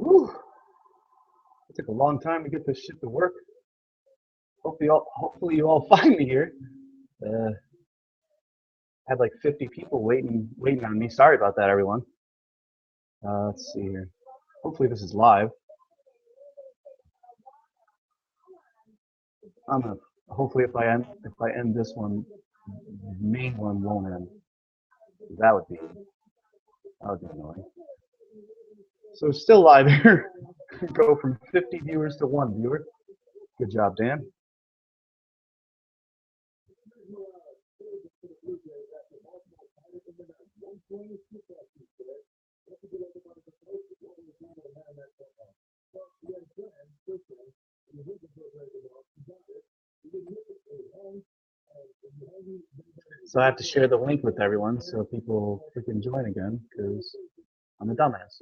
Whew. It took a long time to get this shit to work. Hopefully you all find me here. Had like 50 people waiting on me. Sorry about that, everyone. Let's see here. Hopefully this is live. Hopefully if I end this one, the main one won't end. That would be annoying. So still live here. Go from 50 viewers to 1 viewer. Good job, Dan. So I have to share the link with everyone so people can join again because I'm a dumbass.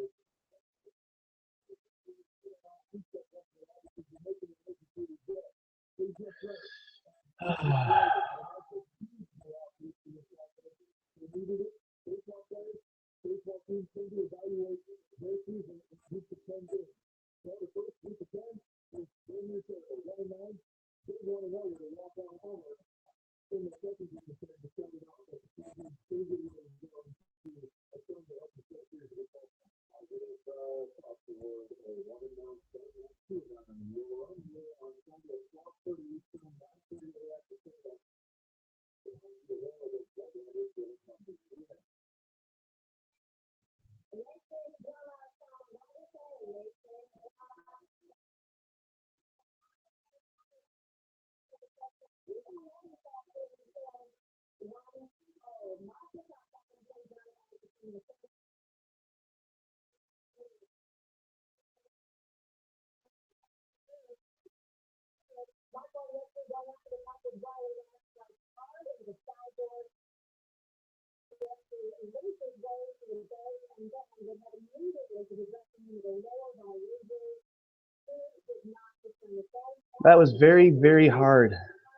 That was very, very hard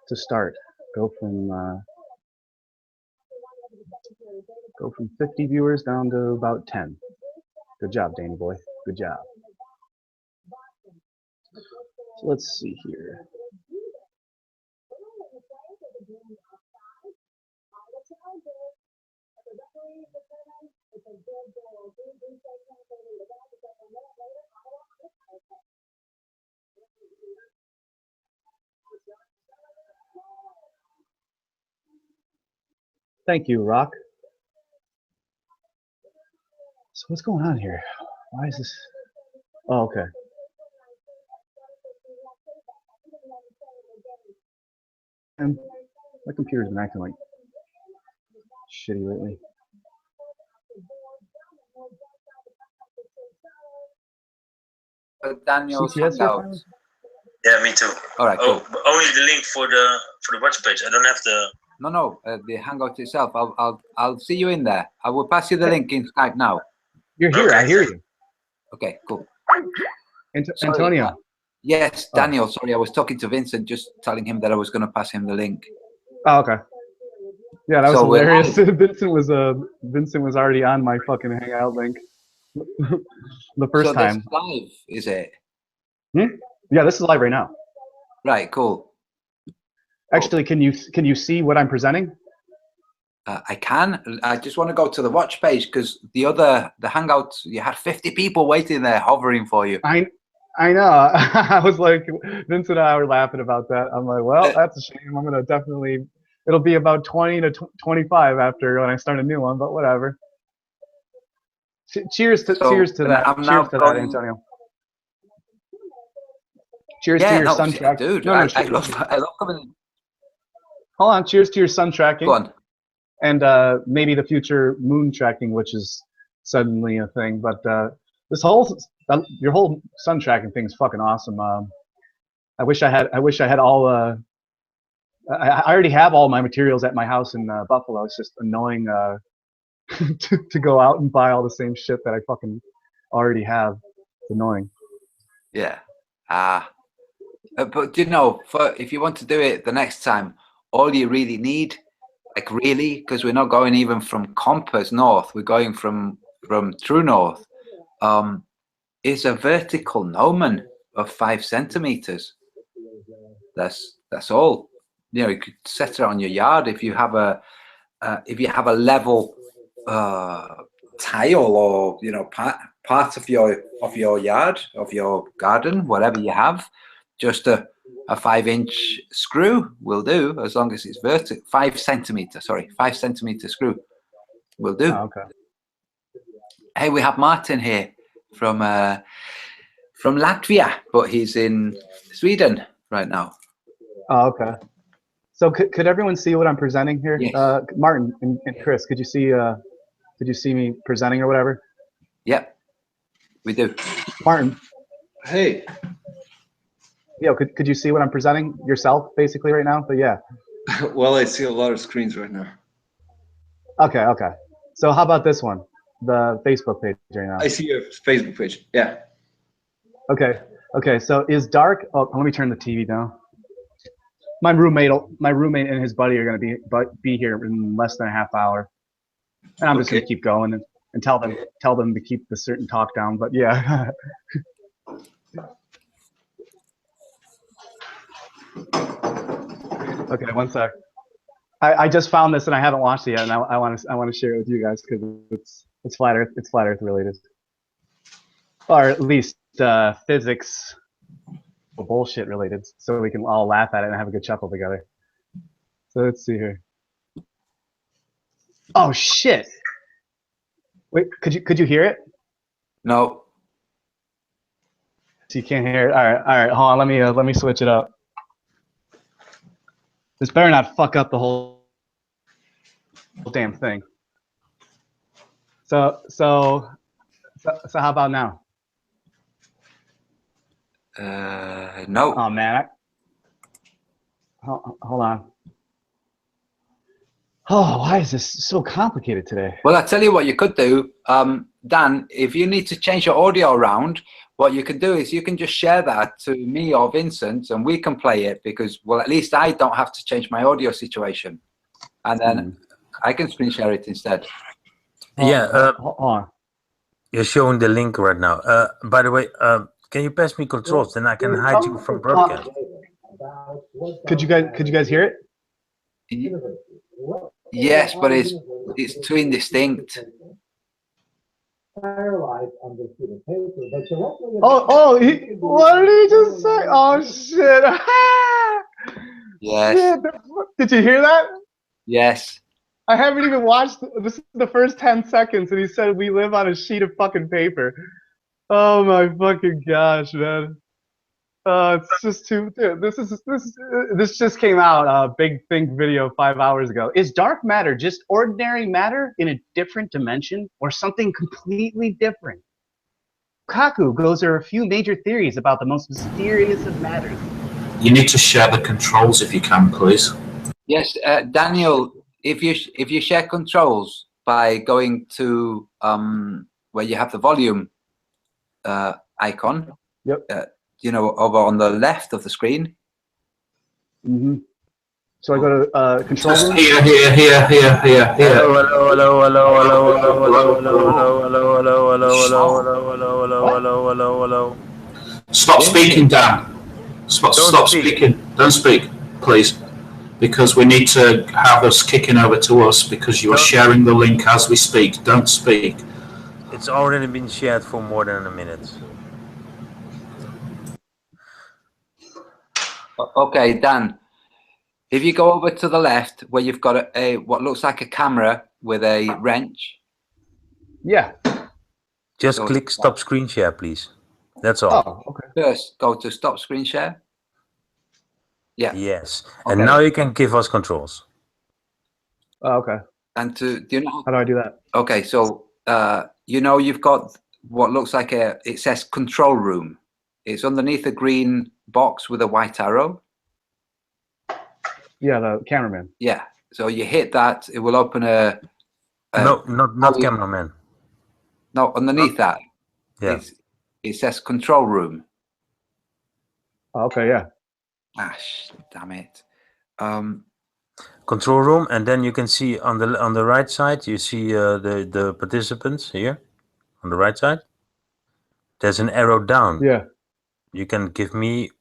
to start. Go from 50 viewers down to about 10. Good job, Danny boy. Good job. So let's see here. Thank you, Rock. So what's going on here? Why is this? Oh, okay. And my computer's been acting like shitty lately. Daniel's Hangout. Yeah, me too. All right, cool. Only the link for the watch page. I don't have the. No, the Hangout itself. I'll see you in there. I will pass you the link in Skype now. You're here. Okay. I hear you. Okay, cool. Antonio. Yes, Daniel. Sorry, I was talking to Vincent, just telling him that I was going to pass him the link. Oh, okay. Yeah, that was hilarious. Vincent was already on my fucking Hangout link the first time. This is live, is it? Yeah, this is live right now. Right, cool. Actually, can you see what I'm presenting? I can. I just want to go to the watch page because the Hangout, you had 50 people waiting there hovering for you. I know. I was like, Vincent and I were laughing about that. I'm like, well, that's a shame. I'm gonna definitely. It'll be about 20 to 25 after when I start a new one, but whatever. Cheers to that. Cheers to that, Antonio. Cheers to your sun tracking. Dude, I love coming. Hold on. Cheers to your sun tracking. Go on. And maybe the future moon tracking, which is suddenly a thing. But your whole sun tracking thing is fucking awesome. I wish I had all. I already have all my materials at my house in Buffalo. It's just annoying to go out and buy all the same shit that I fucking already have. It's annoying. Yeah. But you know, if you want to do it the next time, all you really need, like really, because we're not going even from Compass North, we're going from True North. is a vertical gnomon of 5 centimeters. That's all. You know, you could set it on your yard if you have a level tile, or you know, part of your yard, of your garden, whatever you have. Just a 5-inch screw will do, as long as it's vertical. 5 centimeter, sorry, 5 centimeter screw will do. Oh, okay. Hey, we have Martin here from Latvia, but he's in Sweden right now. Oh, okay. So could everyone see what I'm presenting here? Yes. Martin and Chris, could you see me presenting or whatever? Yep, we do. Martin. Hey. Yeah, could you see what I'm presenting yourself basically right now? But yeah. Well, I see a lot of screens right now. Okay. So how about this one? The Facebook page right now. I see your Facebook page. Yeah. Okay. So is Dark? Oh, let me turn the TV down. My roommate and his buddy are gonna be here in less than a half hour, and I'm just gonna keep going and tell them to keep the certain talk down. But yeah. Okay, one sec. I just found this and I haven't watched it yet, and I want to share it with you guys because it's flat Earth related, or at least physics bullshit related, so we can all laugh at it and have a good chuckle together. So let's see here. Oh shit! Wait, could you hear it? No. So you can't hear it. All right. Hold on. Let me switch it up. This better not fuck up the whole damn thing. So how about now? No. Oh man. Hold on. Oh, why is this so complicated today? Well, I tell you what you could do, Dan. If you need to change your audio around, what you can do is you can just share that to me or Vincent, and we can play it, because, well, at least I don't have to change my audio situation, and then I can screen share it instead. Hold on. You're showing the link right now. By the way, can you pass me controls? Then I can hide you from broadcast. Could you guys hear it? Yes, but it's too indistinct. What did he just say? Oh shit! Yes. Shit. Did you hear that? Yes. I haven't even watched. This is the first 10 seconds, and he said we live on a sheet of fucking paper. Oh my fucking gosh, man! It's just too. Dude, this just came out. Big Think video 5 hours ago. Is dark matter just ordinary matter in a different dimension, or something completely different? Kaku goes over a few major theories about the most mysterious of matters. You need to share the controls if you can, please. Yes, Daniel. If you share controls by going to where you have the volume icon. Yep. You know, over on the left of the screen. Mm-hmm. So I go to control room? Here. Hello. Stop speaking, Dan. Stop speaking. Don't speak, please. Because we need to have us kicking over to us, because you are sharing the link as we speak. Don't speak. It's already been shared for more than a minute. Okay, Dan. If you go over to the left, where you've got a what looks like a camera with a wrench. Yeah. Just click stop screen share, please. That's all. Oh, okay. First, go to stop screen share. Yeah. Yes. Okay. And now you can give us controls. Oh, okay. And do you know how do I do that? Okay, so you know, you've got what looks like it says control room. It's underneath a green box with a white arrow. Yeah, the cameraman. Yeah. So you hit that, it will open a no, not cameraman. No, underneath that. Yeah. It says control room. Oh, okay, yeah. Damn it. Control room, and then you can see on the right side, you see the participants here on the right side. there's an arrow down. Yeah. You can give me,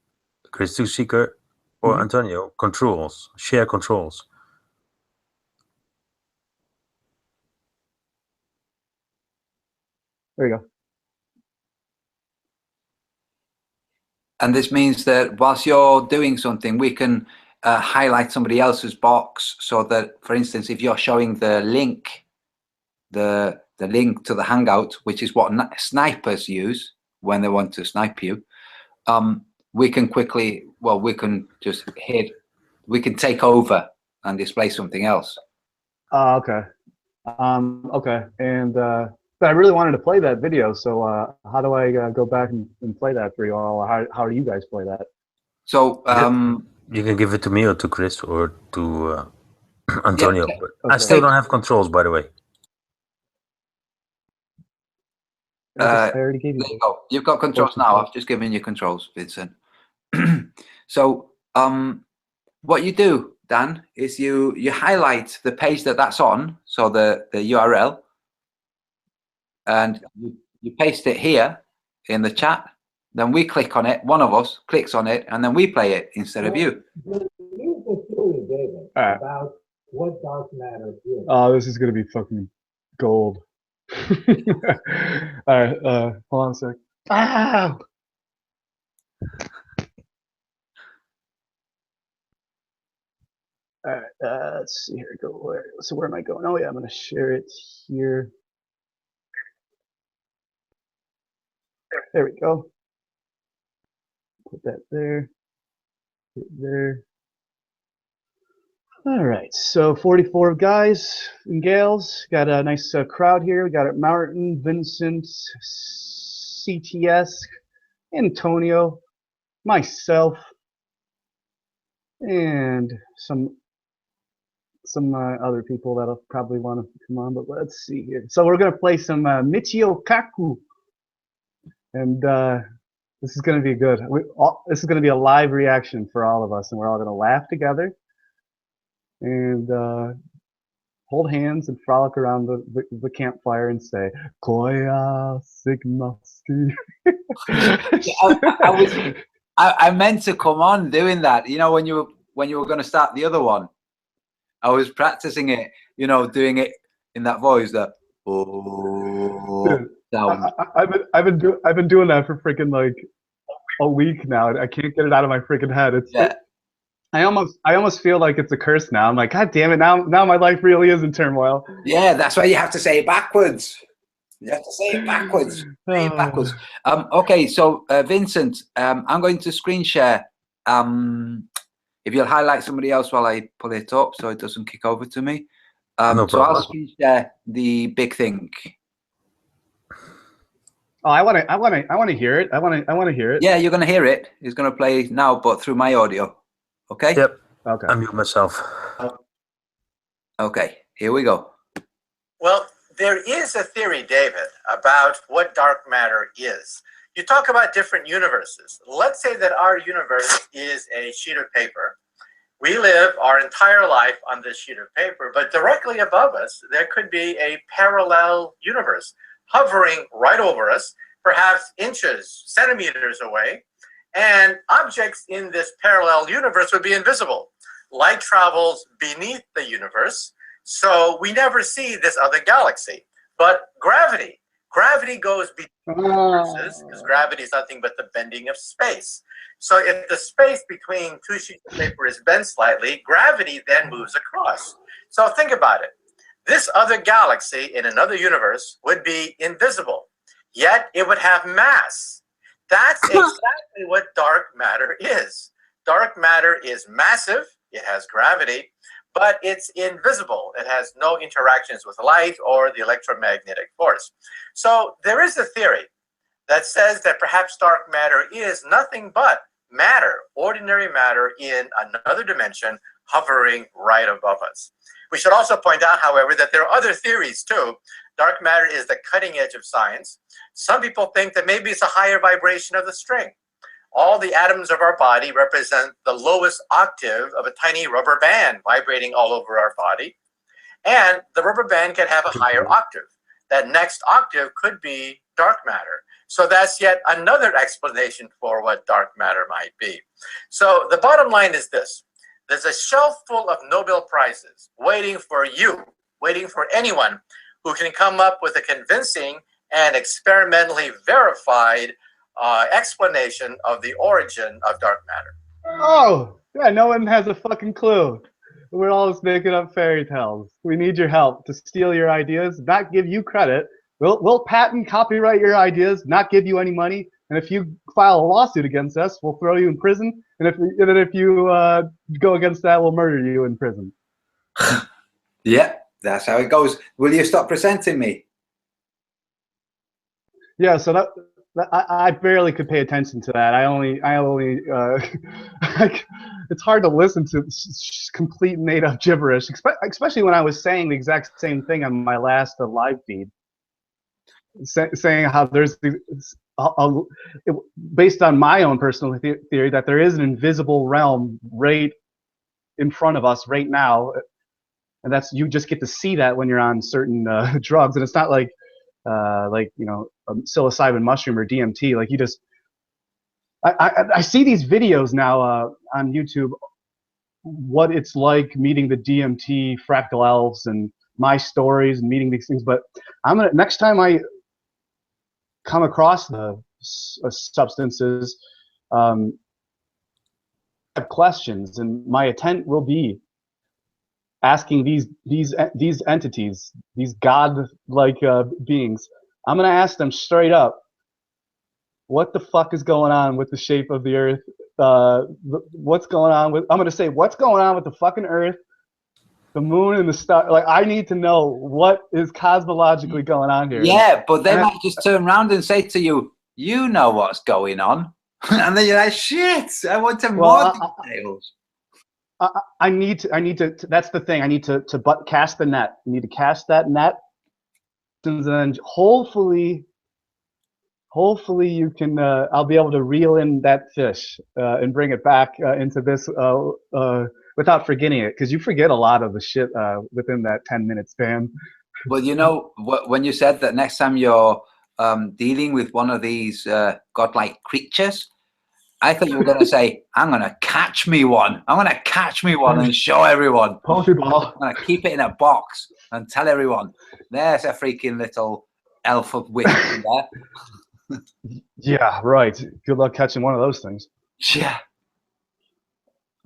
Chris to Seeker, or Antonio, controls. Share controls. There you go. And this means that whilst you're doing something, we can highlight somebody else's box, so that, for instance, if you're showing the link, the link to the Hangout, which is what snipers use when they want to snipe you, we can quickly, well, we can just we can take over and display something else. Okay. Okay. And but I really wanted to play that video. So how do I go back and play that for you all? How do you guys play that? So you can give it to me or to Chris or to Antonio. Yeah, but okay. I still don't have controls, by the way. I already gave you. There you go. You've got controls now. I've just given you controls, Vincent. So what you do, Dan, is you highlight the page that's on, so the URL, and you paste it here in the chat. Then we click on it. One of us clicks on it, and then we play it instead of you. About what dark matter is. Oh, this is gonna be fucking gold. All right, hold on a sec. Ah! All right, let's see here. So where am I going? Oh yeah, I'm gonna share it here. There we go. Put that there. Put it there. All right, so 44 guys and gals. Got a nice crowd here. We got it Martin, Vincent, CTS, Antonio, myself, and some other people that'll probably want to come on. But let's see here. So we're gonna play some Michio Kaku, and this is gonna be good. This is gonna be a live reaction for all of us, and we're all gonna laugh together and hold hands and frolic around the campfire and say Koya Signosti. I meant to come on doing that. You know, when you were going to start the other one, I was practicing it. You know, doing it in that voice. That I've been doing that for freaking like a week now. I can't get it out of my freaking head. I almost feel like it's a curse now. I'm like, God damn it! Now my life really is in turmoil. Yeah, that's why you have to say it backwards. You have to say it backwards. Say it backwards. Okay, so Vincent, I'm going to screen share. If you'll highlight somebody else while I pull it up, so it doesn't kick over to me. No so problem. I'll screen share the big thing. Oh, I want to hear it. I want to hear it. Yeah, you're going to hear it. It's going to play now, but through my audio. Okay. Yep. Okay. I mute myself. Okay. Here we go. Well, there is a theory, David, about what dark matter is. You talk about different universes. Let's say that our universe is a sheet of paper. We live our entire life on this sheet of paper, but directly above us, there could be a parallel universe hovering right over us, perhaps inches, centimeters away, and objects in this parallel universe would be invisible. Light travels beneath the universe, so we never see this other galaxy. But gravity goes between universes, because gravity is nothing but the bending of space. So if the space between two sheets of paper is bent slightly, gravity then moves across. So think about it. This other galaxy in another universe would be invisible, yet it would have mass. That's exactly what dark matter is. Dark matter is massive, it has gravity, but it's invisible. It has no interactions with light or the electromagnetic force. So there is a theory that says that perhaps dark matter is nothing but matter, ordinary matter in another dimension hovering right above us. We should also point out, however, that there are other theories too. Dark matter is the cutting edge of science. Some people think that maybe it's a higher vibration of the string. All the atoms of our body represent the lowest octave of a tiny rubber band vibrating all over our body. And the rubber band can have a higher octave. That next octave could be dark matter. So that's yet another explanation for what dark matter might be. So the bottom line is this. There's a shelf full of Nobel Prizes waiting for you, waiting for anyone who can come up with a convincing and experimentally verified explanation of the origin of dark matter. Oh, yeah, no one has a fucking clue. We're all just making up fairy tales. We need your help to steal your ideas, not give you credit. We'll patent, copyright your ideas, not give you any money. And if you file a lawsuit against us, we'll throw you in prison. And if you go against that, we'll murder you in prison. Yeah, that's how it goes. Will you stop presenting me? Yeah, so I barely could pay attention to that. I only it's hard to listen to complete made up gibberish, especially when I was saying the exact same thing on my last live feed, saying how there's based on my own personal theory that there is an invisible realm right in front of us right now, and that's you just get to see that when you're on certain drugs, and it's not like you know, psilocybin mushroom or DMT. Like you just, I see these videos now on YouTube, what it's like meeting the DMT fractal elves and my stories and meeting these things. But I'm gonna next time I come across the substances, I have questions, and my intent will be asking these entities, these god-like beings. I'm gonna ask them straight up, what the fuck is going on with the shape of the Earth? What's going on with? I'm gonna say, what's going on with the fucking Earth, the moon, and the star? Like, I need to know what is cosmologically going on here. Yeah, but they might just turn around and say to you, "You know what's going on," and then you're like, "Shit, I want to more details." I need to. That's the thing. I need to cast the net. I need to cast that net, and then hopefully you can. I'll be able to reel in that fish and bring it back into this without forgetting it, because you forget a lot of the shit within that 10-minute span. Well, you know, when you said that next time you're dealing with one of these godlike creatures, I thought you were going to say, I'm going to catch me one. I'm going to catch me one and show everyone. Pokeball. I'm going to keep it in a box and tell everyone, there's a freaking little elf of wit in there. Yeah, right. Good luck catching one of those things. Yeah.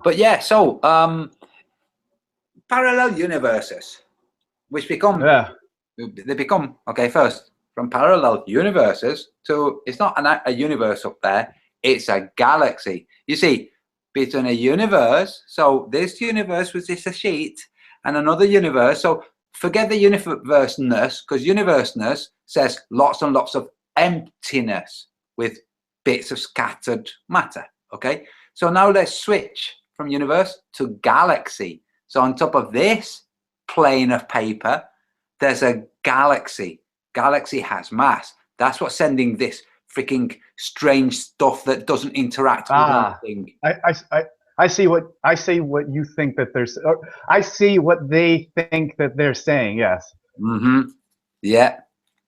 But yeah, so parallel universes, which become, they become, okay, first, from parallel universes to, it's not a universe up there, it's a galaxy. You see, between a universe, so this universe was just a sheet, and another universe, so forget the universeness, because universeness says lots and lots of emptiness with bits of scattered matter, okay? So now let's switch from universe to galaxy. So on top of this plane of paper, there's a galaxy. Galaxy has mass. That's what's sending this freaking strange stuff that doesn't interact with anything. I see what you think that there's. I see what they think that they're saying. Yes. Mm-hmm. Yeah.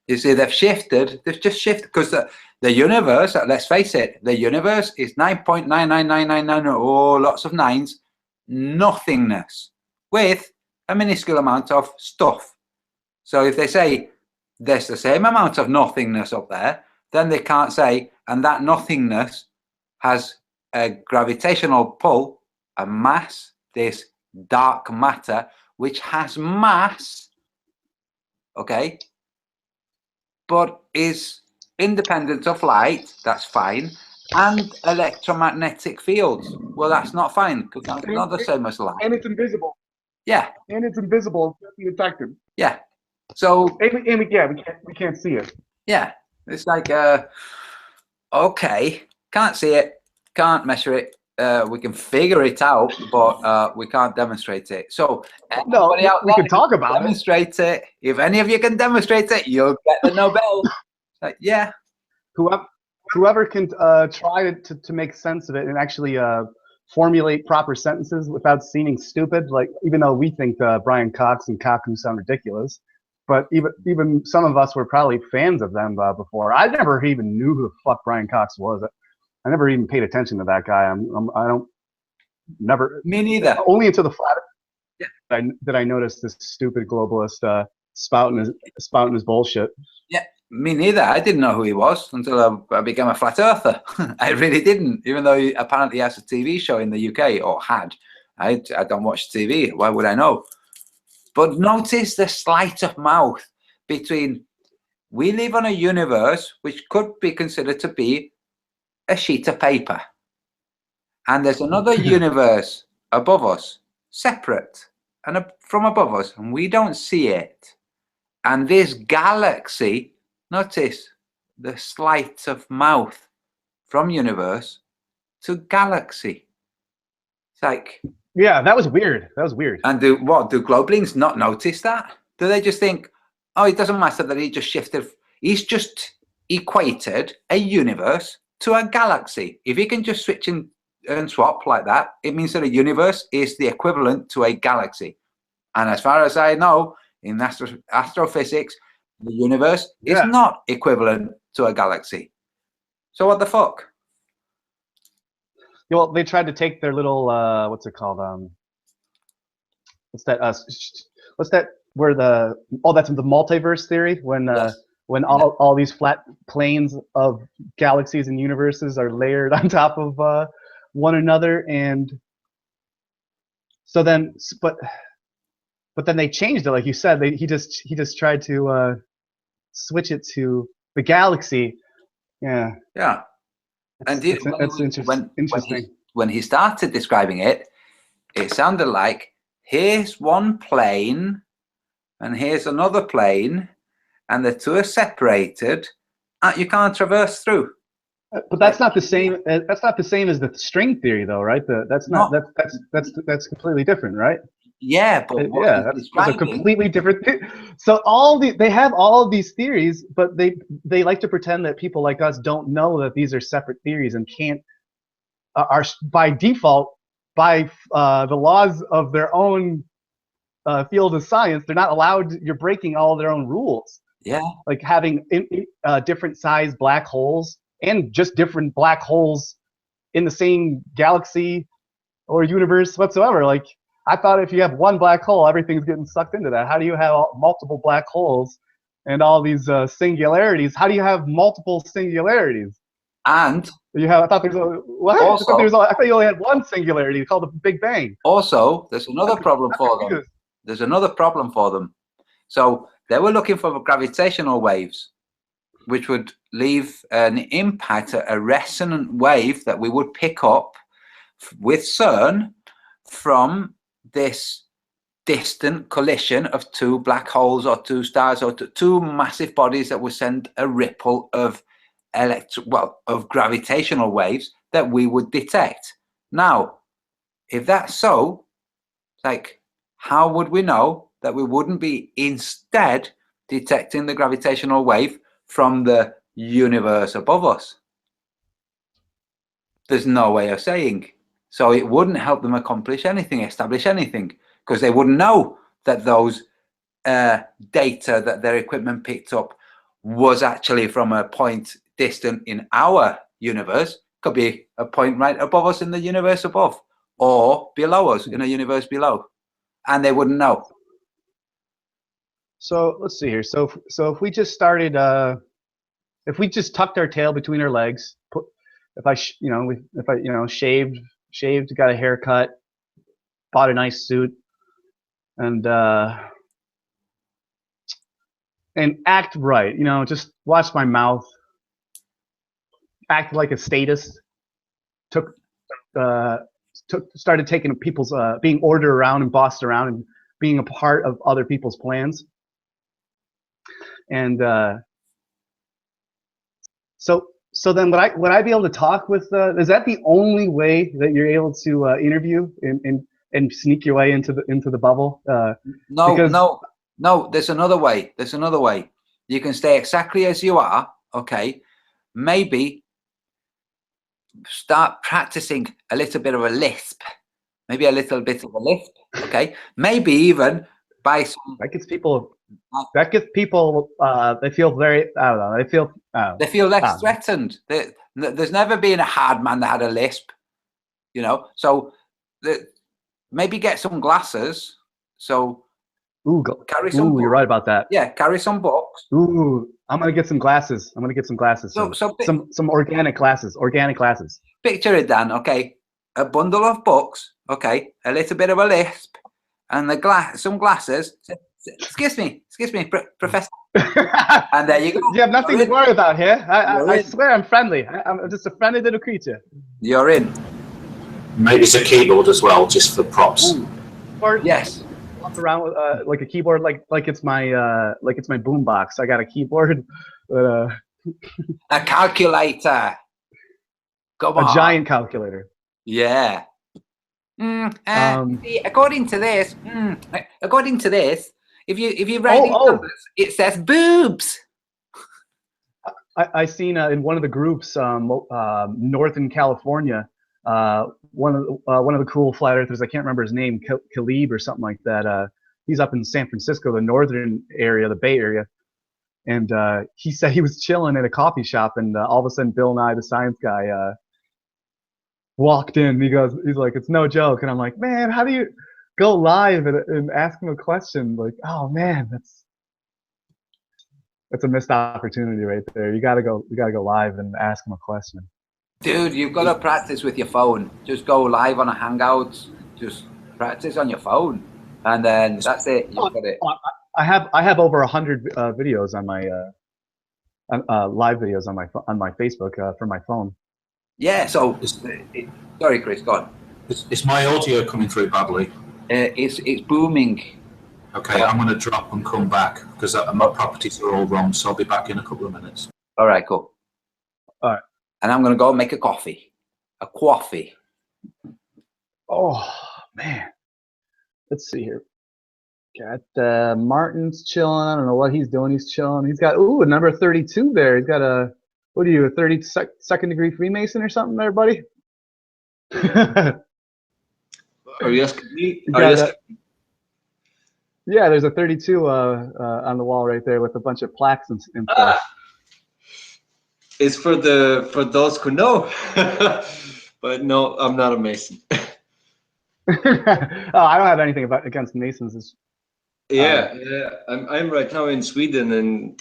You see, they've shifted. They've just shifted because the universe. Let's face it. The universe is 9.99999. Oh, lots of nines. Nothingness with a minuscule amount of stuff. So if they say there's the same amount of nothingness up there, then they can't say, and that nothingness has a gravitational pull, a mass, this dark matter, which has mass, okay, but is independent of light, that's fine, and electromagnetic fields. Well, that's not fine, because that's not the same as light. And it's invisible. Yeah. And it's invisible. It's detected. Yeah. So. And yeah, we can't see it. Yeah. It's like, okay, can't see it, can't measure it. We can figure it out, but we can't demonstrate it. So no, we can talk about demonstrate it. If any of you can demonstrate it, you'll get the Nobel. Like, yeah. Whoever can try to make sense of it and actually formulate proper sentences without seeming stupid, like even though we think Brian Cox and Kaku sound ridiculous, but even some of us were probably fans of them before. I never even knew who the fuck Brian Cox was. I never even paid attention to that guy. I don't never. Me neither. Only into the flat Yeah. that I noticed this stupid globalist spouting his bullshit. Yeah, me neither. I didn't know who he was until I became a flat earther. I really didn't, even though he apparently has a TV show in the UK, or had. I don't watch TV. Why would I know? But notice the sleight of mouth between, we live on a universe which could be considered to be a sheet of paper. And there's another universe above us, separate and from above us, and we don't see it. And this galaxy, notice the sleight of mouth from universe to galaxy. It's like, yeah, that was weird. That was weird. And do Globelings not notice that? Do they just think, oh, it doesn't matter that he just shifted, he's just equated a universe to a galaxy. If he can just switch and swap like that, it means that a universe is the equivalent to a galaxy. And as far as I know, in astrophysics, the universe is not equivalent to a galaxy. So what the fuck? Well, they tried to take their little what's it called? What's that? Where that's the multiverse theory when when all these flat planes of galaxies and universes are layered on top of one another, and so then but then they changed it, like you said. He just tried to switch it to the galaxy. Yeah. Yeah. And that's interesting. When he started describing it, it sounded like, here's one plane and here's another plane, and the two are separated, and you can't traverse through. But that's not the same. That's not the same as the string theory, though, right? That's completely different, right? Yeah, but that's a completely different thing. So they have all of these theories, but they like to pretend that people like us don't know that these are separate theories and can't are by default, by the laws of their own field of science, they're not allowed. You're breaking all their own rules. Yeah, like having different size black holes and just different black holes in the same galaxy or universe whatsoever. Like, I thought if you have one black hole, everything's getting sucked into that. How do you have multiple black holes and all these singularities? How do you have multiple singularities? And you have, I thought there's what? Also, I thought you only had one singularity called the Big Bang. Also, there's another problem for them. There's another problem for them. So they were looking for gravitational waves, which would leave an impact, a resonant wave that we would pick up with CERN from this distant collision of two black holes or two stars or two massive bodies that would send a ripple of gravitational waves that we would detect. Now, if that's so, like, how would we know that we wouldn't be instead detecting the gravitational wave from the universe above us? There's no way of saying. So it wouldn't help them accomplish anything, establish anything, because they wouldn't know that those data that their equipment picked up was actually from a point distant in our universe. Could be a point right above us in the universe above, or below us in a universe below, and they wouldn't know. So let's see here. So if we just started, if we just tucked our tail between our legs, if I shaved, got a haircut, bought a nice suit, and act right, just watch my mouth, act like a statist, started taking people's, being ordered around and bossed around and being a part of other people's plans. And so then would I be able to talk with, is that the only way that you're able to interview and sneak your way into the bubble? No, there's another way. There's another way. You can stay exactly as you are, okay? Maybe start practicing a little bit of a lisp. Maybe a little bit of a lisp, okay? Maybe even by some... That gets people that gets people. They feel very. I don't know. They feel less threatened. There's never been a hard man that had a lisp, you know. So maybe get some glasses. So carry some. Ooh, you're right about that. Yeah, carry some books. Ooh, I'm gonna get some glasses. So some organic glasses. Organic glasses. Picture it, Dan. Okay, a bundle of books. Okay, a little bit of a lisp, and some glasses. Excuse me, Professor. And there you go. You have nothing to worry about here. I swear I'm friendly. I'm just a friendly little creature. You're in. Maybe it's a keyboard as well, just for props. Ooh. Or yes. Walk around with like a keyboard, like it's my boombox. I got a keyboard, but, a calculator. Come on. A giant calculator. Yeah. According to this, if you write these numbers, it says boobs. I seen in one of the groups, Northern California, one of the cool flat earthers. I can't remember his name, Khalib or something like that. He's up in San Francisco, the northern area, the Bay Area, and he said he was chilling at a coffee shop, and all of a sudden, Bill Nye the Science Guy walked in. He's like, it's no joke, and I'm like, man, how do you go live and ask him a question? Like, oh man, that's a missed opportunity right there. You gotta go live and ask him a question. Dude, you've got to practice with your phone. Just go live on a Hangout. Just practice on your phone, and then that's it. You've got it. I have over 100 videos on my live videos on my Facebook from my phone. Yeah. So, sorry, Chris. Go on. Is my audio coming through badly? It's booming. Okay, I'm going to drop and come back because my properties are all wrong. So I'll be back in a couple of minutes. All right. Cool. All right. And I'm going to go make a coffee. A coffee. Oh, man. Let's see here. Got Martin's chilling. I don't know what he's doing. He's chilling. He's got, a number 32 there. He's got a 32nd degree Freemason or something there, buddy? Are you asking me? Yeah, there's a 32 on the wall right there with a bunch of plaques and stuff. It's for those who know, but no, I'm not a Mason. I don't have anything against Masons. I'm right now in Sweden, and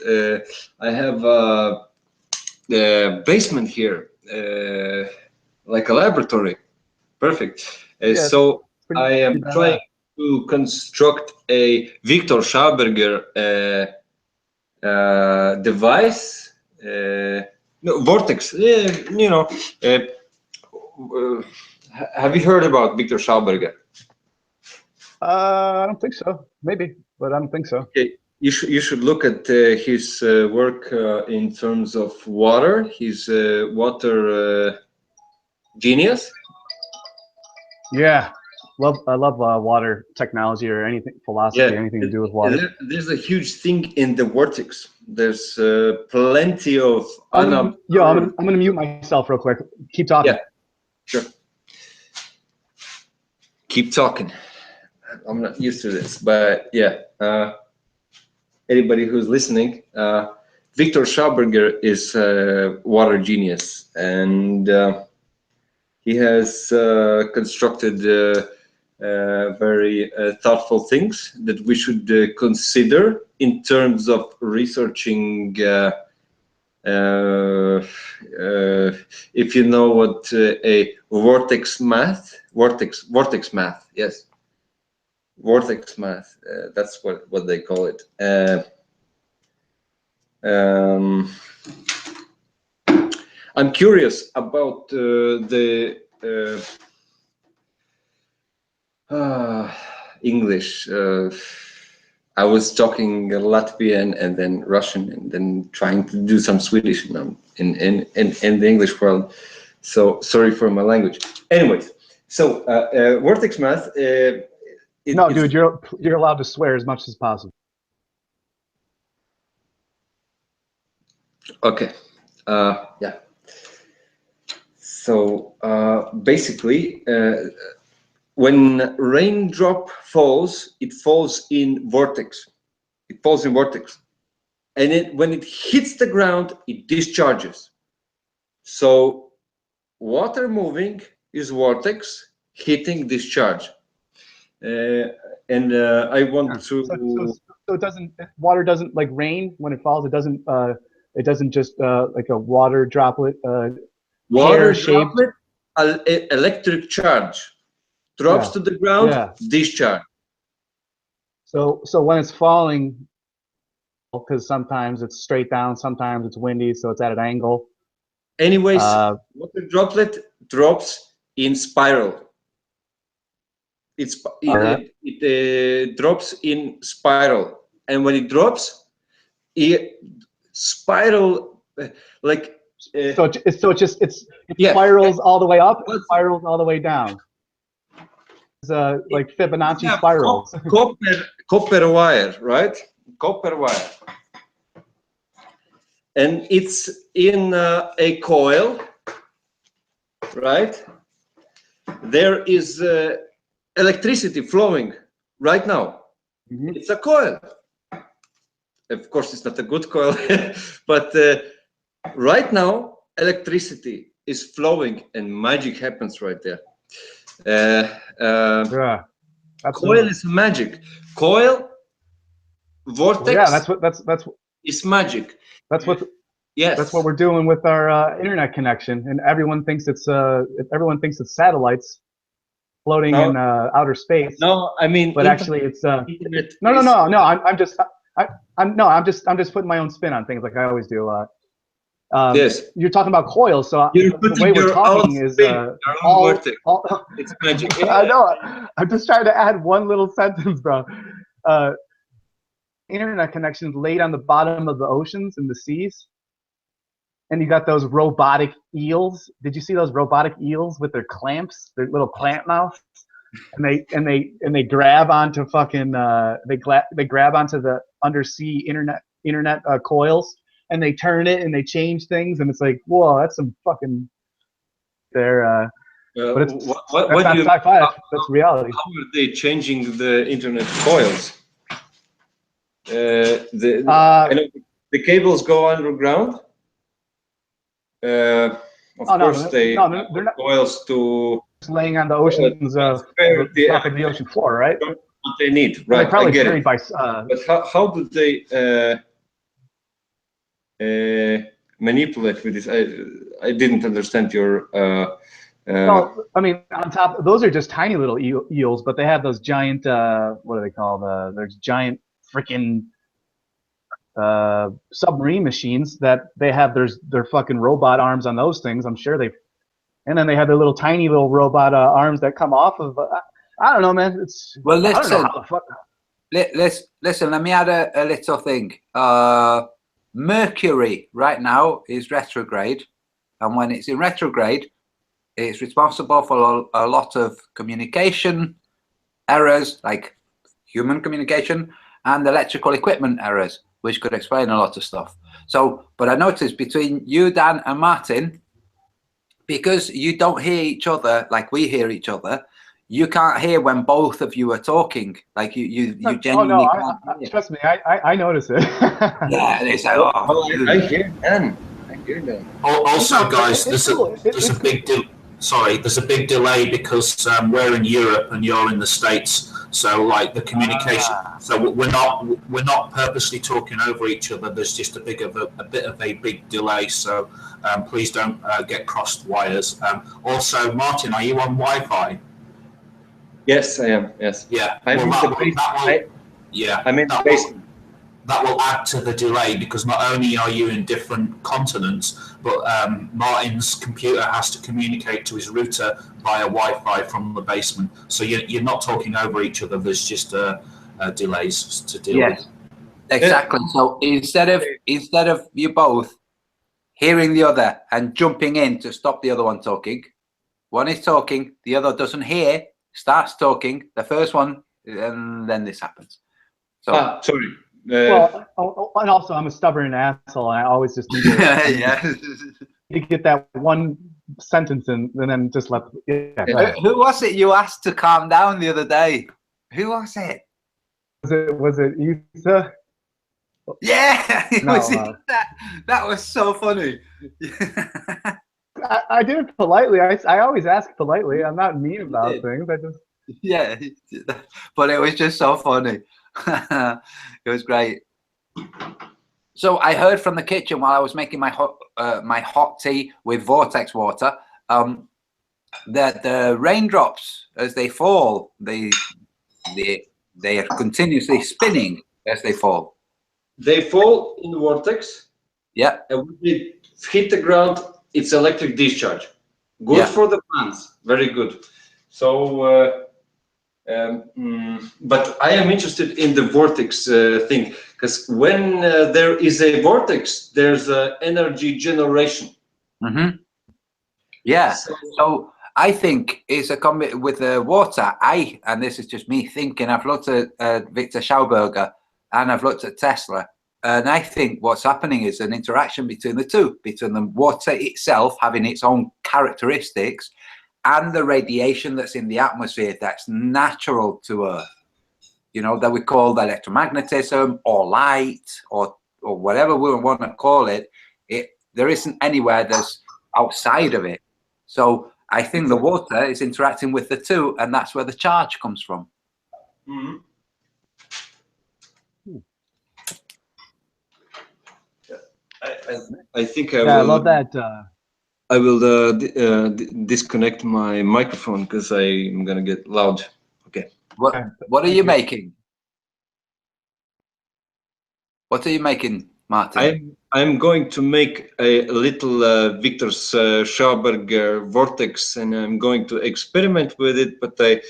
I have a basement here, like a laboratory. Perfect. So I am trying to construct a Victor Schauberger device. No, vortex. Have you heard about Victor Schauberger? I don't think so. Maybe, but I don't think so. Okay, you should look at his work in terms of water. He's water genius. Yeah, I love water technology or anything, philosophy, anything to do with water. There's a huge thing in the vortex. There's plenty of. I'm gonna mute myself real quick. Keep talking. Yeah, sure. Keep talking. I'm not used to this, but yeah. Anybody who's listening, Victor Schauberger is a water genius, and he has constructed very thoughtful things that we should consider in terms of researching. If you know what a vortex math, yes, vortex math. That's what they call it. I'm curious about the English. I was talking Latvian and then Russian and then trying to do some Swedish in the English world. So sorry for my language. Anyways, so vortex math. No, dude, you're allowed to swear as much as possible. Okay. Yeah. So basically, when raindrop falls, it falls in vortex. It it falls in vortex, and when it hits the ground, it discharges. So water moving is vortex hitting discharge, and I want to. So it doesn't. Water doesn't like rain when it falls. It doesn't. It doesn't just like a water droplet. Water shaped. droplet, electric charge drops to the ground, discharge. So when it's falling, because sometimes it's straight down, sometimes it's windy, so it's at an angle. Anyways, water droplet drops in spiral. It drops in spiral, and when it drops, spiral like. So it spirals all the way up, and spirals all the way down. It's like Fibonacci spirals. Copper wire, right? Copper wire, and it's in a coil, right? There is electricity flowing right now. Mm-hmm. It's a coil. Of course, it's not a good coil, but right now electricity is flowing and magic happens right there. Coil is magic. Coil, vortex. Yeah, that's it's magic. That's what. Yes. That's what we're doing with our internet connection, and everyone thinks it's satellites floating in outer space. No, I mean, but actually, it's no. I'm just putting my own spin on things like I always do. Yes. You're talking about coils, so the way we're talking is it's magic. Yeah. I know. I'm just trying to add one little sentence, bro. Internet connections laid on the bottom of the oceans and the seas, and you got those robotic eels. Did you see those robotic eels with their clamps, their little clamp mouths? And they grab onto fucking they grab onto the undersea internet coils, and they turn it and they change things, and it's like, whoa, that's some fucking but it's that's not sci-fi. That's reality. How are they changing the internet coils? I know the cables go underground. Of course, they're not coils to laying on the oceans, the ocean floor, right? What they need, right? They probably I get it. But how do they manipulate with this? I didn't understand your. Well, I mean, on top, those are just tiny little eels, but they have those giant. What are they called? There's giant freaking submarine machines that they have. Their fucking robot arms on those things. I'm sure they. And then they have their little tiny little robot arms that come off of. I don't know, man. It's well. Listen. Let me add a little thing. Mercury right now is retrograde, and when it's in retrograde, it's responsible for a lot of communication errors, like human communication, and electrical equipment errors, which could explain a lot of stuff. So, but I noticed between you, Dan, and Martin, because you don't hear each other like we hear each other, you can't hear when both of you are talking. Like you genuinely can't hear. Trust me, I notice it. Yeah, they say, I hear Dan. I hear Dan. Also, guys, there's a big delay because we're in Europe and you're in the States. So like the communication, so we're not purposely talking over each other. There's just a bit of a big delay. So please don't get crossed wires. Also, Martin, are you on Wi-Fi? Yes, I am. Yes. Yeah. I'm in the basement. That will add to the delay because not only are you in different continents, but Martin's computer has to communicate to his router via Wi-Fi from the basement. So you're not talking over each other. There's just delays to deal with. Exactly. So instead of you both hearing the other and jumping in to stop the other one talking, one is talking, the other doesn't hear, starts talking, the first one, and then this happens. So sorry. Well, and also I'm a stubborn asshole, and I always just need to get that one sentence in, and then just let. Who was it you asked to calm down the other day? Who was it? Was it Isa? Yeah, No, that was so funny. I did it politely. I always ask politely. I'm not mean about did. things. I just Yeah, but it was just so funny. It was great. So I heard from the kitchen while I was making my hot tea with vortex water that the raindrops, as they fall, they are continuously spinning as they fall. They fall in the vortex. Yeah. And when they hit the ground, it's electric discharge. Good Yeah. for the plants. Very good. So, but I am interested in the vortex thing, because when there is a vortex, there's energy generation. Mm-hmm. Yeah. So I think it's a comment with the water. And this is just me thinking, I've looked at Victor Schauberger and I've looked at Tesla. And I think what's happening is an interaction between the two, between the water itself having its own characteristics and the radiation that's in the atmosphere that's natural to Earth. You know, that we call electromagnetism or light or whatever we want to call it. There isn't anywhere that's outside of it. So I think the water is interacting with the two, and that's where the charge comes from. Mm-hmm. I think I will. I love that. I will disconnect my microphone because I'm gonna get loud. Okay. What are you making? What are you making, Martin? I'm going to make a little Victor Schauberger vortex, and I'm going to experiment with it. But I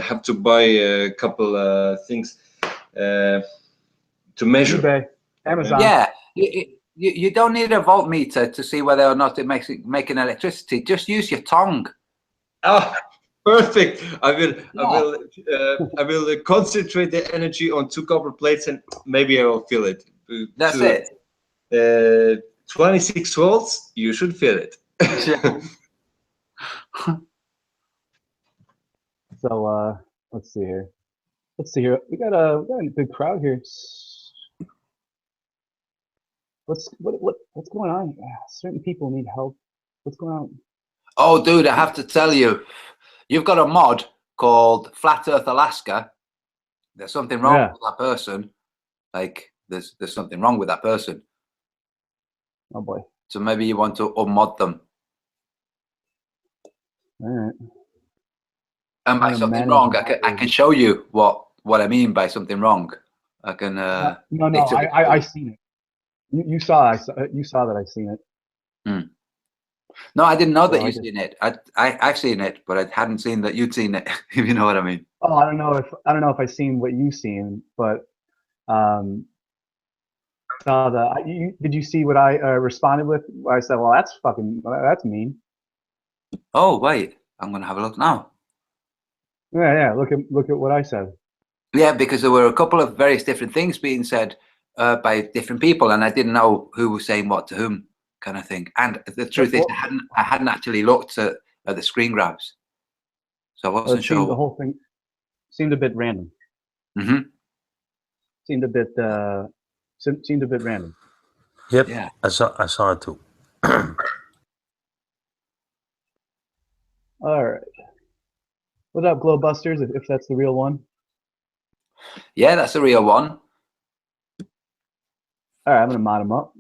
have to buy a couple things to measure. eBay, Amazon. Yeah. You don't need a voltmeter to see whether or not it makes it making electricity. Just use your tongue. Ah, perfect. I will concentrate the energy on 2 copper plates, and maybe I will feel it. That's it. 26 volts. You should feel it. So let's see here. We got a big crowd here. What's going on? Certain people need help. What's going on? Oh, dude, I have to tell you, you've got a mod called Flat Earth Alaska. There's something wrong with that person. Like, there's something wrong with that person. Oh boy. So maybe you want to unmod them. All right. And by something wrong, I can show you what I mean by something wrong. I can. No, I seen it. You saw that I've seen it. Hmm. No, I didn't know that you'd seen it. I've seen it, but I hadn't seen that you'd seen it. If you know what I mean. Oh, I don't know if I've seen what you've seen, but saw did you see what I responded with? I said, well, that's mean. Oh wait, I'm gonna have a look now. Yeah. Look at what I said. Yeah, because there were a couple of various different things being said by different people, and I didn't know who was saying what to whom, kind of thing. And the truth is, I hadn't actually looked at the screen grabs, so I wasn't sure. The whole thing seemed a bit random. Mm-hmm. Seemed a bit random. Yep. Yeah. I saw it too. All right. What up, Glowbusters? If that's the real one. Yeah, that's the real one. All right, I'm gonna mod him up.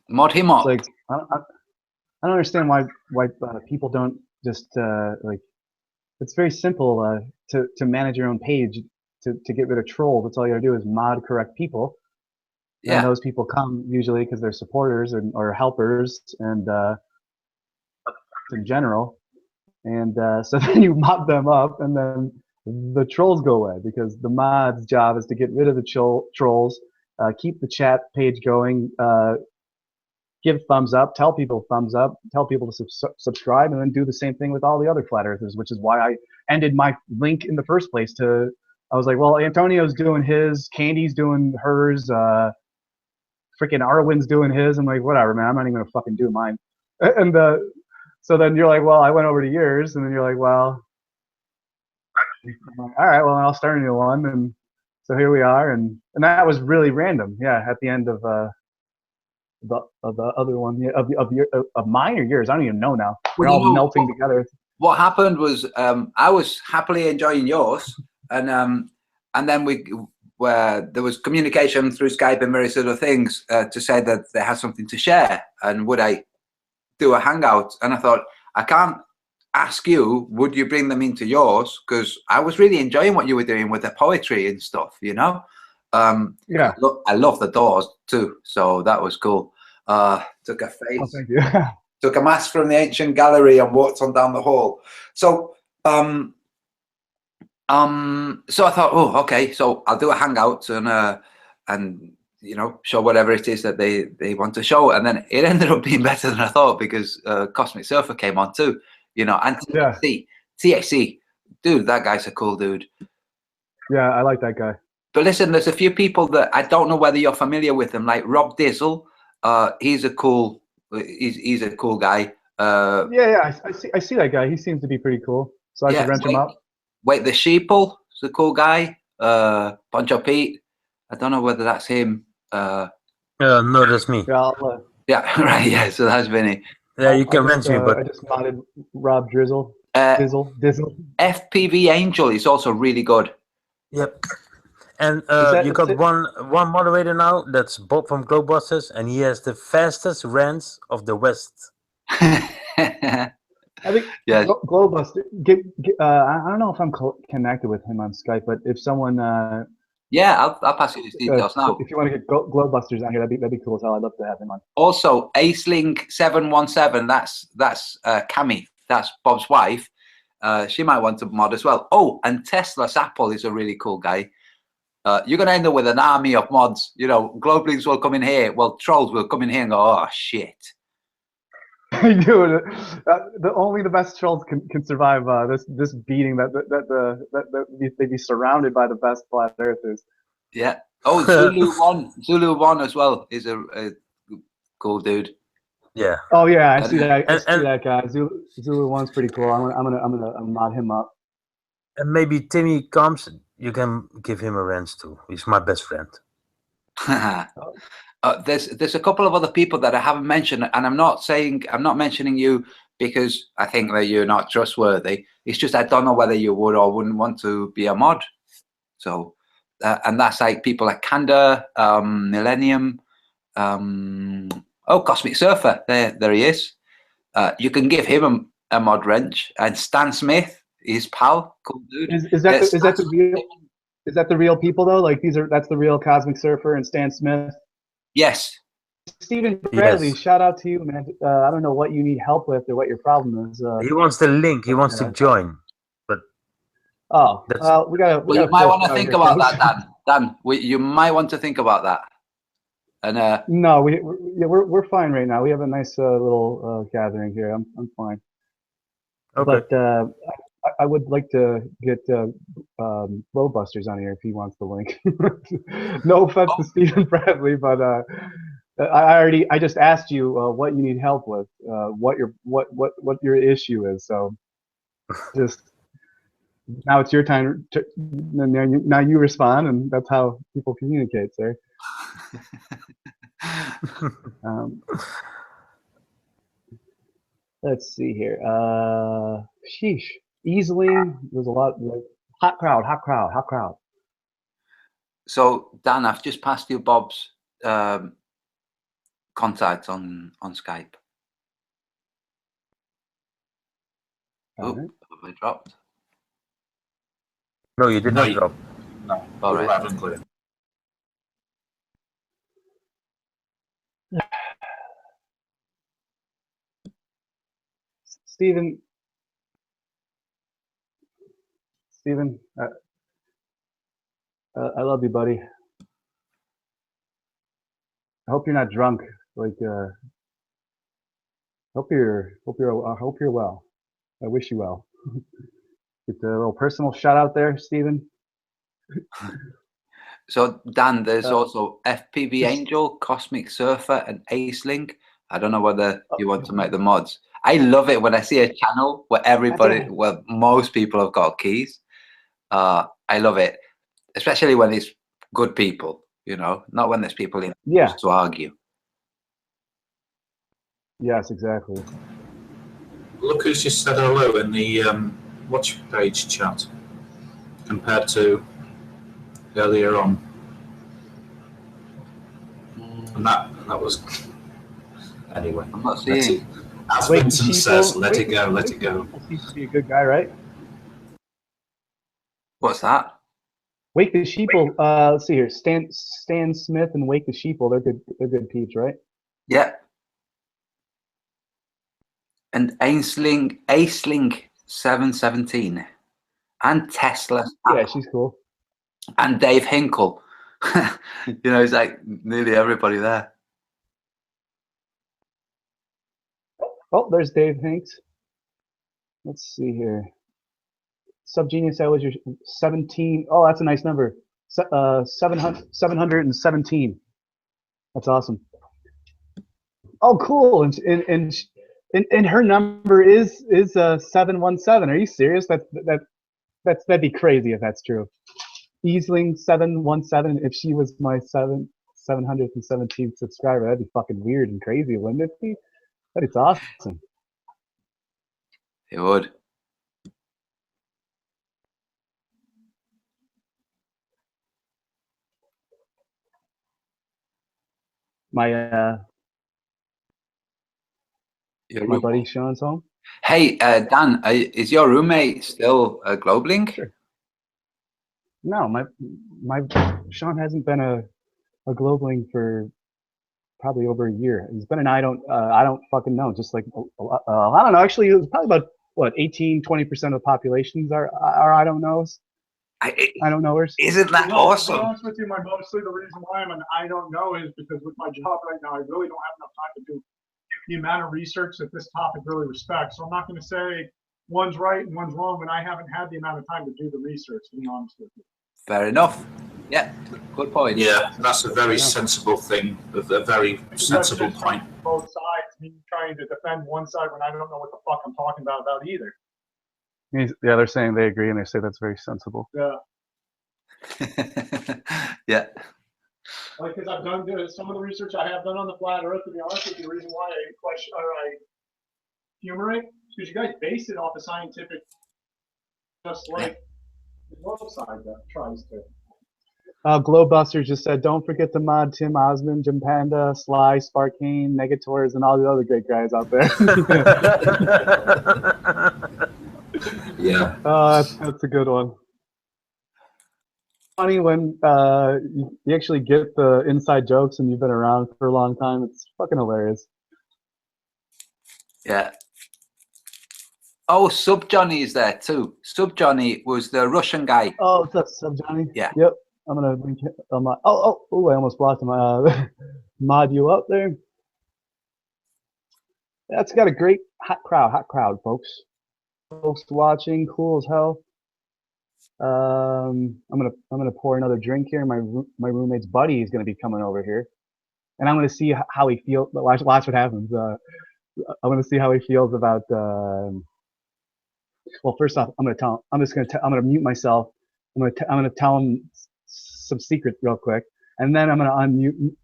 Mod him up. It's like I don't understand why people don't just like. It's very simple to manage your own page to get rid of trolls. That's all you gotta do is mod correct people. Yeah. And those people come usually because they're supporters or helpers and in general. And so then you mod them up, and then the trolls go away because the mod's job is to get rid of the trolls, keep the chat page going, give thumbs up, tell people thumbs up, tell people to subscribe, and then do the same thing with all the other flat earthers, which is why I ended my link in the first place. I was like, well, Antonio's doing his, Candy's doing hers, freaking Arwen's doing his. I'm like, whatever, man, I'm not even gonna fucking do mine. And so then you're like, well, I went over to yours, and then you're like, well, I'm like, all right, well, I'll start a new one, and so here we are, and that was really random. Yeah, at the end of the other one, yeah, of mine or yours, I don't even know now. They're all melting together. What happened was I was happily enjoying yours, and then there was communication through Skype and various other things to say that they had something to share, and would I do a hangout? And I thought, I can't ask you, would you bring them into yours? Because I was really enjoying what you were doing with the poetry and stuff, you know. Yeah. I love the Doors too, so that was cool. Took a face. Oh, thank you. Took a mask from the ancient gallery and walked on down the hall. So so I thought, oh, okay, so I'll do a hangout and you know, show whatever it is that they want to show. And then it ended up being better than I thought, because Cosmic Surfer came on too, you know, and TXC, dude, that guy's a cool dude. Yeah, I like that guy. But listen, there's a few people that I don't know whether you're familiar with them, like Rob Dizzle. He's a cool guy. Yeah, I see that guy. He seems to be pretty cool. So I should rent him up. Wait, the Sheeple is a cool guy. Poncho Pete. I don't know whether that's him. No, that's me. Yeah, yeah, right. Yeah, so that's Vinny. Yeah, you can rent me, but I just modded Rob Drizzle. Dizzle. FPV Angel is also really good. Yep. And you got one moderator now. That's Bob from Globebusters, and he has the fastest rants of the West. I think yes. Globebuster. I don't know if I'm connected with him on Skype, but if someone, yeah, I'll pass you his details now. If you want to get Globebusters on here, that'd be cool as hell. I'd love to have him on. Also, Acelink717. That's Cami. That's Bob's wife. She might want to mod as well. Oh, and Tesla's Apple is a really cool guy. You're going to end up with an army of mods. You know, Globelings will come in here. Well, trolls will come in here and go, oh, shit. Dude, only the best trolls can survive this beating that they'd be surrounded by the best flat earthers. Yeah. Oh, Zulu One as well is a cool dude. Yeah. Oh yeah, I see that. I see that guy. Zulu One's pretty cool. I'm gonna mod him up. And maybe Timmy comes. You can give him a rant too. He's my best friend. There's a couple of other people that I haven't mentioned, and I'm not mentioning you because I think that you're not trustworthy. It's just I don't know whether you would or wouldn't want to be a mod. So, and that's like people like Kanda, Millennium, Cosmic Surfer. There he is. You can give him a mod wrench, and Stan Smith, his pal, cool dude. Is that the real people though? Like that's the real Cosmic Surfer and Stan Smith. Yes. Stephen Bradley, shout out to you, man. I don't know what you need help with or what your problem is. He wants the link. He wants to join, but we gotta. Well, you might want to think about that, Dan. You might want to think about that. And no, we're fine right now. We have a nice little gathering here. I'm fine. Okay. But I would like to get Glowbusters on here if he wants the link. No offense to Stephen Bradley, but I just asked you what you need help with, what your issue is. So just now it's your time. Now you respond, and that's how people communicate, sir. Let's see here. Sheesh. Easily, there's a lot. Like, hot crowd. So Dan, I've just passed you Bob's contact on Skype. Oh, have I dropped? No, you did not drop. No, all right. Loud and clear. Stephen, I love you, buddy. I hope you're not drunk. Like, hope you're well. I wish you well. Get a little personal shout out there, Stephen. So Dan, there's also FPV Angel, Cosmic Surfer, and Acelink. I don't know whether you want to make the mods. I love it when I see a channel where most people have got keys. I love it, especially when it's good people, you know, not when there's people in just to argue. Yes, exactly. Look who's just said hello in the watch page chat compared to earlier on. And that was anyway. I'm not seeing. As Vincent says, let it go, let it go. Seems to be a good guy, right? What's that? Wake the Sheeple. Let's see here. Stan Smith and Wake the Sheeple. They're good peeps, right? Yeah. And Aisling 717 and Tesla. Yeah, she's cool. And Dave Hinkle. You know, it's like nearly everybody there. Oh, there's Dave Hanks. Let's see here. Subgenius, that was your 17. Oh, that's a nice number. 717. That's awesome. Oh, cool. And her number is 717. Are you serious? That'd be crazy if that's true. Easling 717. If she was my 717th subscriber, that'd be fucking weird and crazy, wouldn't it be? It's awesome. It would. My buddy Sean's home. Hey, Dan, is your roommate still a Globelink? Sure. No, my Sean hasn't been a Globelink for probably over a year. He's been an I don't fucking know. Just like I don't know. Actually, it was probably about what 18-20% of the populations are I don't knows. I don't knowers. Isn't that awesome? To be honest with you, mostly the reason why I'm an I don't know is because with my job right now, I really don't have enough time to do the amount of research that this topic really respects. So I'm not going to say one's right and one's wrong when I haven't had the amount of time to do the research, to be honest with you. Fair enough. Yeah, good point. Yeah, that's a very sensible thing, a very sensible point. Both sides, me trying to defend one side when I don't know what the fuck I'm talking about either. Yeah, they're saying they agree, and they say that's very sensible. Yeah. Yeah. Like, because I've done some of the research I have done on the flat Earth. To be honest with you, the reason why I question or I humor it is because you guys base it off a scientific, just like the other side that tries to. Glowbusters just said, don't forget to mod Tim Osmond, Jim Panda, Sly, Sparkane, Negators, and all the other great guys out there. Yeah. That's a good one. Funny when you actually get the inside jokes and you've been around for a long time. It's fucking hilarious. Yeah. Oh, Sub Johnny is there too. Sub Johnny was the Russian guy. Oh, what's up, Sub Johnny? Yeah. Yep. I'm gonna link it on my. Oh! I almost blocked him. Mod you up there. That's got a great hot crowd, folks. Folks watching, cool as hell. I'm gonna pour another drink here. My roommate's buddy is gonna be coming over here, and I'm gonna see how he feels. Watch what happens. I'm gonna see how he feels about. Well, first off, I'm gonna mute myself. I'm gonna tell him some secret real quick, and then I'm gonna unmute.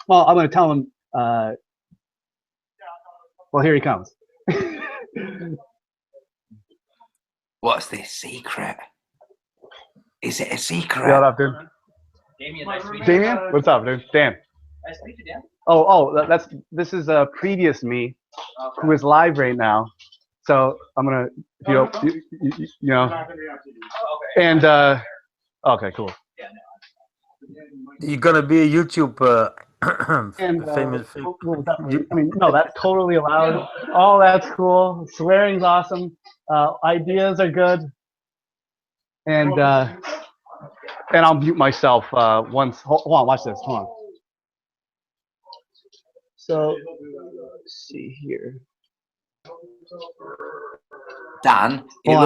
Well, I'm gonna tell him. Well, here he comes. What's this secret? Is it a secret? What up, dude? Damien, what's up, dude? Dan. Nice to meet you, Dan. This is a previous me, who is live right now. So I'm gonna, you know, and okay, cool. You're gonna be a YouTube and, famous. I mean, no, that's totally allowed. Oh, that's cool. Swearing's awesome. Ideas are good. And I'll mute myself once. Hold on, watch this. Hold on. So let's see here. Dan, it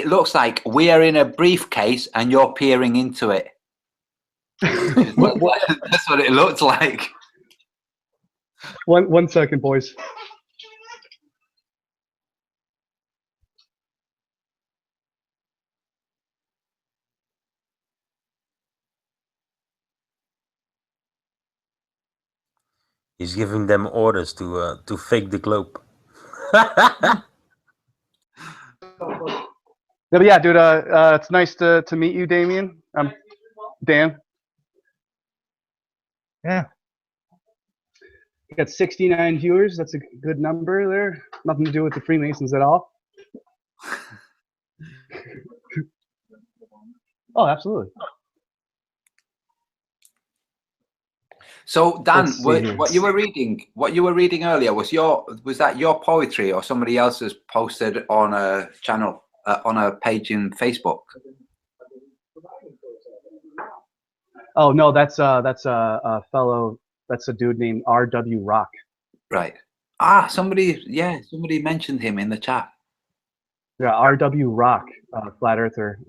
looks like we are in a briefcase and you're peering into it. That's what it looks like. One second, boys. He's giving them orders to fake the globe. Yeah, dude. It's nice to meet you, Damien. I'm Dan. Yeah. You got 69 viewers. That's a good number there. Nothing to do with the Freemasons at all. Oh, absolutely. So Dan, what you were reading earlier was that your poetry or somebody else's posted on a channel on a page in Facebook? Oh no, that's a fellow. That's a dude named R.W. Rock. Right. Somebody mentioned him in the chat. Yeah, R.W. Rock, flat earther.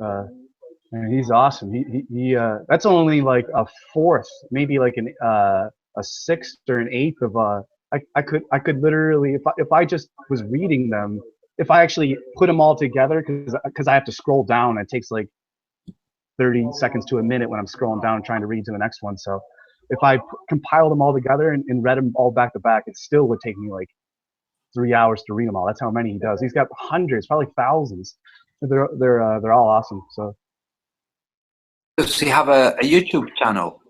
And he's awesome. He that's only like a fourth, maybe like a sixth or an eighth of I could literally, if I just was reading them, if I actually put them all together, because I have to scroll down, it takes like 30 seconds to a minute when I'm scrolling down trying to read to the next one. So if I compile them all together and read them all back to back, it still would take me like 3 hours to read them all. That's how many he does. He's got hundreds, probably thousands. They're all awesome. So. Does he have a YouTube channel?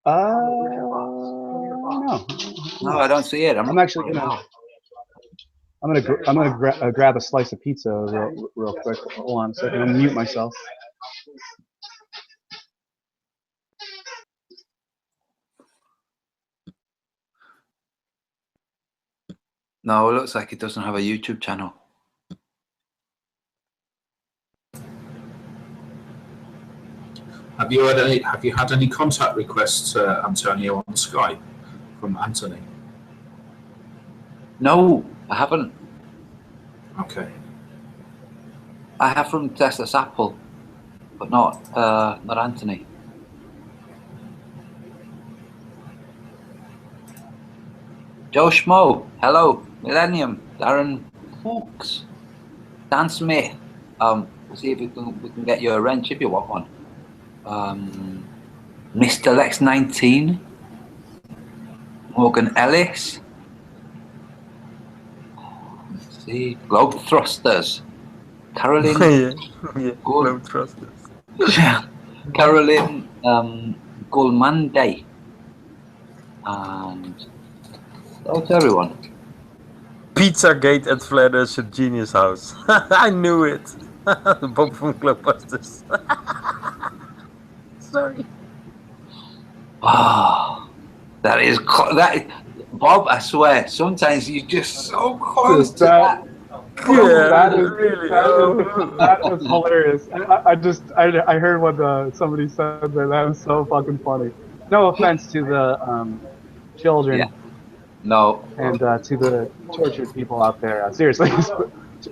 No. No, I don't see it. I'm actually gonna grab a slice of pizza real quick. Hold on a second. I'll mute myself. No, it looks like it doesn't have a YouTube channel. Have you had any contact requests, Antonio, on Skype from Anthony? No, I haven't. Okay. I have from Tesla's Apple, but not Anthony. Joe Schmo, hello. Millennium, Darren Hawks, Dan Smith. We'll see if we can get you a wrench if you want one. Mr. Lex 19, Morgan Ellis. Let's see, Globe Thrusters, Caroline. Globe Thrusters. Caroline Gulmande, and that's everyone. Pizzagate at Flat Earth's Genius House. I knew it. Bob from Globebusters. Sorry. Oh, that Bob, I swear, sometimes you're just so close to that. Yeah, really. That was hilarious. I heard what somebody said there. That was so fucking funny. No offense to the children. Yeah. No. And to the tortured people out there. Seriously,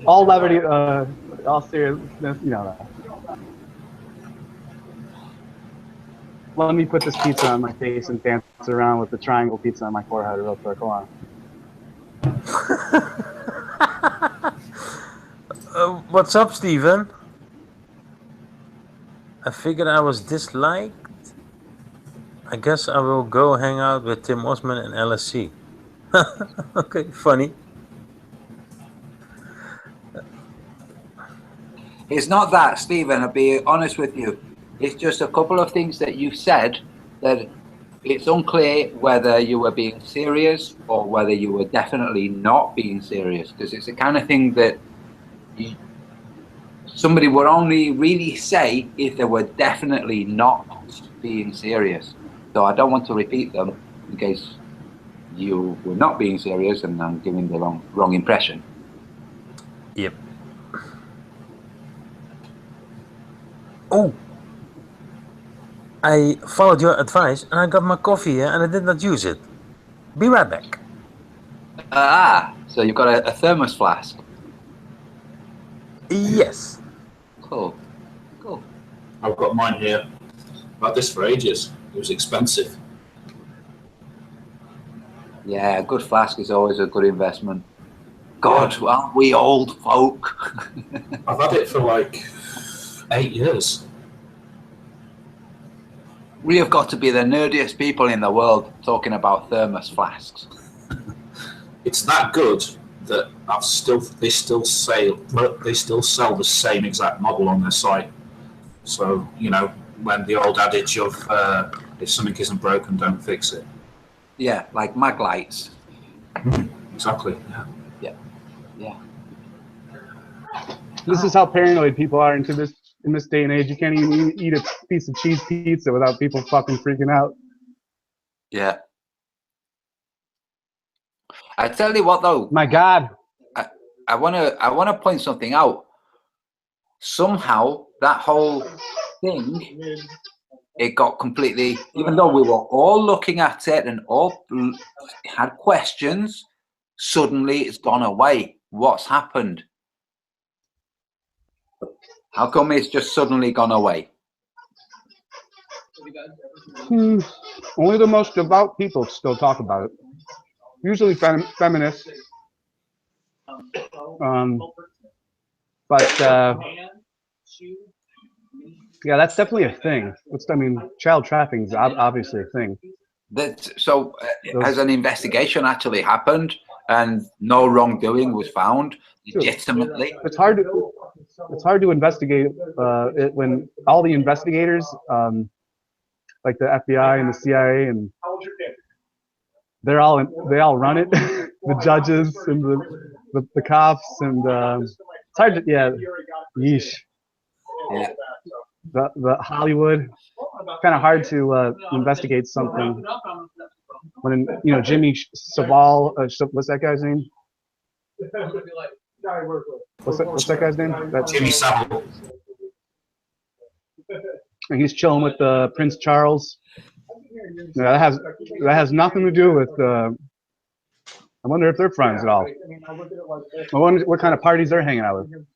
all levity, all seriousness, you know that. Let me put this pizza on my face and dance around with the triangle pizza on my forehead real quick. Hold on. What's up, Steven? I figured I was disliked. I guess I will go hang out with Tim Osman and LSC. Okay, funny. It's not that, Stephen, I'll be honest with you. It's just a couple of things that you've said that it's unclear whether you were being serious or whether you were definitely not being serious, because it's the kind of thing that somebody would only really say if they were definitely not being serious. So I don't want to repeat them in case you were not being serious and I'm giving the wrong impression. Yep. Oh, I followed your advice and I got my coffee here and I did not use it. Be right back. So you've got a thermos flask? Yes. Cool. I've got mine here. I've had this for ages. It was expensive. Yeah, a good flask is always a good investment. God, aren't we old folk? I've had it for like 8 years. We have got to be the nerdiest people in the world talking about thermos flasks. It's that good that they still sell the same exact model on their site. So you know, when the old adage of if something isn't broken, don't fix it. Yeah, like mag lights. Exactly. Yeah. Yeah. Yeah. This is how paranoid people are in this day and age. You can't even eat a piece of cheese pizza without people fucking freaking out. Yeah. I tell you what, though. My God. I wanna point something out. Somehow that whole thing, it got completely. Even though we were all looking at it and all had questions, suddenly it's gone away. What's happened? How come it's just suddenly gone away? Only the most devout people still talk about it. Usually feminists. But yeah, that's definitely a thing. I mean, child trafficking is obviously a thing. Has an investigation actually happened and no wrongdoing was found legitimately? It's hard to investigate it when all the investigators, like the FBI and the CIA, and they all run it. The judges and the cops, and it's hard to, yeah, yeesh. Yeah. The Hollywood, kind of hard to investigate something when, you know, Jimmy Savile, what's that guy's name? What's that guy's name? Jimmy Savile. And he's chilling with Prince Charles. Yeah, that has nothing to do with. I wonder if they're friends at all. I wonder what kind of parties they're hanging out with.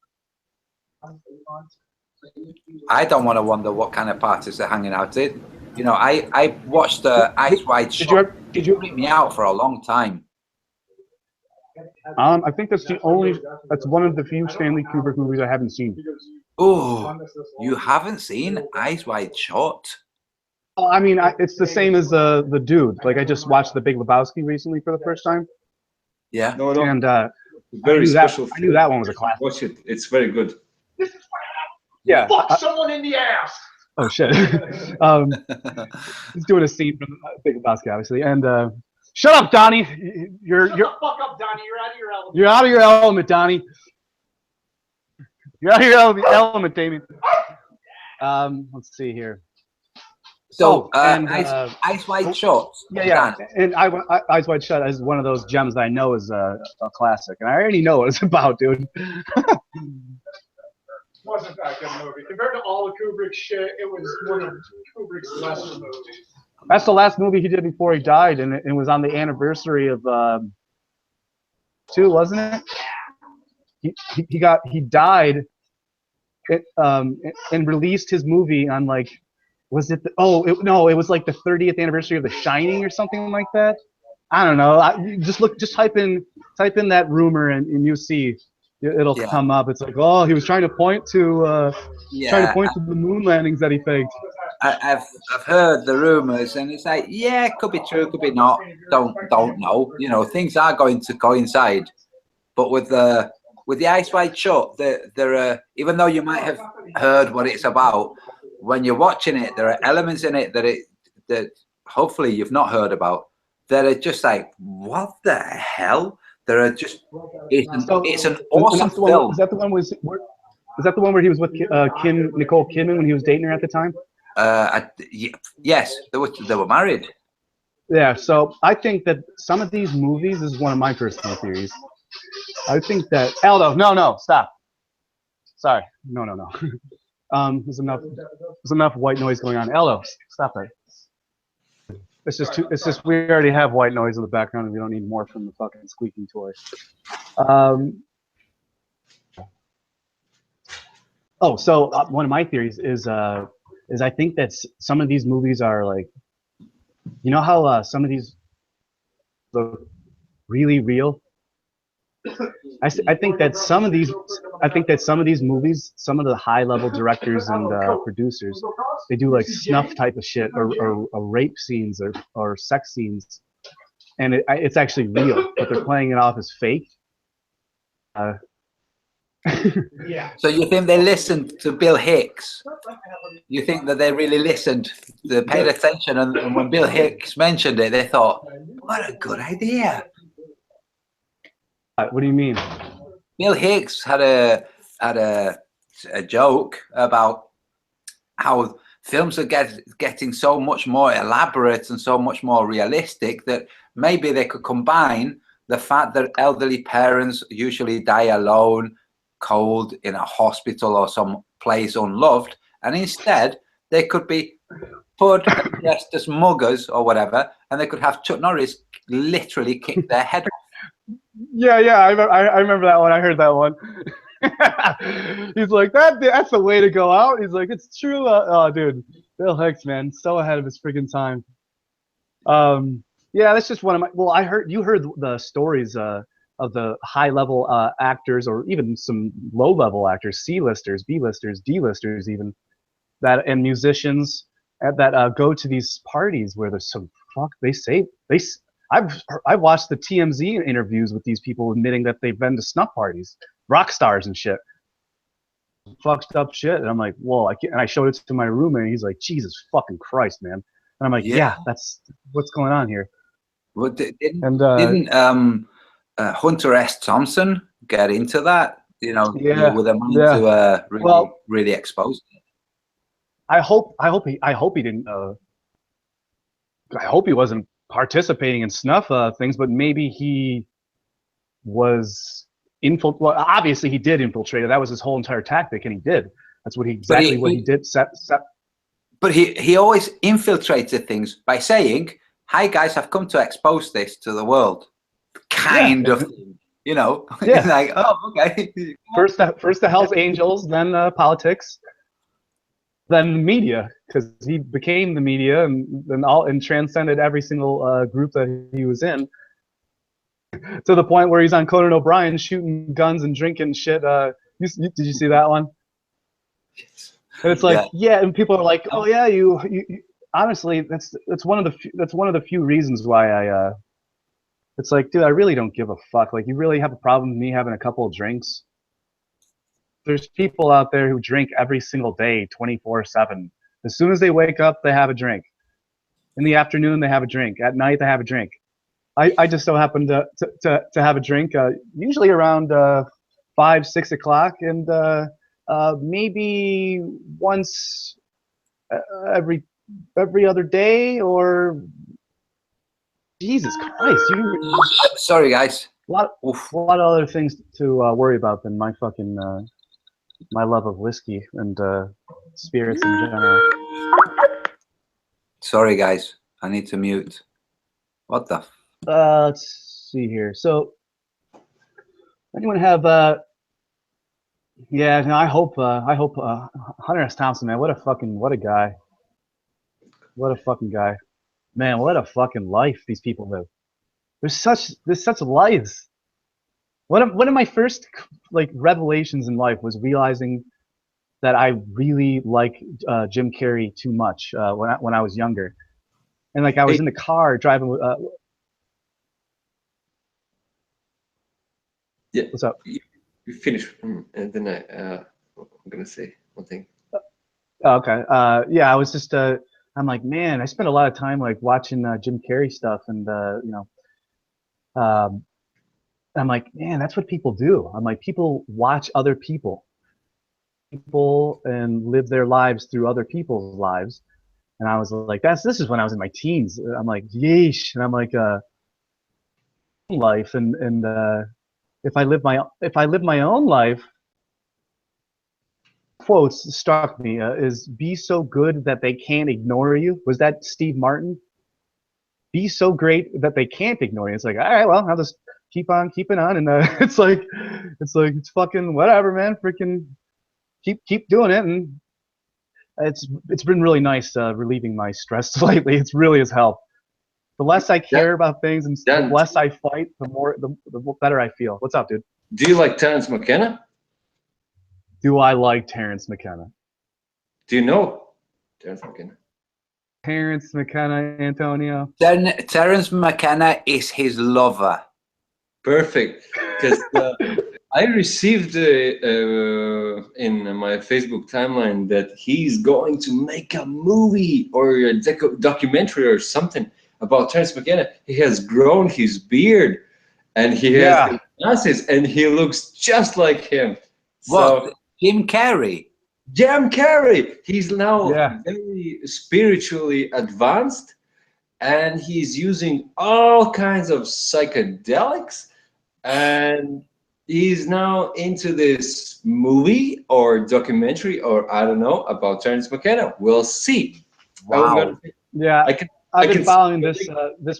I don't want to wonder what kind of parties they're hanging out at. You know, I watched the Ice White Shot. Did you freak me out for a long time? I think that's one of the few Stanley Kubrick movies I haven't seen. Oh, you haven't seen Ice White Shot? I mean, it's the same as the Dude. Like, I just watched The Big Lebowski recently for the first time. Yeah. No. And very special. I knew that one was a classic. Watch it. It's very good. Yeah. Fuck someone in the ass. Oh shit. He's doing a scene from Big Lebowski, obviously, and shut up, Donnie. You're Shut the fuck up, Donnie. You're out of your element. You're out of your element, Donnie. You're out of your element, Damien. Let's see here. So, Ice White Shot. Yeah. And Eyes Wide Shut is one of those gems that I know is a classic, and I already know what it's about, dude. Wasn't that good a movie compared to all of Kubrick's shit? It was one of Kubrick's lesser movies. That's the last movie he did before he died, and it was on the anniversary of 2, wasn't it? He died, and released his movie on, like, was it? It was like the 30th anniversary of The Shining or something like that. I don't know. Just type in that rumor and you see. It'll come up. It's like, oh, he was trying to point to the moon landings that he faked. I've heard the rumors, and it's like, yeah, it could be true, could be not. Don't know. You know, things are going to coincide. But with the Ice White Shut, there are, even though you might have heard what it's about, when you're watching it, there are elements in it that hopefully you've not heard about. That are just like, what the hell? There are just it's an awesome film. Is that the one where he was with Nicole Kidman when he was dating her at the time? Yes, they were married. Yeah, so I think that some of these movies, this is one of my personal theories. I think that Aldo, no, stop. Sorry, no. There's enough white noise going on. Aldo, stop it. It's just we already have white noise in the background, and we don't need more from the fucking squeaking toy. So one of my theories is I think that some of these movies are like, you know how some of these look really real, I think that some of these movies, some of the high level directors and producers, they do like snuff type of shit or rape scenes or sex scenes, and it's actually real, but they're playing it off as fake. Yeah. So you think they listened to Bill Hicks? You think that they really listened, they paid attention, and when Bill Hicks mentioned it, they thought, what a good idea. What do you mean? Bill Hicks had a joke about how films are getting so much more elaborate and so much more realistic that maybe they could combine the fact that elderly parents usually die alone, cold, in a hospital or some place unloved, and instead they could be put and dressed as muggers or whatever, and they could have Chuck Norris literally kick their head off. Yeah, I remember that one. I heard that one. He's like, that's the way to go out. He's like, it's true. Oh, dude, Bill Hicks, man, so ahead of his freaking time. Yeah, that's just one of my. Well, you heard the stories of the high level actors, or even some low level actors, C-listers, B-listers, D-listers, even that, and musicians that go to these parties where there's some I've watched the TMZ interviews with these people admitting that they've been to snuff parties, rock stars and shit, fucked up shit, and I'm like, whoa! And I showed it to my roommate, and he's like, Jesus fucking Christ, man! And I'm like, yeah, that's what's going on here. Well, didn't Hunter S. Thompson get into that? You know, with a mind to really expose it. I hope he didn't. I hope he wasn't participating in snuff things, but maybe he was well, obviously he did infiltrate it. That was his whole entire tactic, and he did. That's what he did. But he always infiltrated things by saying, "Hi guys, I've come to expose this to the world," kind of thing. You know, yeah. Like, oh, okay. First the Hells Angels, then politics, then media, because he became the media and transcended every single group that he was in, to the point where he's on Conan O'Brien shooting guns and drinking shit. Did you see that one? And it's like, and people are like, oh yeah, you honestly, that's one of the few reasons why it's like, dude, I really don't give a fuck. Like, you really have a problem with me having a couple of drinks? There's people out there who drink every single day, 24/7. As soon as they wake up, they have a drink. In the afternoon, they have a drink. At night, they have a drink. I just so happen to have a drink, usually around 5, 6 o'clock, and maybe once every other day, or Jesus Christ, sorry guys. A lot of other things to worry about than my fucking my love of whiskey and spirits in general. Sorry guys, I need to mute. What the? Let's see here. So, anyone have? Yeah, no, I hope Hunter S. Thompson, man, what a guy, what a fucking guy, man, what a fucking life these people live. There's such lives. One of my first like revelations in life was realizing that I really like Jim Carrey too much when I was younger, and like I was in the car driving. Yeah. What's up? You finish, and then I'm gonna say one thing. Okay. Yeah, I was just I'm like, man, I spent a lot of time like watching Jim Carrey stuff, and I'm like, man, that's what people do. I'm like, people watch other people and live their lives through other people's lives. And I was like, this is when I was in my teens. I'm like, yeesh. And I'm like, life, and if I live my own life, quotes struck me is be so good that they can't ignore you. Was that Steve Martin? Be so great that they can't ignore you. It's like, all right, well, I'll just keep on keeping on, and it's fucking whatever, man. Freaking keep doing it, and it's been really nice relieving my stress lately. It's really has helped. The less I care about things and the Dan, less I fight, the better I feel. What's up, dude? do you like Terence McKenna? Do I like Terence McKenna? Do you know Terence McKenna? Terence McKenna, Antonio. Terence McKenna is his lover. Perfect, because I received in my Facebook timeline that he's going to make a movie or a documentary or something about Terence McKenna. He has grown his beard, and he has glasses, and he looks just like him. What? So, Jim Carrey? Jim Carrey. He's now Yeah. very spiritually advanced, and he's using all kinds of psychedelics, and he's now into this movie or documentary or I don't know about Terence McKenna. We'll see. Wow. Yeah. I've been following this.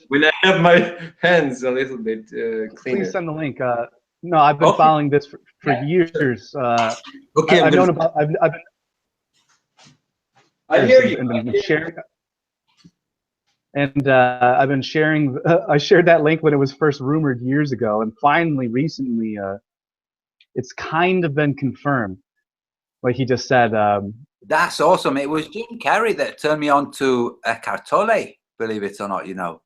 When I have my hands a little bit cleaner. Please send the link. No, I've been following this for years. Okay, I've known about. I've been. I hear you. Been sharing. And I've been sharing. I shared that link when it was first rumored years ago, and finally, recently, it's kind of been confirmed. Like he just said. That's awesome. It was Jim Carrey that turned me on to Eckhart Tolle, believe it or not, you know.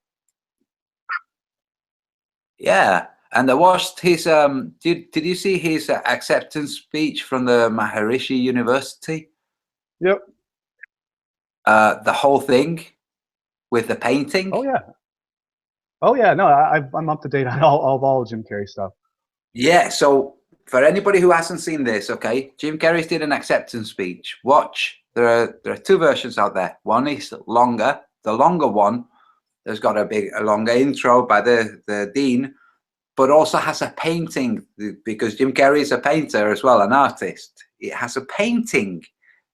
Yeah, and I watched his. Did you see his acceptance speech from the Maharishi University? Yep. The whole thing with the painting. Oh yeah. Oh yeah. No, I'm up to date on all Jim Carrey stuff. Yeah. So for anybody who hasn't seen this, okay, Jim Carrey did an acceptance speech. Watch. There are two versions out there. One is longer. The longer one has got a longer intro by the dean, but also has a painting because Jim Carrey is a painter as well, an artist. It has a painting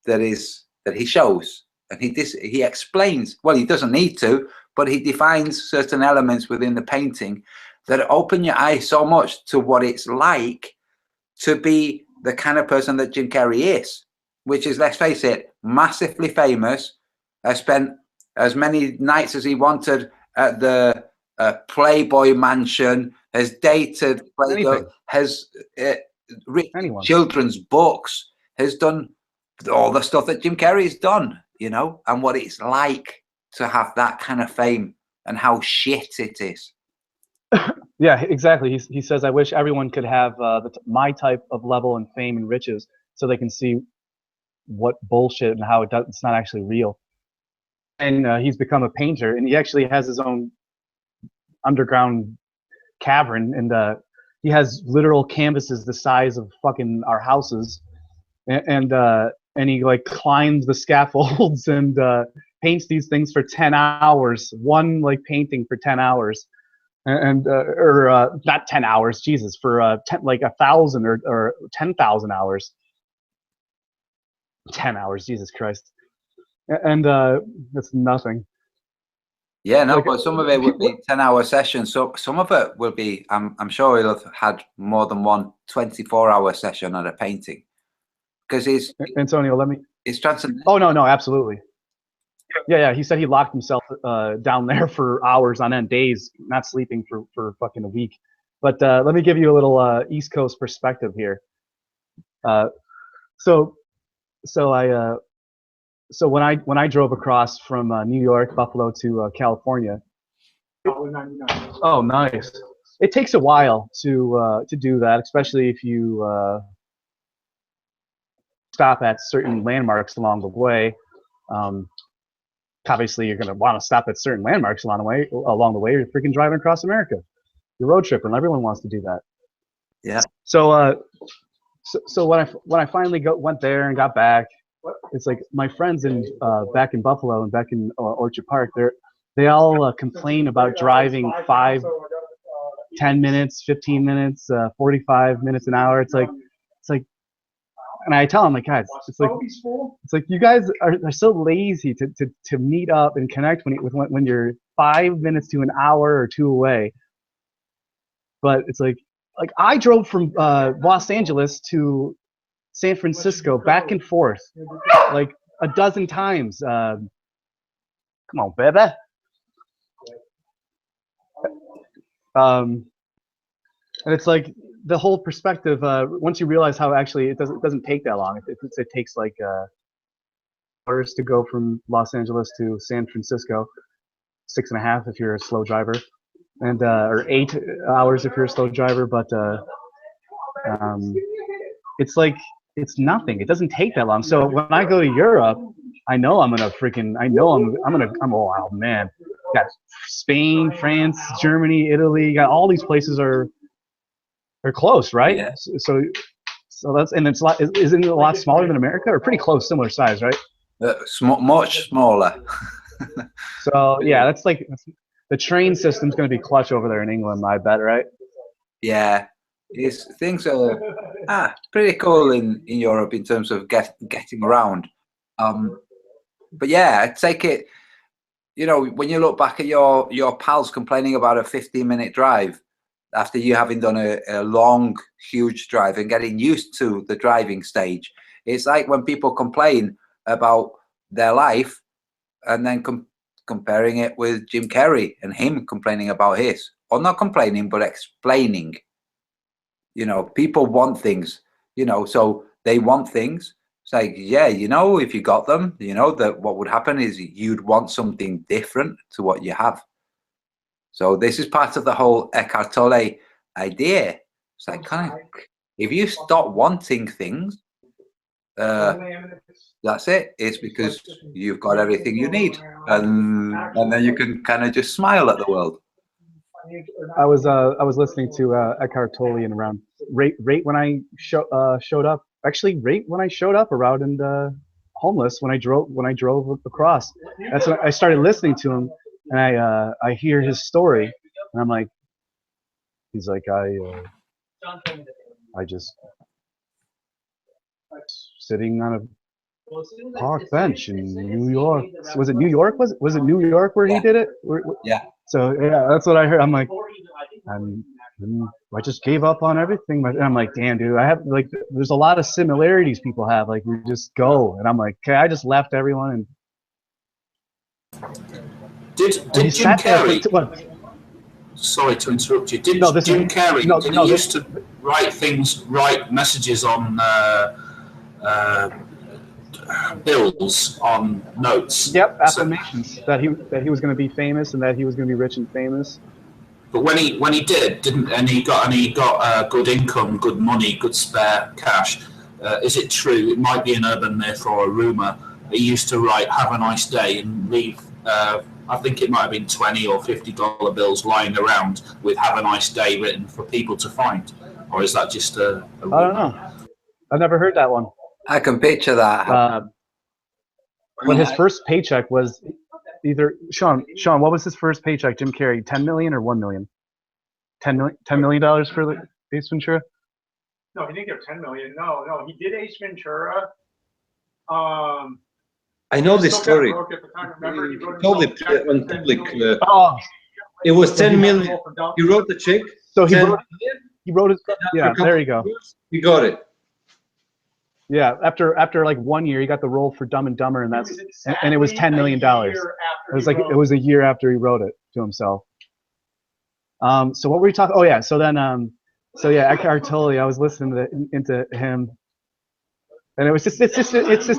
that he shows, and he explains. Well, he doesn't need to, but he defines certain elements within the painting that open your eyes so much to what it's like to be the kind of person that Jim Carrey is, which is, let's face it, massively famous. I spent as many nights as he wanted at the Playboy Mansion, has dated Playboy, has written children's books, has done all the stuff that Jim Carrey's done, you know, and what it's like to have that kind of fame and how shit it is. Yeah, exactly. He says, I wish everyone could have my type of level and fame and riches so they can see what bullshit and how it's not actually real. And he's become a painter, and he actually has his own underground cavern, and he has literal canvases the size of fucking our houses, and he like climbs the scaffolds and paints these things for 10 hours, one like painting for 10 hours. Or not 10 hours, Jesus, for like 1,000 or 10,000 hours. 10 hours, Jesus Christ. And that's nothing. Yeah, no, like, but some of it would be 10-hour sessions. So some of it will be, I'm sure he'll have had more than one 24-hour session on a painting. Because he's... Antonio, let me... It's transcendental. Oh, no, absolutely. Yeah, he said he locked himself down there for hours on end, days, not sleeping for fucking a week. But let me give you a little East Coast perspective here. So when I drove across from New York, Buffalo to California. Oh, nice. It takes a while to do that, especially if you stop at certain landmarks along the way. Obviously, you're going to want to stop at certain landmarks along the way. You're freaking driving across America. You're road tripping. Everyone wants to do that. Yeah. So when I finally went there and got back, it's like my friends back in Buffalo and back in Orchard Park. They all complain about driving 5, 10 minutes, 15 minutes, 45 minutes an hour. It's like. And I tell them, like, guys, it's like you guys are so lazy to meet up and connect when you're 5 minutes to an hour or 2 away. But it's like I drove from Los Angeles to San Francisco back and forth like a dozen times. Come on, baby. And it's like the whole perspective. Once you realize how actually it doesn't take that long. It takes like hours to go from Los Angeles to San Francisco, 6.5 if you're a slow driver, and or 8 hours if you're a slow driver. But it's like it's nothing. It doesn't take that long. So when I go to Europe, I know I'm gonna freaking. I know I'm oh wow, man. Got Spain, France, Germany, Italy. Got all these places are close, right? Yeah. So that's, and it's a lot. Isn't it a lot smaller than America, or pretty close, similar size, right? Much smaller. So yeah, that's like the train system's going to be clutch over there in England, I bet, right? Yeah, things are pretty cool in Europe in terms of getting around. But yeah, I take it. You know, when you look back at your pals complaining about a 15-minute drive after you having done a long, huge drive and getting used to the driving stage, it's like when people complain about their life and then comparing it with Jim Carrey and him complaining about his, or not complaining but explaining. You know, people want things, you know, so they want things. It's like, yeah, you know, if you got them, you know, that what would happen is you'd want something different to what you have. So this is part of the whole Eckhart Tolle idea. It's like, kind of, if you stop wanting things, that's it. It's because you've got everything you need, and then you can kind of just smile at the world. I was listening to Eckhart Tolle and around right when I showed up. Actually, right when I showed up around and homeless when I drove across. That's when I started listening to him, and I hear his story, and I'm like, he's like, I just sitting on a park bench in New York. Was it New York? Was it New York where he did it? Yeah. So yeah, that's what I heard. I'm like, I just gave up on everything. And I'm like, damn, dude, I have like, there's a lot of similarities people have. Like, we just go, and I'm like, okay, I just left everyone. And did Jim Carrey? Sorry to interrupt you. Jim Carrey used to write messages on bills on notes. Yep, affirmations that he was going to be famous and that he was going to be rich and famous. But when he didn't, and he got good income, good money, good spare cash. Is it true? It might be an urban myth or a rumor. He used to write "Have a nice day" and leave. I think it might have been $20 or $50 bills lying around with "Have a nice day" written for people to find, or is that just a rumor? I don't know. I've never heard that one. I can picture that. When his first paycheck was either Sean, what was his first paycheck? Jim Carrey, 10 million or 1 million? $10 million for the Ace Ventura? No, he didn't get 10 million. No, he did Ace Ventura. I know this story. He told it on public. It was 10 million. He wrote the check. So he wrote it. Yeah, there you go. He got it. Yeah, after like 1 year, he got the role for Dumb and Dumber, and it was $10 million. It was a year after he wrote it to himself. So what were we talking? Oh yeah, so then Eckhart Tolle. I was listening into him, and it's just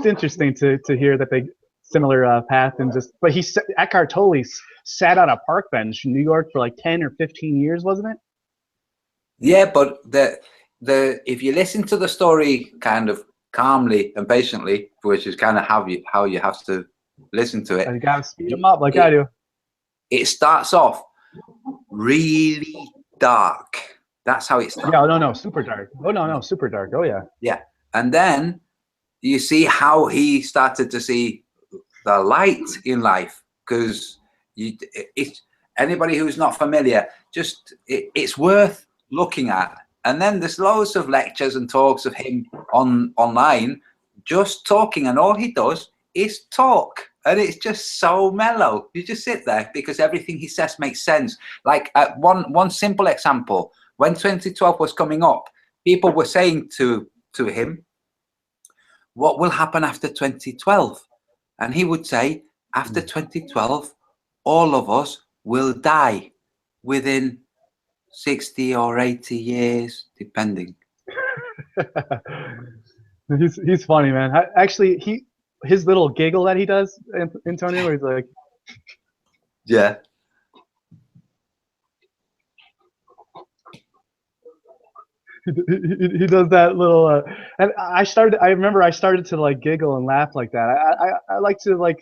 interesting to hear that they similar path and but Eckhart Tolle sat on a park bench in New York for like 10 or 15 years, wasn't it? Yeah, but if you listen to the story kind of calmly and patiently, which is kind of how you have to listen to it. And you gotta speed them up like I do. It starts off really dark. That's how it starts. Yeah, no, super dark. Oh no, super dark. Oh yeah. Yeah, and then you see how he started to see the light in life, because anybody who's not familiar, it's worth looking at. And then there's loads of lectures and talks of him online, just talking, and all he does is talk, and it's just so mellow. You just sit there because everything he says makes sense. Like one simple example: when 2012 was coming up, people were saying to him, "What will happen after 2012?" And he would say, "After 2012, all of us will die within 60 or 80 years, depending. He's funny, man. Actually, his little giggle that he does, Antonio, where he's like, yeah. He does that little, and I remember I started to like giggle and laugh like that. I like to like.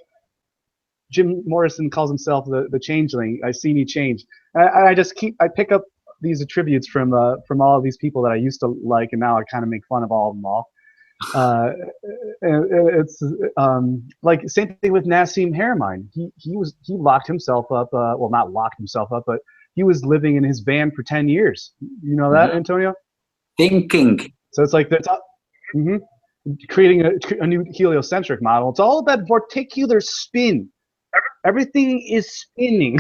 Jim Morrison calls himself the changeling. I see me change. I just I pick up these attributes from all of these people that I used to like, and now I kind of make fun of all of them all. And it's like same thing with Nassim Haramein. He locked himself up. Well, not locked himself up, but he was living in his van for 10 years. You know that, Antonio? Thinking. So it's like they're creating a new heliocentric model. It's all about vorticular spin. Everything is spinning.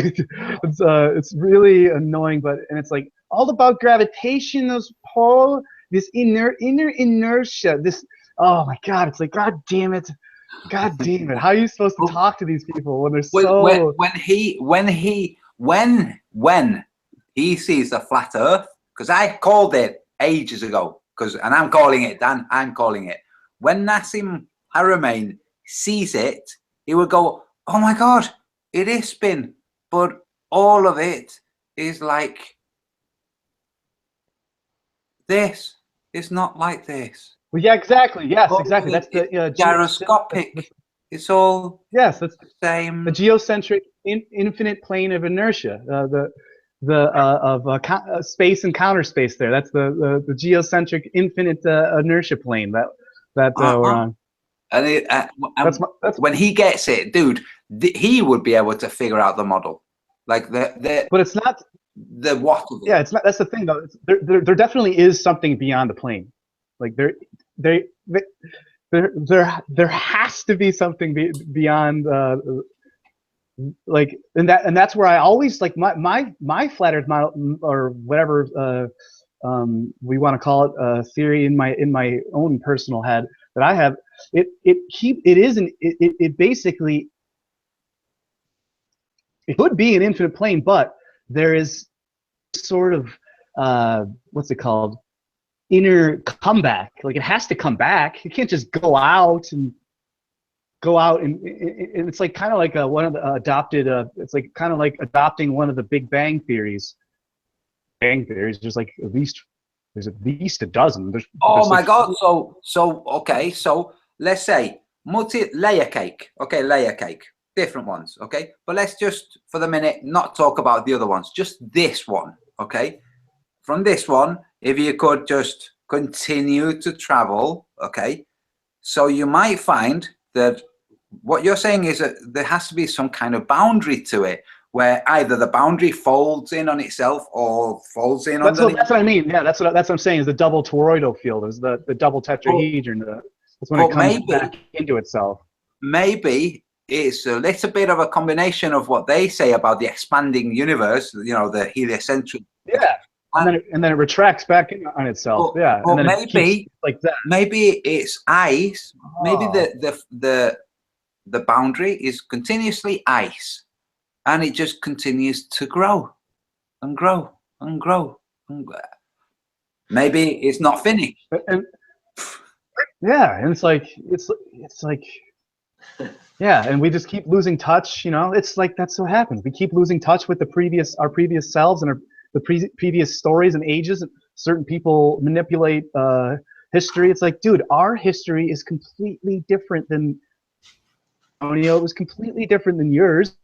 It's really annoying, and it's like all about gravitational pull, this inner inertia. This, oh my God, it's like God damn it. How are you supposed to talk to these people when they're so? When he sees the flat Earth, because I called it ages ago, and I'm calling it, Dan. I'm calling it. When Nassim Haramein sees it, he would go, "Oh my God, it is spin, but all of it is like this. It's not like this." Well, yeah, exactly. Yes, exactly. That's the gyroscopic. It's all that's the same. The geocentric infinite plane of inertia. Space and counter space. There. That's the geocentric infinite inertia plane that we're on. And that's when he gets it, dude, he would be able to figure out the model, like the. But it's not the what. Yeah, it's not. That's the thing, though. There definitely is something beyond the plane. Like there has to be something beyond. Like and that's where I always like my flat Earth model or whatever we want to call it theory in my own personal head that I have. It basically it could be an infinite plane, but there is sort of what's it called, inner comeback. Like it has to come back. You can't just go out and it's like kind of like one of the adopted. It's like kind of like adopting one of the Big Bang theories. There's like there's at least a dozen. There's my God! So okay. So let's say multi-layer cake. Okay, layer cake. Different ones. Okay, but let's just for the minute not talk about the other ones. Just this one. Okay, from this one, if you could just continue to travel. Okay, so you might find that what you're saying is that there has to be some kind of boundary to it, where either the boundary folds in on itself or folds in on. That's what I mean. Yeah, that's what I'm saying. Is the double toroidal field is the double tetrahedron. That's when it comes back into itself. Maybe it's a little bit of a combination of what they say about the expanding universe. You know, the heliocentric. Yeah. And then it retracts back on itself. Yeah. Or and then maybe like that. Maybe it's ice. Oh. Maybe the boundary is continuously ice, and it just continues to grow and grow and grow and grow. Maybe it's not finished. Yeah, and it's like yeah, and we just keep losing touch. You know, it's like that's what happens. We keep losing touch with our previous selves and the previous stories and ages. Certain people manipulate history. It's like, dude, our history is completely different than. It was completely different than yours.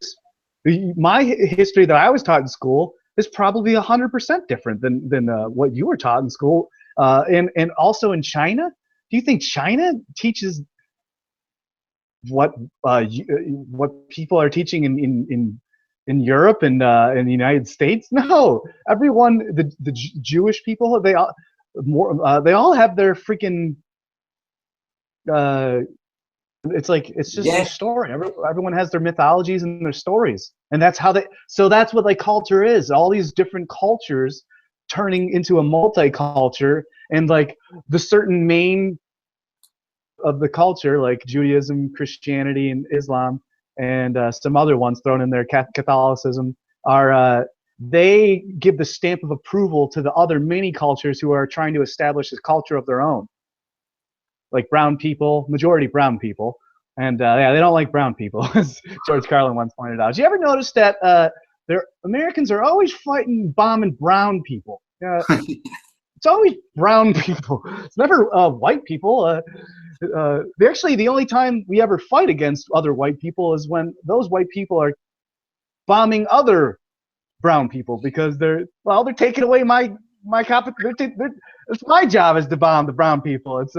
My history that I was taught in school is probably 100% different than what you were taught in school. And also in China, do you think China teaches what people are teaching in Europe and in the United States? No, everyone, the Jewish people, they all have their freaking. It's like it's just a story. Everyone has their mythologies and their stories, and that's how so that's what like culture is. All these different cultures turning into a multiculture, and like the certain main of the culture, like Judaism, Christianity, and Islam, and some other ones thrown in there, Catholicism, are they give the stamp of approval to the other mini cultures who are trying to establish a culture of their own, like brown people, majority brown people, and yeah, they don't like brown people, as George Carlin once pointed out. Did you ever notice that Americans are always fighting, bombing brown people? It's always brown people. It's never white people. Actually, the only time we ever fight against other white people is when those white people are bombing other brown people, because they're taking away my it's my job is to bomb the brown people. It's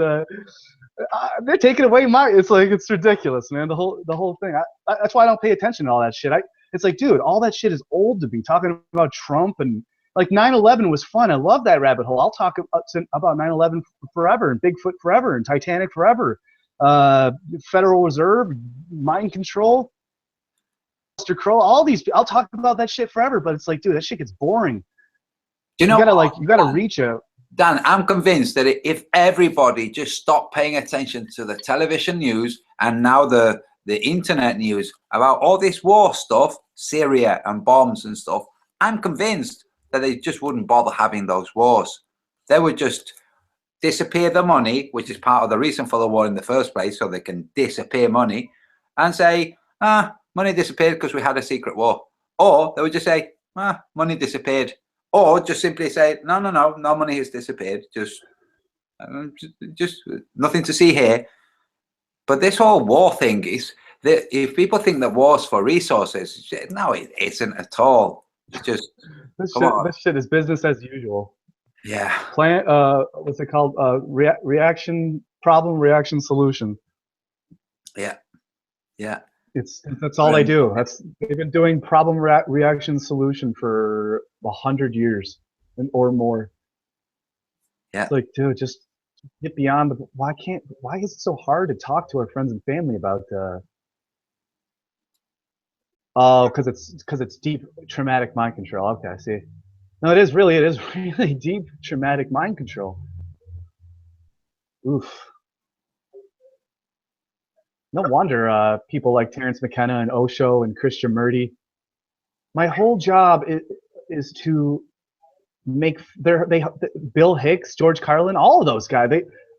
they're taking away my. It's like, it's ridiculous, man. The whole thing. That's why I don't pay attention to all that shit. It's like, dude, all that shit is old to be talking about Trump, and like 9/11 was fun. I love that rabbit hole. I'll talk about 9/11 forever, and Bigfoot forever, and Titanic forever. Federal Reserve, mind control, Mr. Crow, all these. I'll talk about that shit forever. But it's like, dude, that shit gets boring. You gotta reach out. Dan, I'm convinced that if everybody just stopped paying attention to the television news and now the internet news about all this war stuff, Syria and bombs and stuff, I'm convinced that they just wouldn't bother having those wars. They would just disappear the money, which is part of the reason for the war in the first place, so they can disappear money, and say, money disappeared because we had a secret war. Or they would just say, money disappeared. Or just simply say, no money has disappeared. Just nothing to see here. But this whole war thing is that if people think that war's for resources, no, it isn't at all. It's just this shit is business as usual. Yeah. What's it called? Reaction, problem, reaction, solution. Yeah. Yeah. That's all they do. They've been doing problem, reaction, solution for 100 years or more. Yeah. It's like, dude, just get beyond why is it so hard to talk to our friends and family about because it's deep traumatic mind control. Okay, I see. No, it is really deep traumatic mind control. Oof. No wonder people like Terence McKenna and Osho and Krishnamurti. My whole job is to make Bill Hicks, George Carlin, all of those guys.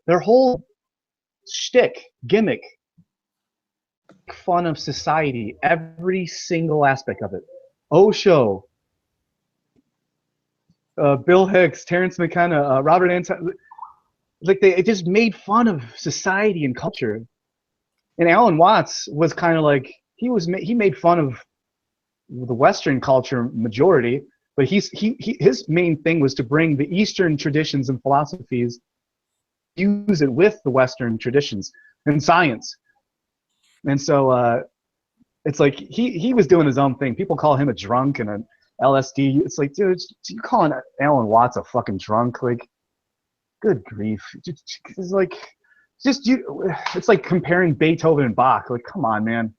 Their whole shtick, gimmick, fun of society, every single aspect of it. Osho, Bill Hicks, Terence McKenna, Robert Anton, like they just made fun of society and culture. And Alan Watts was kind of like he made fun of the Western culture majority, but his main thing was to bring the Eastern traditions and philosophies, use it with the Western traditions and science. And so it's like he was doing his own thing. People call him a drunk and an LSD. It's like, dude, you calling Alan Watts a fucking drunk? Like, good grief! It's like. It's like comparing Beethoven and Bach. Like, come on, man.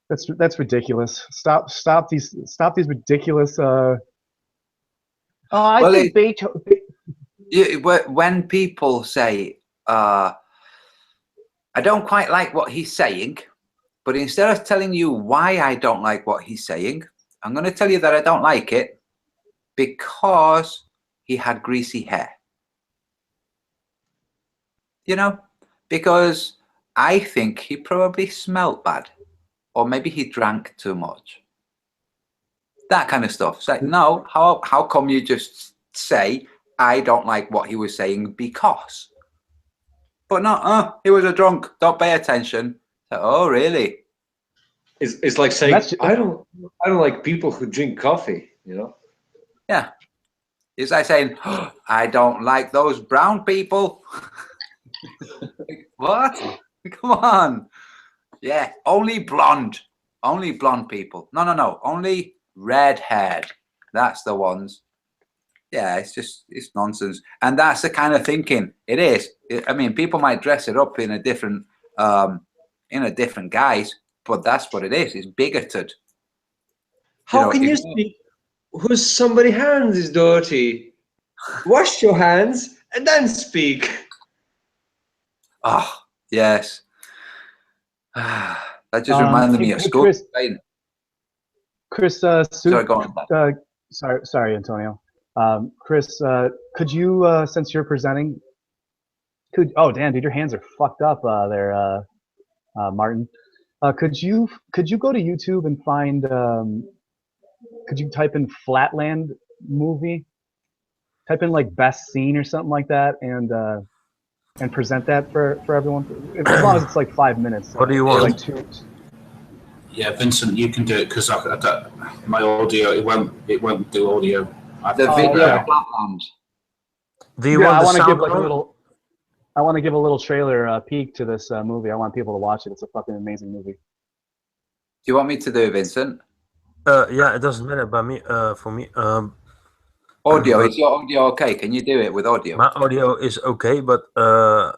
That's ridiculous. Stop these ridiculous. I think Beethoven. When people say, I don't quite like what he's saying, but instead of telling you why I don't like what he's saying, I'm going to tell you that I don't like it because he had greasy hair. You know, because I think he probably smelled bad, or maybe he drank too much. That kind of stuff. It's like, no, how come you just say I don't like what he was saying because? But no, he was a drunk. Don't pay attention. So, oh, really? It's like saying I don't like people who drink coffee. You know? Yeah. It's like saying I don't like those brown people. What? Come on. Yeah, only blonde people. No, only red-haired. That's the ones. Yeah, it's nonsense. And that's the kind of thinking it is. I mean, people might dress it up in a different guise, but that's what it is. It's bigoted. How can you speak when somebody's hands is dirty? Wash your hands and then speak. Oh, yes. That just reminded me of school. Chris, Sorry, go on. Sorry, Antonio. Chris, could you, since you're presenting, oh damn, dude, your hands are fucked up there, Martin. Could you go to YouTube and find, could you type in Flatland movie? Type in like best scene or something like that, and present that for everyone. As long as it's like 5 minutes. What do you want? Like 2. Yeah, Vincent, you can do it because my audio it won't do audio. The video okay. Flatland. Do you want I the want to give sound like on? a little. I want to give a little trailer peek to this movie. I want people to watch it. It's a fucking amazing movie. Do you want me to do, Vincent? Yeah, it doesn't matter by me. For me, Audio, is your audio okay? Can you do it with audio? my audio is okay, but I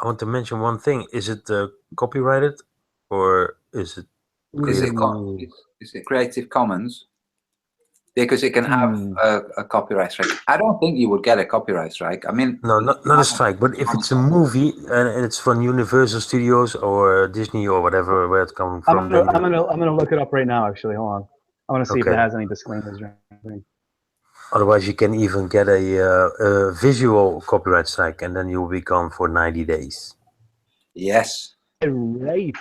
want to mention one thing. Is it copyrighted or is it Is it Creative Commons? Because it can have a copyright strike. I don't think you would get a copyright strike. I mean, no, not a strike. But if it's a movie and it's from Universal Studios or Disney or whatever where it's coming from, I'm gonna look it up right now. Actually, hold on. I want to see if it Okay. has any disclaimers or anything. Otherwise, you can even get a visual copyright strike, and then you'll be gone for 90 days. yes. Right.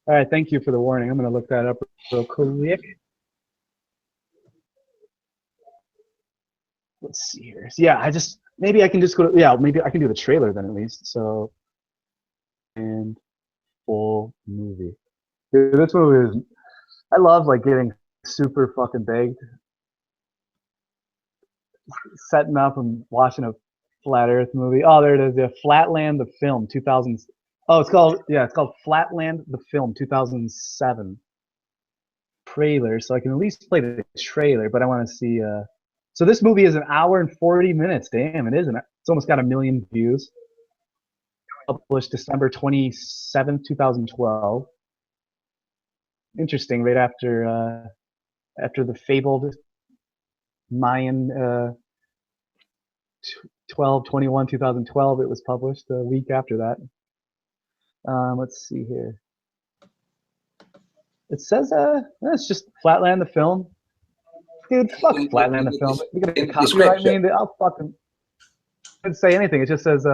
All right. Thank you for the warning. I'm gonna look that up real quick. Let's see here. So, yeah, maybe I can just go to, yeah, maybe I can do the trailer then at least. So, and full movie. Dude, this movie is, I love like getting super fucking baked, setting up and watching a flat Earth movie. Oh, there it is. Yeah, Flatland the film, 2000. Oh, it's called Flatland the film, 2007. Trailer. So I can at least play the trailer, but I want to see. So this movie is 1 hour and 40 minutes. Damn, it isn't. It's almost got 1 million views. Published December 27th, 2012. Interesting. Right after the fabled Mayan 12/21/2012, it was published a week after that. Let's see here. It says it's just Flatland the film. Dude, fuck Flatland the film. You're gonna copyright me? I'll fucking. It doesn't say anything. It just says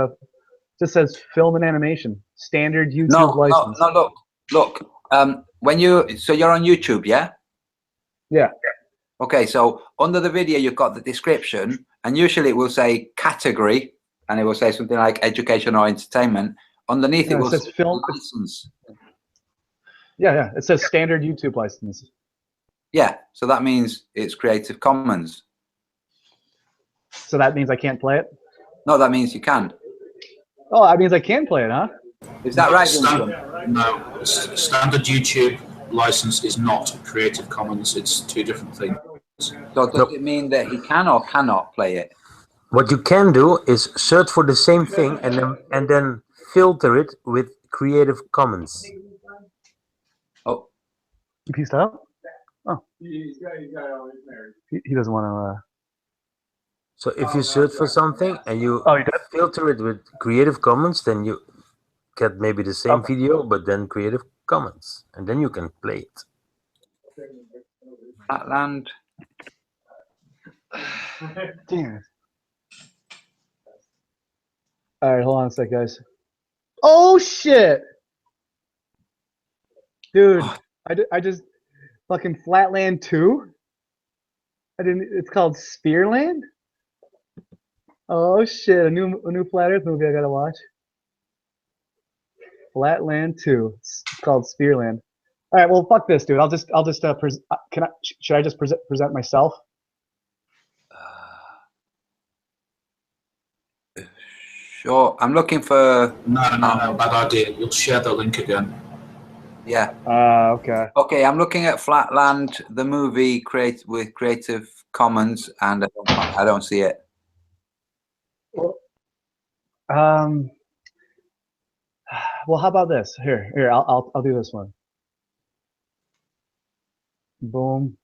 film and animation, standard YouTube license. No, look. When so you're on YouTube, yeah? Yeah. Okay, so under the video you've got the description, and usually it will say category, and it will say something like education or entertainment. Underneath it will says say film license. Yeah. It says standard YouTube license. Yeah, so that means it's Creative Commons. So that means I can't play it? No, that means you can. Oh, that means I can play it, huh? Is that right? No, standard YouTube license is not Creative Commons. It's 2 different things. So does it mean that he can or cannot play it? What you can do is search for the same thing and then filter it with Creative Commons. Oh, You pieced out? Oh, he doesn't want to. So if you search for something and you filter it with Creative Commons, then you get maybe the same video, but then Creative Commons, and then you can play it. Flatland. Damn it. All right, hold on a sec, guys. Oh shit, dude! I just fucking Flatland 2. It's called Spearland. Oh shit! A new Flat Earth movie I gotta watch. Flatland 2. It's called Spearland. All right, well, fuck this, dude. I'll just should I just present myself? Sure. I'm looking for. No, bad idea. You'll share the link again. Yeah. Okay. Okay, I'm looking at Flatland, the movie with Creative Commons, and I don't see it. Well, well, how about this? Here, I'll do this one. Boom.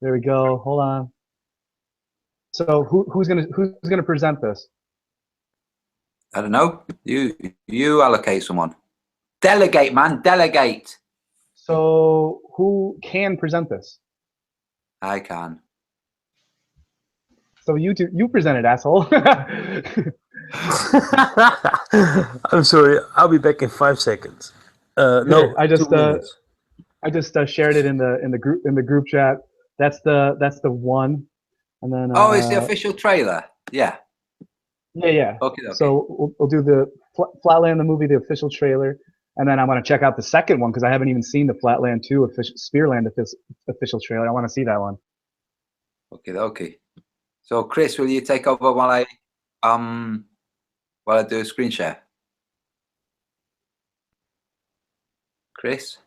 There we go. Hold on. So who's gonna present this? I don't know. You allocate someone. Delegate, man. Delegate. So who can present this? I can. So you presented, asshole. I'm sorry. I'll be back in 5 seconds. No, I just 2 minutes. shared it in the group chat. That's the one, and then Oh, it's the official trailer. Yeah. Yeah. Okay. So we'll do the Flatland the movie, the official trailer, and then I want to check out the second one because I haven't even seen the Flatland 2 official Spearland official trailer. I want to see that one. Okay. So Chris, will you take over while I do a screen share? Chris?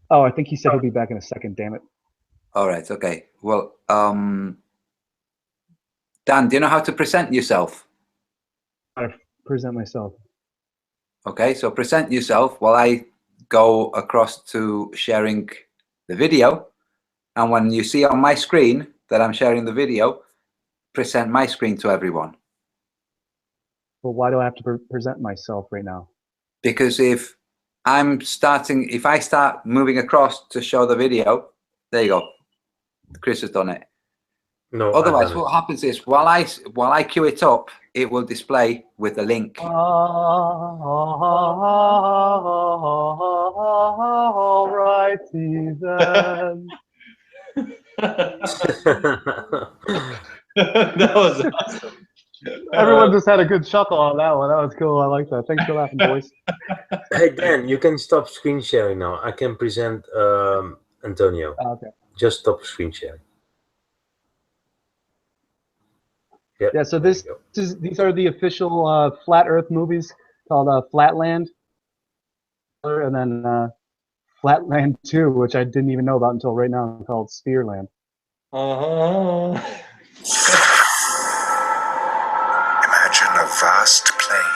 Oh, I think he said he'll be back in a second. Damn it. All right. Okay. Well, Dan, do you know how to present yourself? How to present myself. Okay. So present yourself while I go across to sharing the video, and when you see on my screen that I'm sharing the video, present my screen to everyone. Well, why do I have to present myself right now? Because if I start moving across to show the video, there you go. Chris has done it. No. Otherwise, what happens is while I queue it up, it will display with the link. All right, then. That was awesome. Everyone just had a good chuckle on that one. That was cool. I like that. Thanks for laughing, boys. Hey Dan, you can stop screen sharing now. I can present Antonio. Okay. Just stop screen sharing. Yep, yeah. So these are the official Flat Earth movies called Flatland, and then Flatland 2, which I didn't even know about until right now, called Spearland. Imagine a vast plain,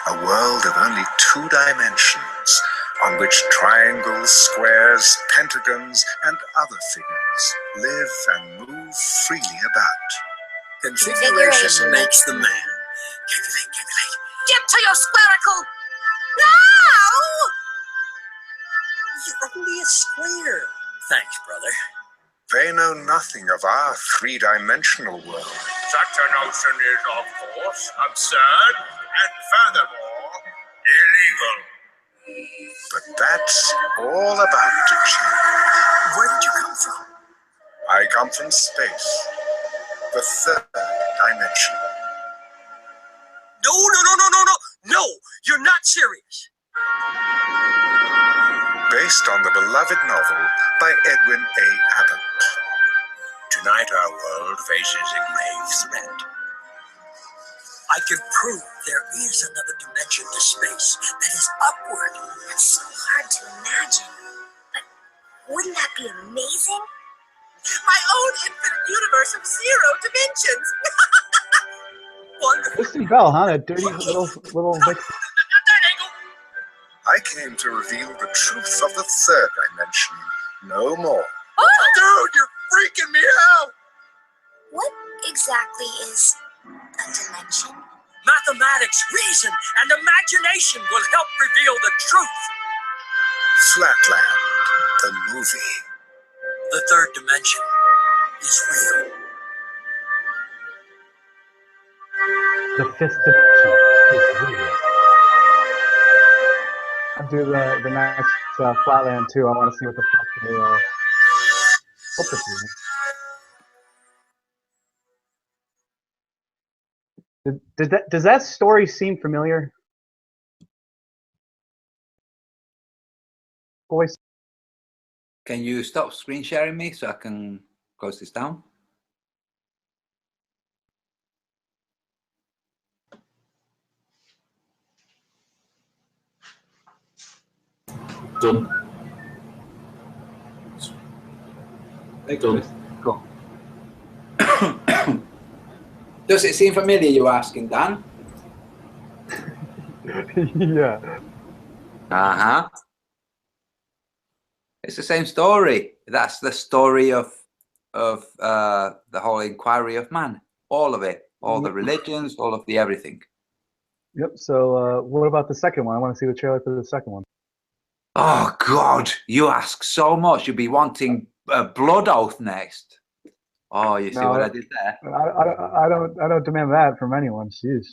a world of only 2 dimensions, on which triangles, squares, pentagons, and other figures live and move freely about. Configuration makes the man. Calculate. Get to your spherical. No! You're only a square. Thanks, brother. They know nothing of our 3-dimensional world. Such a notion is, of course, absurd and furthermore illegal. But that's all about to change. Where did you come from? I come from space, the 3rd dimension. No, you're not serious. Based on the beloved novel by Edwin A. Abbott. Tonight our world faces a grave threat. I can prove there is another dimension to space that is upward. That's so hard to imagine. But wouldn't that be amazing? My own infinite universe of 0 dimensions. Wonderful. Kristen Bell, huh? That dirty little I came to reveal the truth of the 3rd dimension. No more. Oh, dude, you're freaking me out. What exactly is a dimension? Mathematics, reason, and imagination will help reveal the truth. Flatland, the movie. The 3rd dimension is real. The 5th dimension is real. I'll do the next Flatland 2. I want to see what the fuck they hope to do. Does that story seem familiar? Boys? Can you stop screen sharing me so I can close this down? Done. Done. Cool. Does it seem familiar, you're asking, Dan? Yeah. Uh-huh. It's the same story. That's the story of the whole inquiry of man. All of it. All the religions, all of the everything. Yep. So what about the second one? I want to see the trailer for the second one. Oh, God. You ask so much. You'll be wanting Blood Oath next. Oh, you see what I did there? I don't demand that from anyone. Jeez.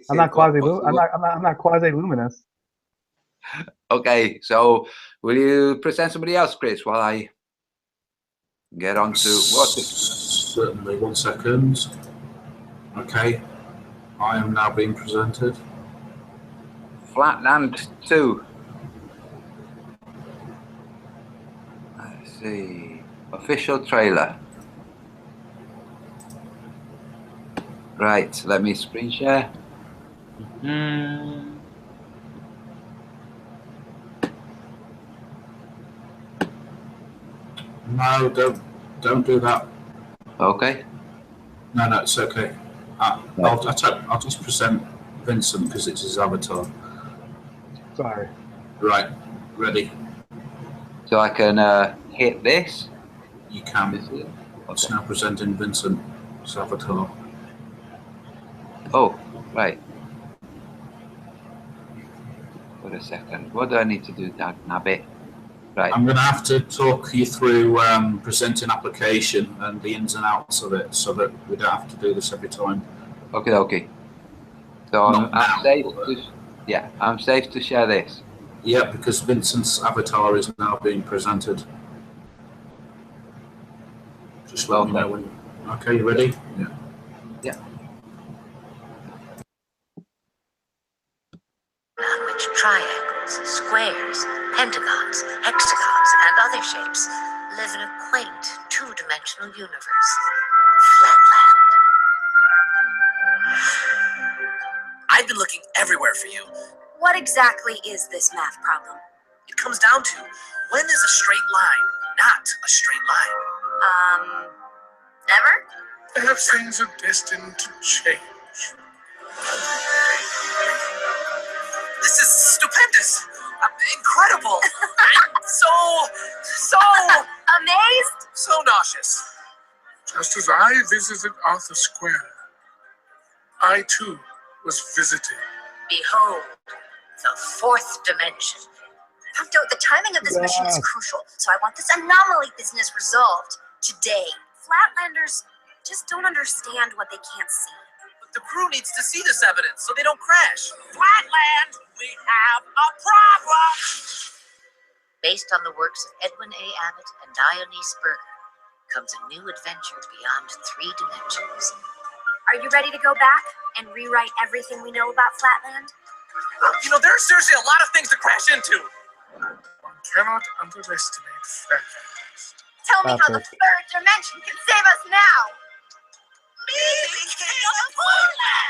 I'm not quasi luminous. Okay, so will you present somebody else, Chris, while I get on to what? Certainly, 1 second. Okay, I am now being presented. Flatland 2. Let's see. Official trailer. Right, let me screen share. No, don't do that. Okay. No, it's okay. I'll just present Vincent because it's his avatar. Sorry. Right, ready. So I can hit this. You can. It's now presenting Vincent's avatar. Oh, right. Wait a second. What do I need to do, Dagnabbit? Right. I'm going to have to talk you through presenting application and the ins and outs of it so that we don't have to do this every time. Okay. So I'm safe to, yeah, I'm safe to share this. Yeah, because Vincent's avatar is now being presented. Just let me know when. Okay, you ready? Yeah. Yeah. On which triangles, squares, pentagons, hexagons, and other shapes live in a quaint two-dimensional universe. Flatland. I've been looking everywhere for you. What exactly is this math problem? It comes down to, when is a straight line not a straight line? Never? Perhaps things are destined to change. This is stupendous! Incredible! so amazed? So nauseous. Just as I visited Arthur Square, I too was visited. Behold, the fourth dimension. Doctor, the timing of this mission is crucial, so I want this anomaly business resolved today. Flatlanders just don't understand what they can't see. But the crew needs to see this evidence so they don't crash. Flatland, we have a problem! Based on the works of Edwin A. Abbott and Dionys Berger, comes a new adventure beyond 3 dimensions. Are you ready to go back and rewrite everything we know about Flatland? You know, there are seriously a lot of things to crash into. One cannot underestimate Flatlanders. Tell me how the third dimension can save us now!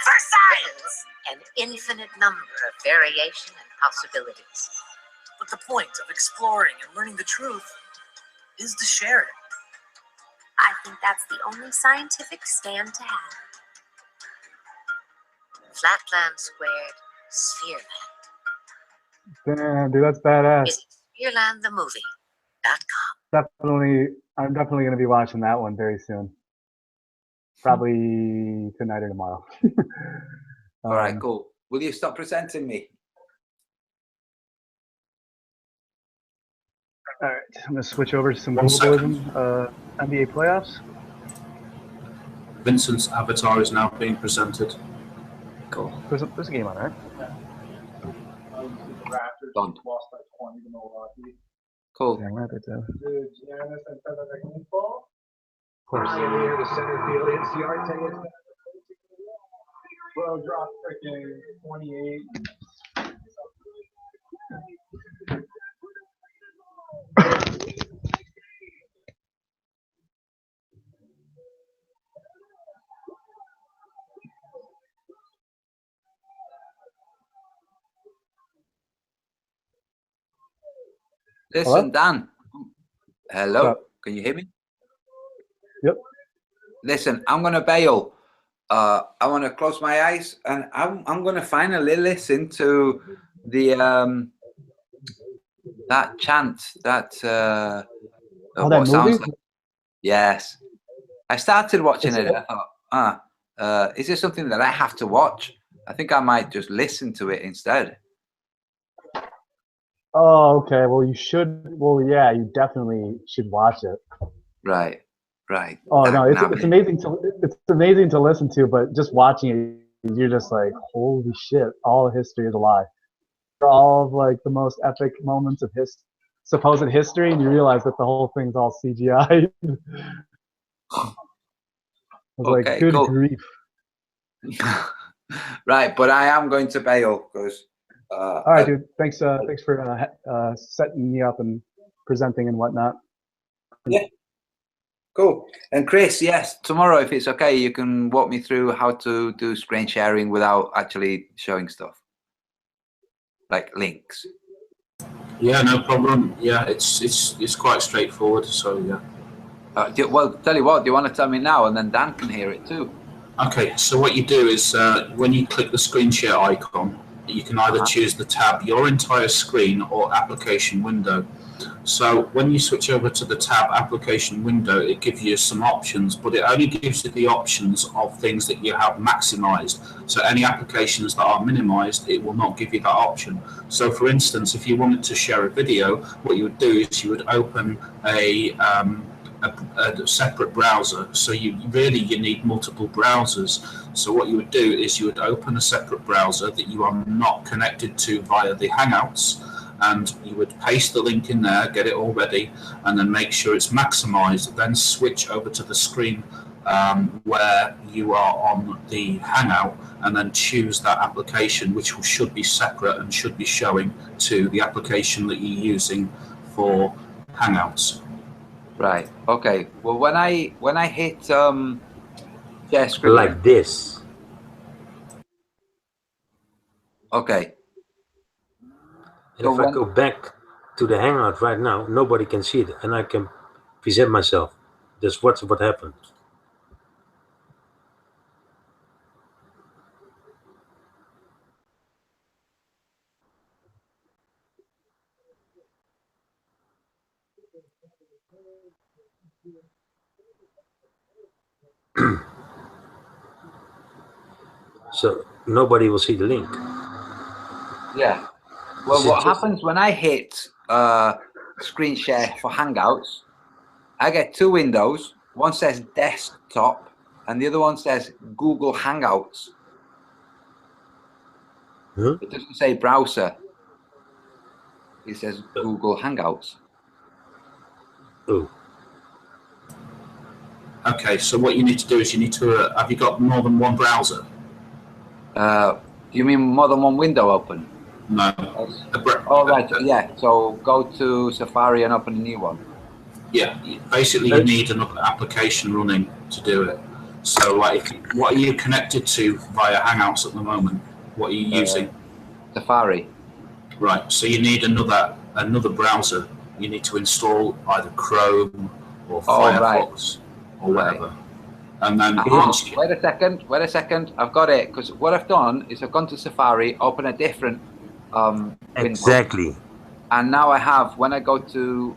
For science! An infinite number of variation and possibilities. But the point of exploring and learning the truth is to share it. I think that's the only scientific stand to have. Flatland Squared, Sphereland. Damn, dude, that's badass. Visit SpherelandTheMovie.com. I'm definitely going to be watching that one very soon. Probably tonight or tomorrow. All right, cool. Will you stop presenting me? All right, I'm going to switch over to some globalism, NBA playoffs. Vincent's avatar is now being presented. Cool. There's a game on, right? Done. Lost by 20 to Milwaukee. Cool. Yeah, Raptors, Giannis and Antetokounmpo. Of course. Pioneer to center field. NCR takes that. Bro dropped freaking 28. Listen, Hello? Dan. Hello. Can you hear me? Yep. Listen, I'm gonna bail. I want to close my eyes, and I'm gonna finally listen to the that chant that that what sounds movie? like. Yes, I started watching it. I thought, is this something that I have to watch? I think I might just listen to it instead. Oh, okay. Well, you should. Well, yeah, you definitely should watch it. Right. Right. Oh no, it's amazing to listen to, but just watching it, you're just like, holy shit! All history is a lie. All of like the most epic moments of supposed history, and you realize that the whole thing's all CGI. I was like, good grief. Right, but I am going to bail because. All right, dude. Thanks for setting me up and presenting and whatnot. Yeah. Cool. And Chris, yes, tomorrow, if it's okay, you can walk me through how to do screen sharing without actually showing stuff, like links. Yeah, no problem. Yeah, it's quite straightforward. So yeah. Well, tell you what. Do you want to tell me now, and then Dan can hear it too? Okay. So what you do is when you click the screen share icon, you can either choose the tab Your Entire Screen or Application Window. So when you switch over to the tab Application Window, it gives you some options, but it only gives you the options of things that you have maximized. So any applications that are minimized, it will not give you that option. So for instance, if you wanted to share a video, what you would do is you would open a separate browser. So you need multiple browsers. So what you would do is you would open a separate browser that you are not connected to via the Hangouts, and you would paste the link in there, get it all ready, and then make sure it's maximized. Then switch over to the screen where you are on the Hangout, and then choose that application, which should be separate and should be showing to the application that you're using for Hangouts. Right. Okay. Well, when I hit share screen like this. Okay. And if I go back to the Hangout right now, nobody can see it, and I can present myself. That's what happened. So nobody will see the link. Yeah. Well, what happens when I hit screen share for Hangouts, I get two windows. One says desktop and the other one says Google Hangouts. Huh? It doesn't say browser. It says Google Hangouts. Oh. Okay, so what you need to do is you need to, have you got more than one browser? Do you mean more than one window open? No. Oh, right, yeah. So go to Safari and open a new one. Yeah, basically you need another application running to do it. So like, what are you connected to via Hangouts at the moment? What are you using? Safari. Right, so you need another browser. You need to install either Chrome or Firefox or whatever. Right. And then wait a second, I've got it, because what I've done is I've gone to Safari, open a different exactly window, and now I have, when I go to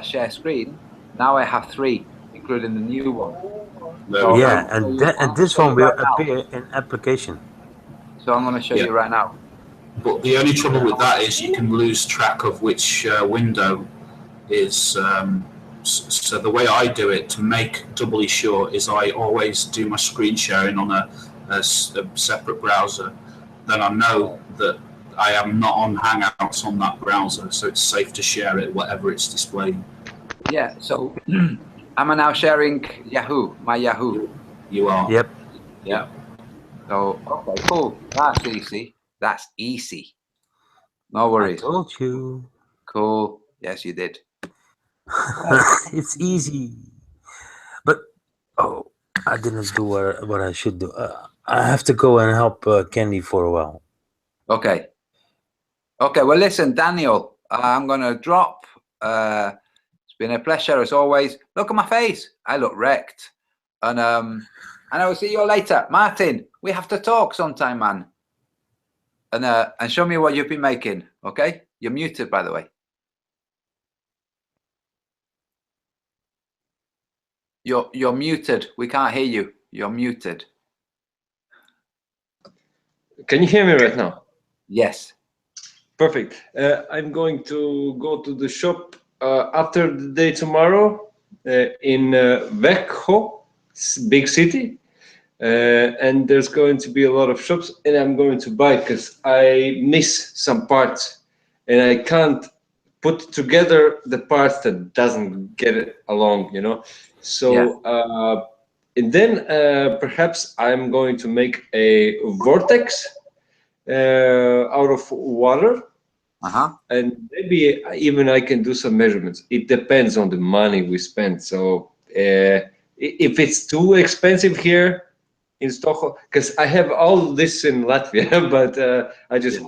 share screen, now I have three, including the new one. So yeah, and this one will appear in application. So I'm going to show you right now. But the only trouble with that is you can lose track of which window is. So the way I do it to make doubly sure is I always do my screen sharing on a separate browser. Then I know that I am not on Hangouts on that browser, so it's safe to share it whatever it's displaying. Yeah, so am I now sharing Yahoo, my Yahoo? You are. Yep. Yeah. So, okay, cool. That's easy. That's easy. No worries. I told you. Cool. Yes, you did. It's easy. But, I didn't do what I should do. I have to go and help Candy for a while. Okay. Okay, well, listen, Daniel, I'm going to drop. It's been a pleasure as always. Look at my face. I look wrecked. And I will see you later. Martin, we have to talk sometime, man. And show me what you've been making, okay? You're muted, by the way. You're muted. We can't hear you. You're muted. Can you hear me right now? Yes. Perfect. I'm going to go to the shop after the day tomorrow. in Vejo, big city. And there's going to be a lot of shops, and I'm going to buy because I miss some parts, and I can't put together the parts that doesn't get it along, you know. So and then perhaps I'm going to make a vortex out of water, and maybe even I can do some measurements. It depends on the money we spend. So if it's too expensive here in Stockholm, because I have all this in Latvia, but I just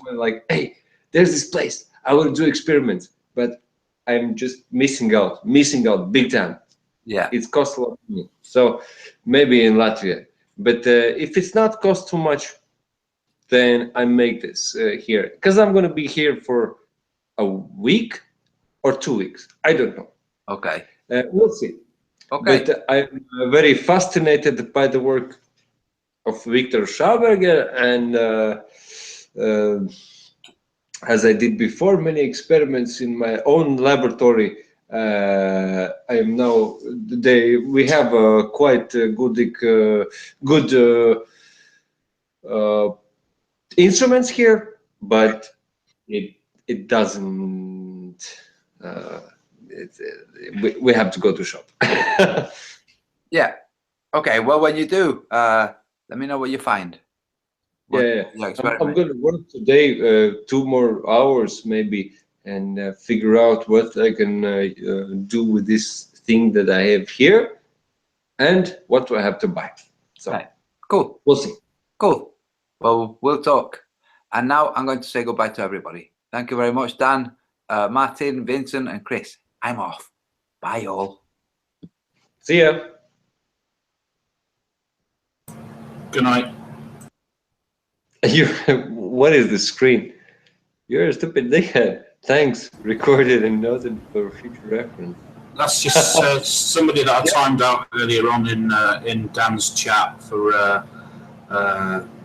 went like, hey, there's this place. I want to do experiments, but I'm just missing out big time. Yeah, it costs a lot of money. So maybe in Latvia, but if it's not cost too much, then I make this here because I'm going to be here for a week or 2 weeks. I don't know. Okay. We'll see. Okay. But I'm very fascinated by the work of Victor Schauberger, and as I did before many experiments in my own laboratory, I am now. We have quite good instruments here, but it doesn't. We have to go to shop. Yeah. Okay. Well, when you do, let me know what you find. I'm going to work today 2 more hours maybe, and figure out what I can do with this thing that I have here, and what do I have to buy. So cool. We'll see. Cool. Well, we'll talk. And now I'm going to say goodbye to everybody. Thank you very much, Dan, Martin, Vincent, and Chris. I'm off. Bye, all. See ya. Good night. What is the screen? You're a stupid dickhead. Thanks. Recorded and noted for future reference. That's just somebody that I timed out earlier on in Dan's chat for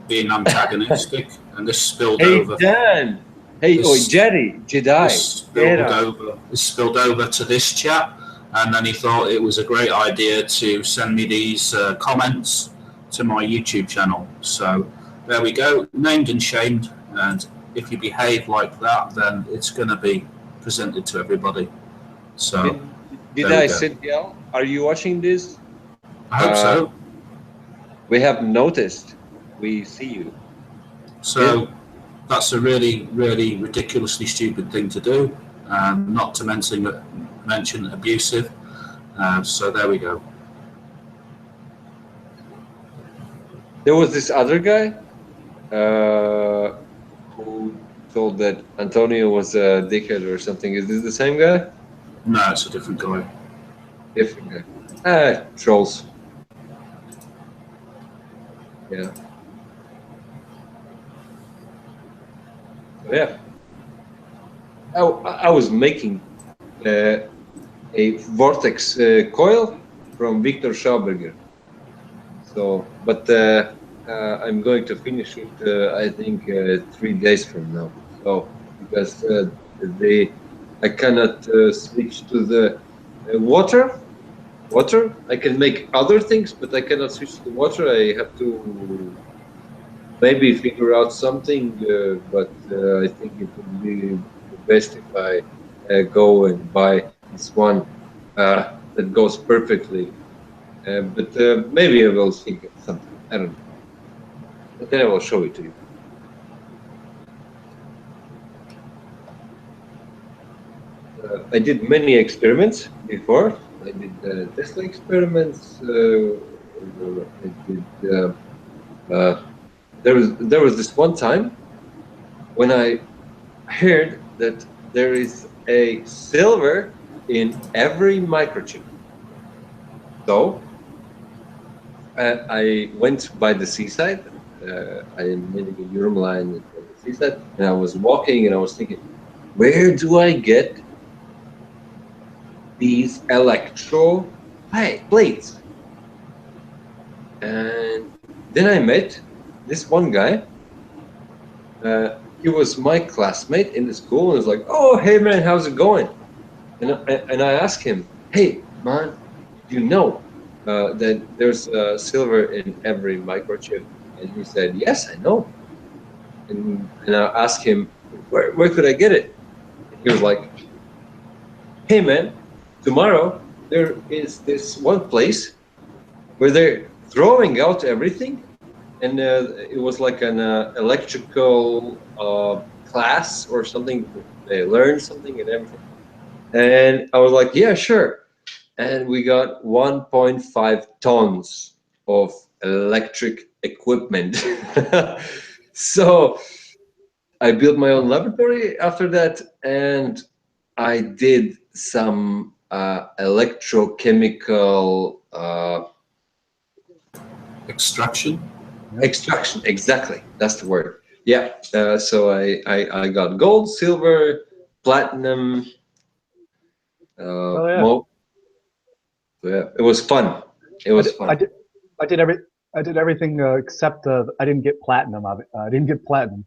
being antagonistic, and this spilled over. Hey, Dan. Hey, Jedi. This spilled over to this chat, and then he thought it was a great idea to send me these comments to my YouTube channel. So there we go, named and shamed, and if you behave like that, then it's going to be presented to everybody. So did I send you out? Are you watching this? I hope so. We have noticed. We see you. So that's a really, really ridiculously stupid thing to do, not to mention abusive. So there we go. There was this other guy who told that Antonio was a dickhead or something. Is this the same guy? No, it's a different guy. Different guy. Trolls. Yeah. Yeah. I was making a vortex coil from Victor Schauberger. So, but I'm going to finish it, I think, 3 days from now. So, because I cannot switch to the water. I can make other things, but I cannot switch to water. I have to maybe figure out something, but I think it would be best if I go and buy this one that goes perfectly. But maybe I will think of something. I don't know. But then I will show it to you. I did many experiments before. I did Tesla experiments. I did. There was this one time when I heard that there is a silver in every microchip. So I went by the seaside. I am living in Urumline at the seaside, and I was walking and I was thinking, where do I get these electro plates? And then I met this one guy. He was my classmate in the school, and was like, "Oh, hey man, how's it going?" And I asked him, "Hey, man, you know that there's silver in every microchip. And he said, yes, I know. And I asked him, where could I get it? And he was like, hey man, tomorrow there is this one place where they're throwing out everything. And it was like an electrical class or something. They learned something and everything. And I was like, yeah, sure. And we got 1.5 tons of electric equipment. So I built my own laboratory after that, and I did some electrochemical extraction. Extraction, exactly. That's the word. Yeah. So I got gold, silver, platinum. Yeah, it was fun. It was fun. I did everything except I didn't get platinum. I didn't get platinum.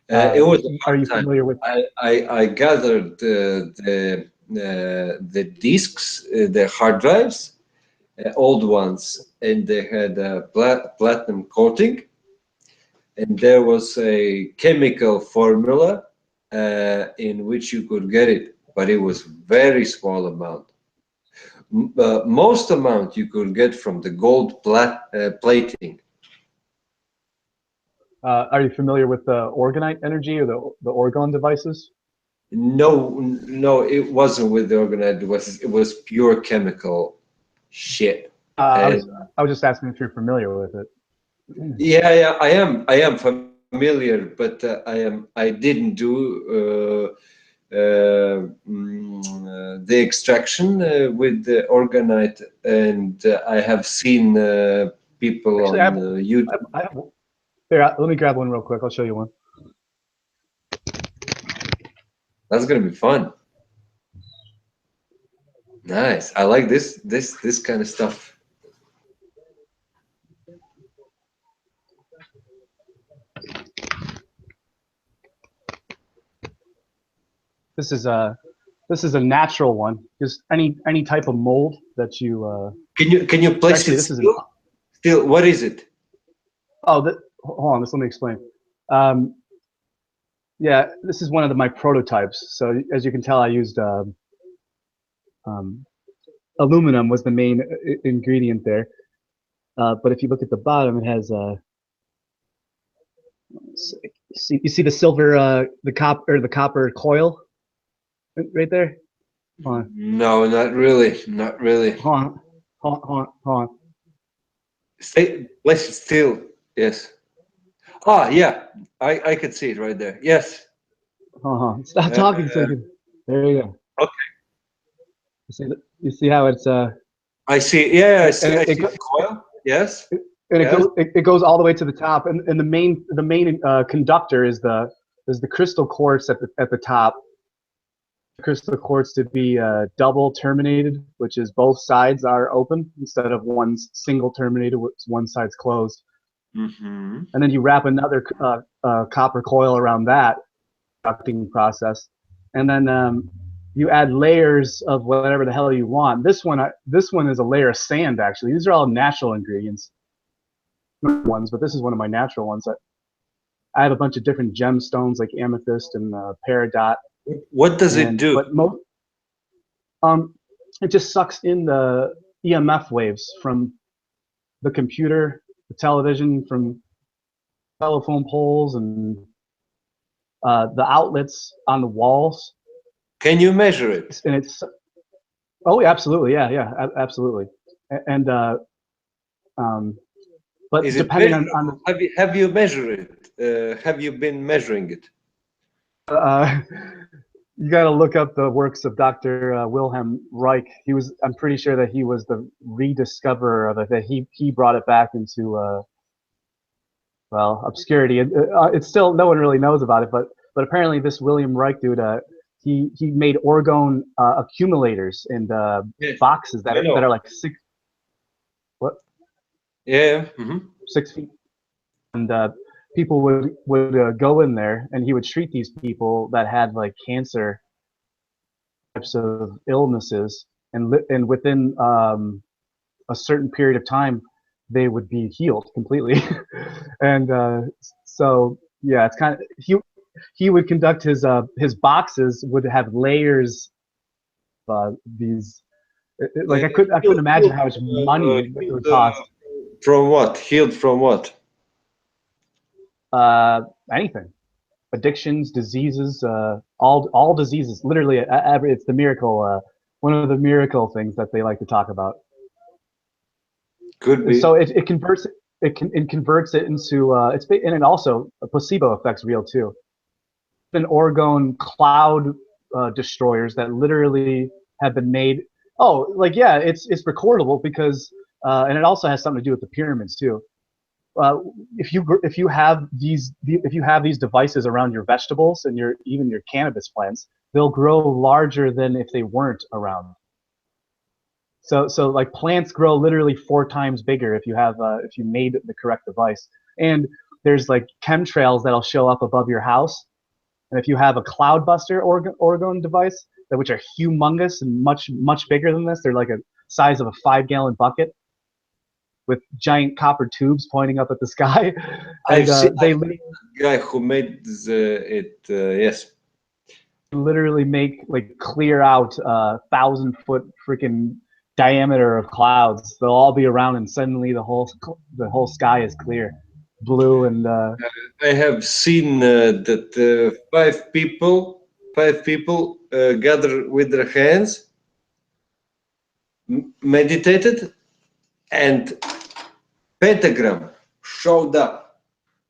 It was. Are you familiar with? I gathered the discs, the hard drives, old ones, and they had a platinum coating, and there was a chemical formula in which you could get it, but it was very small amount. Most amount you could get from the gold plating. Are you familiar with the orgonite energy or the orgone devices? No, no, it wasn't with the orgonite. It was pure chemical shit. I was just asking if you're familiar with it. Yeah, I am familiar, but I didn't do the extraction with the orgonite, and I have seen people Actually, on YouTube. Here, let me grab one real quick. I'll show you one. That's gonna be fun. Nice. I like this kind of stuff. This is a natural one. Just any type of mold that you. Can you place actually, it still? What is it? Oh, hold on. Let me explain. Yeah, this is one of my prototypes. So as you can tell, I used aluminum was the main ingredient there. But if you look at the bottom, it has you see the silver, the copper coil right there. Hold on. No, not really. Not really. Hold on. Place it still. Yes. Ah, yeah. I can see it right there. Yes. Stop talking so you can. There you go. Okay. You see how it's I see. Yeah, I see the coil. Yes. And it goes all the way to the top, and the main conductor is the crystal quartz at the top. Crystal quartz to be double terminated, which is both sides are open instead of one's single terminated, which one side's closed. Mm-hmm. And then you wrap another copper coil around that conducting process, and then you add layers of whatever the hell you want. This one is a layer of sand. Actually, these are all natural ingredients. Ones, but this is one of my natural ones. I have a bunch of different gemstones like amethyst and peridot. What does it do? But it just sucks in the EMF waves from the computer, the television, from telephone poles, and the outlets on the walls. Can you measure it? And it's yeah, absolutely, yeah, absolutely. And but is depending on the, have you measured it? Have you been measuring it? You got to look up the works of Dr. Wilhelm Reich. I'm pretty sure that he was the rediscoverer of it. That he brought it back into well, obscurity. It's still no one really knows about it, but apparently this William Reich dude, he made orgone accumulators and boxes that are like 6. What? Yeah. Mm-hmm. 6 feet. And people would go in there, and he would treat these people that had like cancer types of illnesses, and within a certain period of time, they would be healed completely. And so yeah, it's kind of he would conduct his boxes would have layers of these. Like I couldn't imagine how much money it would cost. From what? Healed from what? Anything, addictions, diseases, all diseases. Literally, it's the miracle. One of the miracle things that they like to talk about. Could be. So it converts it converts it into and it also a placebo effect's real too. An Orgone cloud destroyers that literally have been made. Oh, like yeah, it's recordable because and it also has something to do with the pyramids too. If you have these devices around your vegetables and even your cannabis plants, they'll grow larger than if they weren't around. So like plants grow literally 4 times bigger if you made the correct device. And there's like chemtrails that'll show up above your house. And if you have a cloudbuster Orgone device, which are humongous and much bigger than this, they're like a size of a 5-gallon bucket with giant copper tubes pointing up at the sky. I've seen the guy who made it. Yes. Literally make like clear out 1,000-foot freaking diameter of clouds. They'll all be around, and suddenly the whole sky is clear, blue. And I have seen that 5 people gather with their hands, meditated, and pentagram showed up.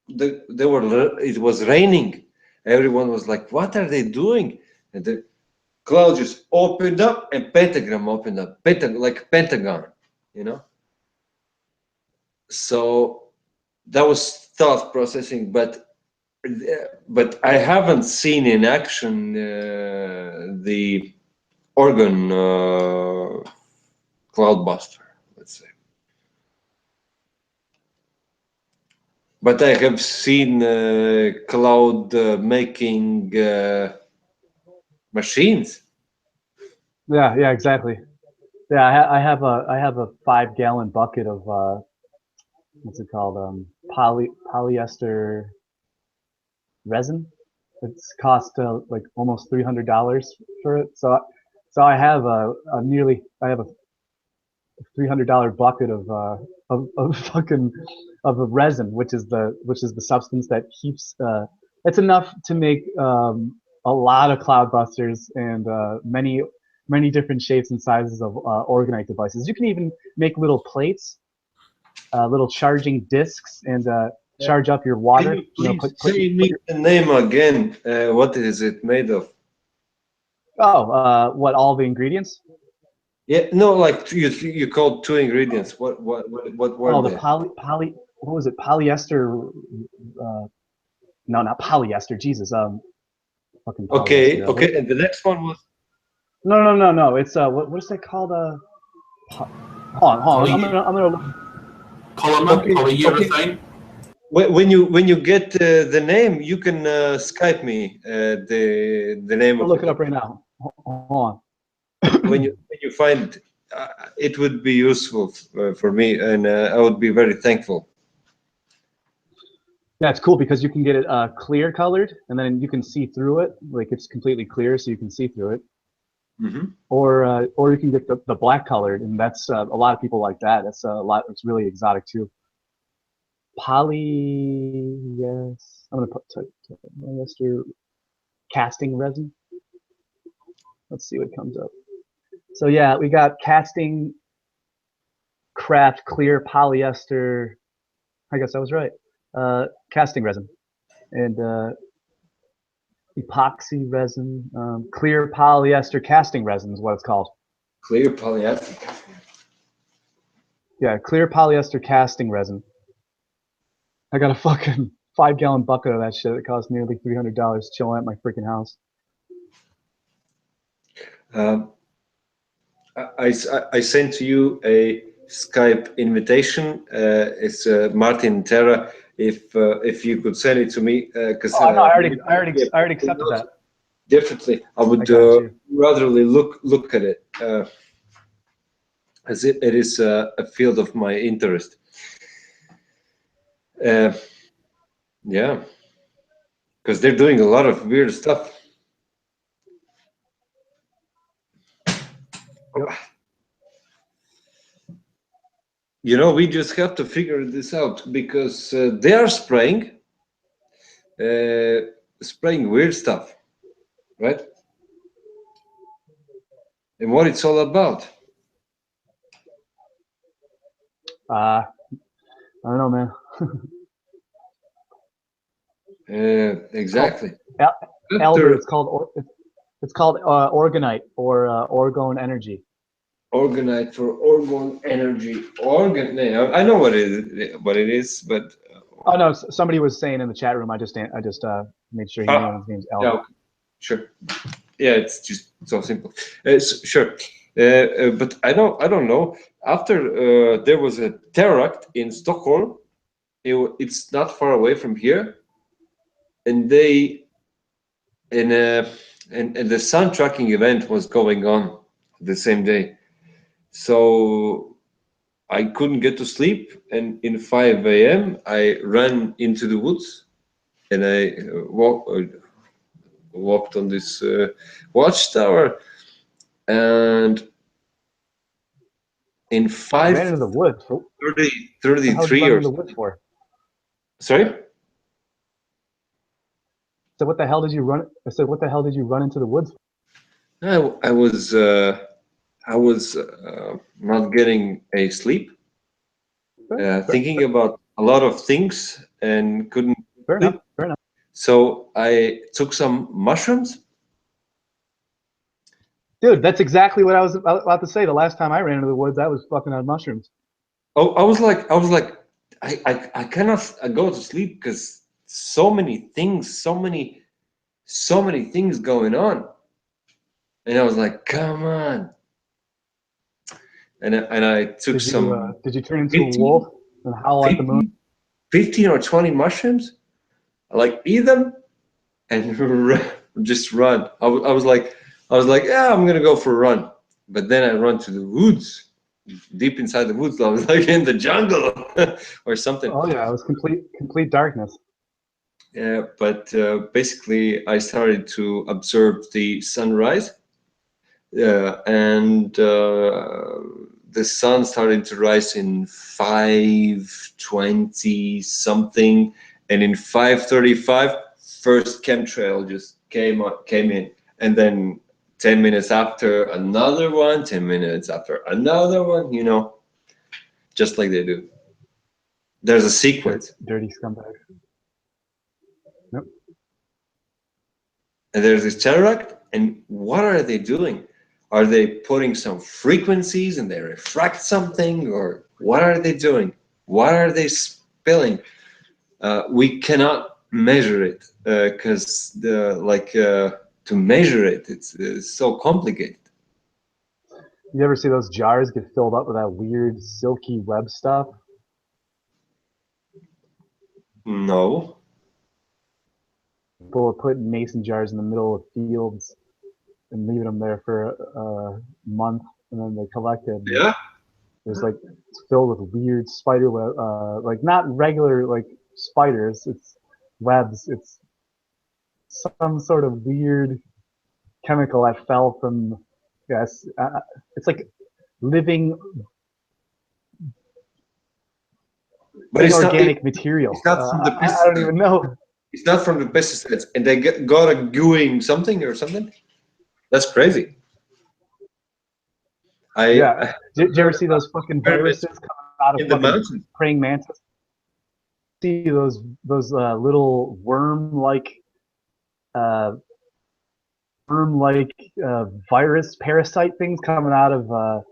It was raining. Everyone was like, "What are they doing?" And the cloud just opened up, and pentagram opened up, like pentagon, you know. So that was thought processing, but I haven't seen in action the Orgone cloudbuster, let's say. But I have seen cloud making machines. Yeah, exactly. Yeah, I have a 5-gallon bucket of what's it called? Polyester resin. It's cost like almost $300 for it. So I have a $300 bucket of fucking of resin, which is the substance that keeps. It's enough to make a lot of cloudbusters and many different shapes and sizes of orgonite devices. You can even make little plates, little charging discs, and charge up your water. Can you please say me the name again? What is it made of? Oh, what, all the ingredients? Yeah, no, like you called 2 ingredients. What were oh, they? The what was it? Polyester. No, not polyester. Jesus. Fucking polyester. Okay. And the next one was. No. It's what is that called? Hold on. I'm gonna. Polymer, polyurethane. When you get the name, you can Skype me the name. I'll look it up right now. Hold on. When you find it would be useful for me, and I would be very thankful. Yeah, it's cool because you can get it clear colored, and then you can see through it. Like it's completely clear, so you can see through it. Mm-hmm. Or you can get the black colored, and that's a lot of people like that. That's a lot. It's really exotic too. Yes, I'm gonna put polyester casting resin. Let's see what comes up. So yeah, we got casting craft clear polyester. I guess I was right. Casting resin and epoxy resin. Clear polyester casting resin is what it's called. Clear polyester. Yeah, clear polyester casting resin. I got a fucking 5-gallon bucket of that shit. It cost nearly $300 chilling at my freaking house. I sent to you a Skype invitation. It's Martin Terra. If you could send it to me, because no, I already accepted that. Definitely, I would rather look at it. as it is a field of my interest. Yeah, because they're doing a lot of weird stuff. You know, we just have to figure this out because they are spraying weird stuff, right? And what it's all about. I don't know, man. Exactly. Elder, it's called orgonite or orgone energy. Orgonite for orgone energy. I know what it is, but oh no, somebody was saying in the chat room. I just made sure he knew his name's Elder. Yeah, sure. Yeah, it's just so simple. Sure, but I don't know. After there was a teract in Stockholm, it's not far away from here, and they and the sun tracking event was going on the same day, so I couldn't get to sleep, and in 5 a.m. I ran into the woods, and I walked on this watchtower, and in 5 ran into the woods. 33 or the woods for? Sorry? So what the hell did you run? I said, what the hell did you run into the woods for? I was not getting a sleep, thinking about a lot of things and couldn't sleep. Fair enough. So I took some mushrooms. Dude, that's exactly what I was about to say. The last time I ran into the woods, I was fucking on mushrooms. Oh, I was like, I cannot go to sleep because so many things going on, and I was like, come on. And I took some. Did you turn into a wolf and howl at the moon? 15 or 20 mushrooms. I like eat them and just run. I was like, yeah, I'm gonna go for a run. But then I run to the woods, deep inside the woods. I was like in the jungle or something. Oh yeah, it was complete darkness. Yeah, but basically I started to observe the sunrise, and the sun started to rise in 5:20 something, and in 5:35 first chemtrail just came in, and then 10 minutes after another one, 10 minutes after another one, you know, just like they do. There's a sequence. Dirty scumbag. Nope. And there's this teract, and what are they doing? Are they putting some frequencies and they refract something, or what are they doing? What are they spilling? We cannot measure it because to measure it, it's so complicated. You ever see those jars get filled up with that weird silky web stuff? No. People are putting mason jars in the middle of fields and leaving them there for a month, and then they collect it. Yeah. There's like, it's filled with weird spider web, like not regular like spiders. It's webs. It's some sort of weird chemical that fell from. Yes, it's like living. But it's inorganic material. It's not from the pesticides. I don't even know. It's not from the pesticides, and they got a gooing something or something. That's crazy. Yeah. Did you ever see those fucking viruses coming out of fucking praying mantis? See those little worm-like virus parasite things coming out of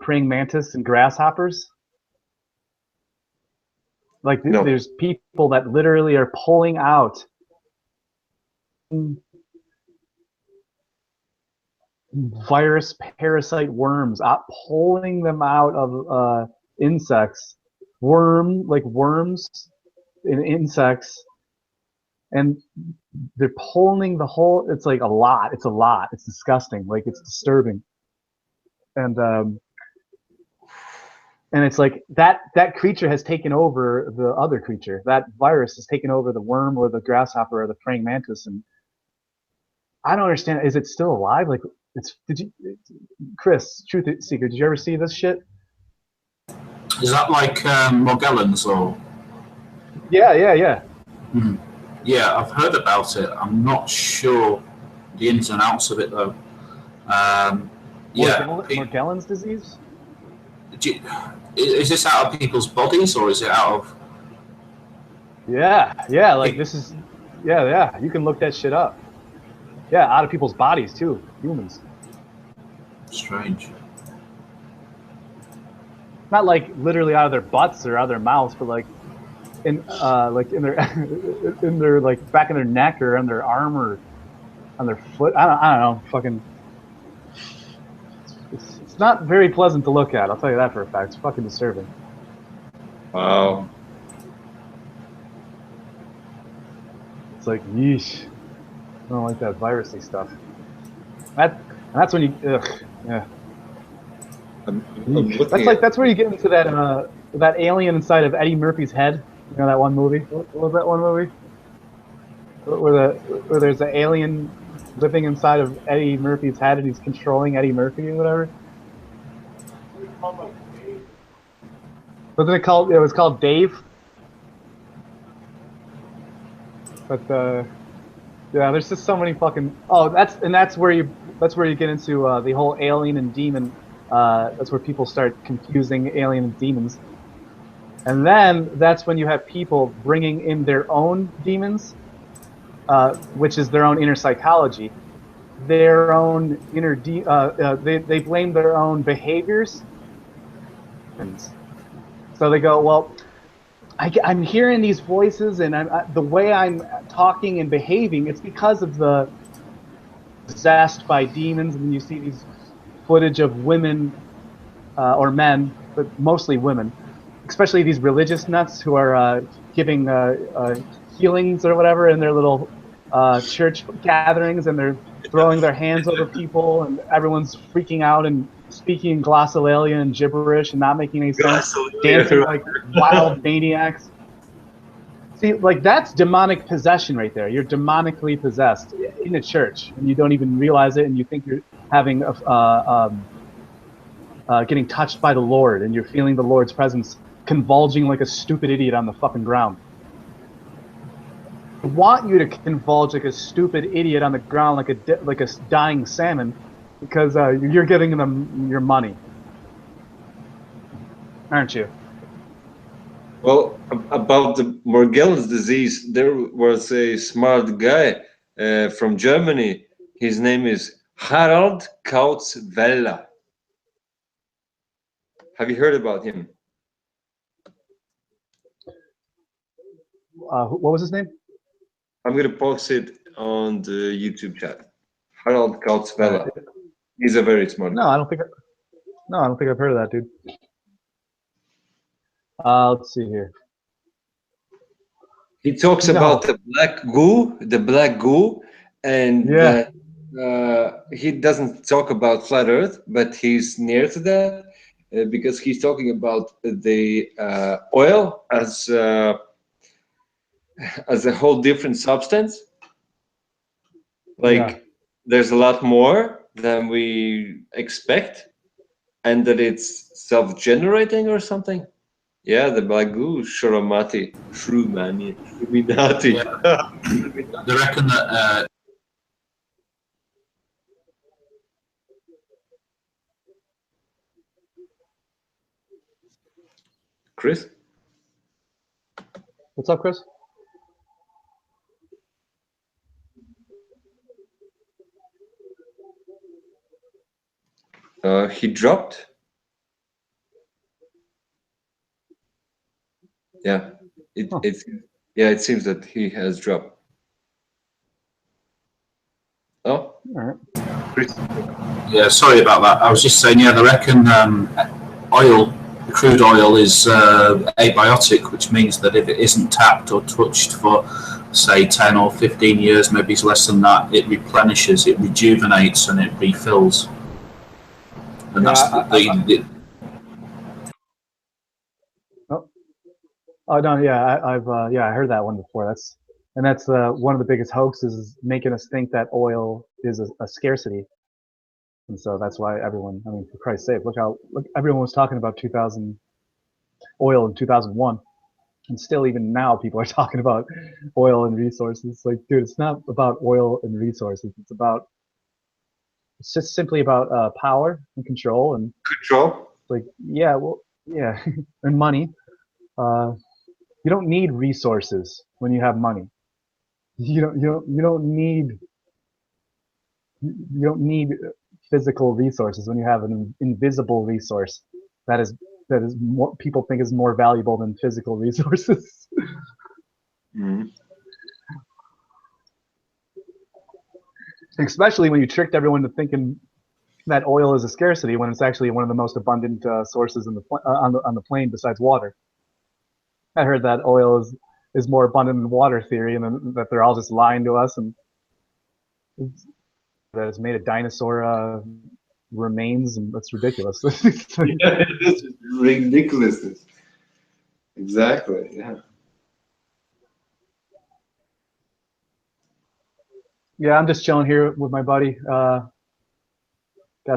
praying mantis and grasshoppers? Like there's people that literally are pulling out virus parasite worms, pulling them out of insects, worms in insects, and they're pulling the whole. It's like a lot. It's a lot. It's disgusting. Like, it's disturbing. and it's like that creature has taken over the other creature. That virus has taken over the worm or the grasshopper or the praying mantis, and I don't understand. Is it still alive? Like, Chris, Truth Seeker, did you ever see this shit? Is that like Morgellons or? Yeah. Yeah, I've heard about it. I'm not sure the ins and outs of it though. Morgellons disease? Is this out of people's bodies or is it out of? Yeah. Like this is, yeah. You can look that shit up. Yeah, out of people's bodies too, humans. Strange. Not like literally out of their butts or out of their mouths, but like in their in their like back of their neck or on their arm or on their foot. I don't know. Fucking. It's not very pleasant to look at. I'll tell you that for a fact. It's fucking disturbing. Wow. It's like yeesh. I don't like that virusy stuff. That's when you yeah. That's where you get into that alien inside of Eddie Murphy's head. You know that one movie? What was that one movie? Where there's an alien living inside of Eddie Murphy's head and he's controlling Eddie Murphy or whatever. Wasn't it called? It was called Dave. But yeah, there's just so many fucking. Oh, that's where you get into the whole alien and demon. That's where people start confusing alien and demons. And then that's when you have people bringing in their own demons, which is their own inner psychology, their own inner they blame their own behaviors, and so they go, well, I'm hearing these voices, and the way I'm talking and behaving, it's because of the possessed by demons. And you see these footage of women or men, but mostly women, especially these religious nuts who are giving healings or whatever in their little church gatherings, and they're throwing their hands over people, and everyone's freaking out and speaking glossolalia and gibberish and not making any sense, dancing like wild maniacs. See, like that's demonic possession right there. You're demonically possessed in a church, and you don't even realize it, and you think you're having getting touched by the Lord, and you're feeling the Lord's presence, convulging like a stupid idiot on the fucking ground. I want you to convulge like a stupid idiot on the ground, like a dying salmon, because you're giving them your money, aren't you? Well, about the Morgellons disease, there was a smart guy from Germany. His name is Harald Kautz-Vella. Have you heard about him? What was his name? I'm going to post it on the YouTube chat. Harald Kautz-Vella. He's a very smart guy. No, I don't think I've heard of that, dude. Let's see here. He talks about the black goo, and he doesn't talk about flat Earth, but he's near to that because he's talking about the oil as a whole different substance. Like there's a lot more than we expect, and that it's self-generating or something. Yeah, the black goo, Shrominati. They reckon that. Chris? What's up, Chris? He dropped. Yeah, it seems that he has dropped. Oh, all right. Yeah, sorry about that. I was just saying, yeah, they reckon crude oil is abiotic, which means that if it isn't tapped or touched for, say, 10 or 15 years, maybe it's less than that, it replenishes, it rejuvenates, and it refills. And that's the Oh no, yeah, I've I heard that one before. That's one of the biggest hoaxes is making us think that oil is a scarcity, and so that's why everyone. I mean, for Christ's sake, look everyone was talking about 2000 oil in 2001, and still even now people are talking about oil and resources. Like, dude, it's not about oil and resources. It's just simply about power and control and control. Like, yeah, well, yeah, and money. You don't need resources when you have money. You don't need physical resources when you have an invisible resource that is more people think is more valuable than physical resources. Mm-hmm. Especially when you tricked everyone to thinking that oil is a scarcity when it's actually one of the most abundant sources in on the plane besides water. I heard that oil is more abundant than water theory, and then that they're all just lying to us, and that it's made of dinosaur remains, and that's ridiculous. Yeah, this is ridiculousness. Exactly. Yeah. Yeah, I'm just chilling here with my buddy. Got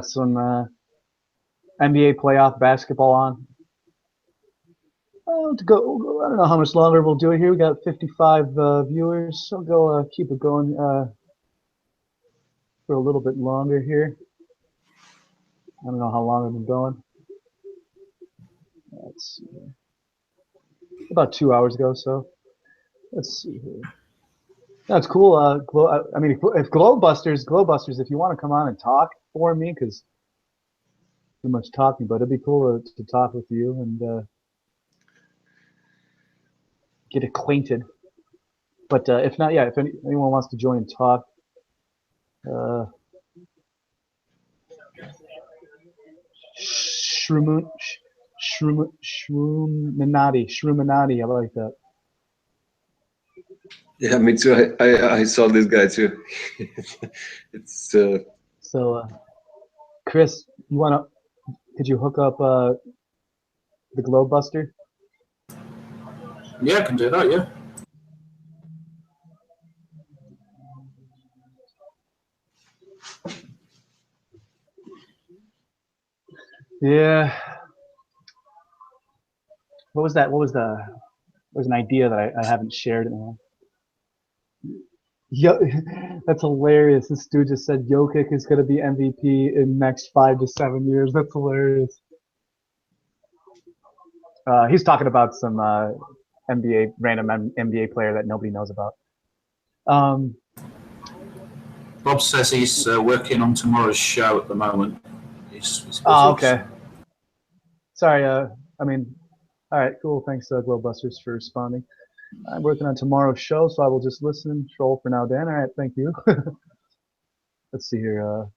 some NBA playoff basketball on. To go, I don't know how much longer we'll do it here. We got 55 viewers. I'll go keep it going for a little bit longer here. I don't know how long I've been going. Let's see here. About 2 hours ago, so let's see here. That's cool. I mean, if Glowbusters, if you want to come on and talk for me, because too much talking, but it'd be cool to talk with you and get acquainted. But if not, yeah, if anyone wants to join and talk, Shruminati, I like that. Yeah, me too. I saw this guy too. It's So, Chris, could you hook up the Globebuster? Yeah, I can do that. Yeah. Yeah. What was that? What was an idea that I haven't shared in that's hilarious. This dude just said Jokic is going to be MVP in next 5 to 7 years. That's hilarious. He's talking about some random NBA player that nobody knows about. Bob says he's working on tomorrow's show at the moment. He's oh, okay. Sorry. I mean, all right, cool. Thanks, Glowbusters, for responding. I'm working on tomorrow's show, so I will just listen and troll for now, Dan. All right, thank you. Let's see here.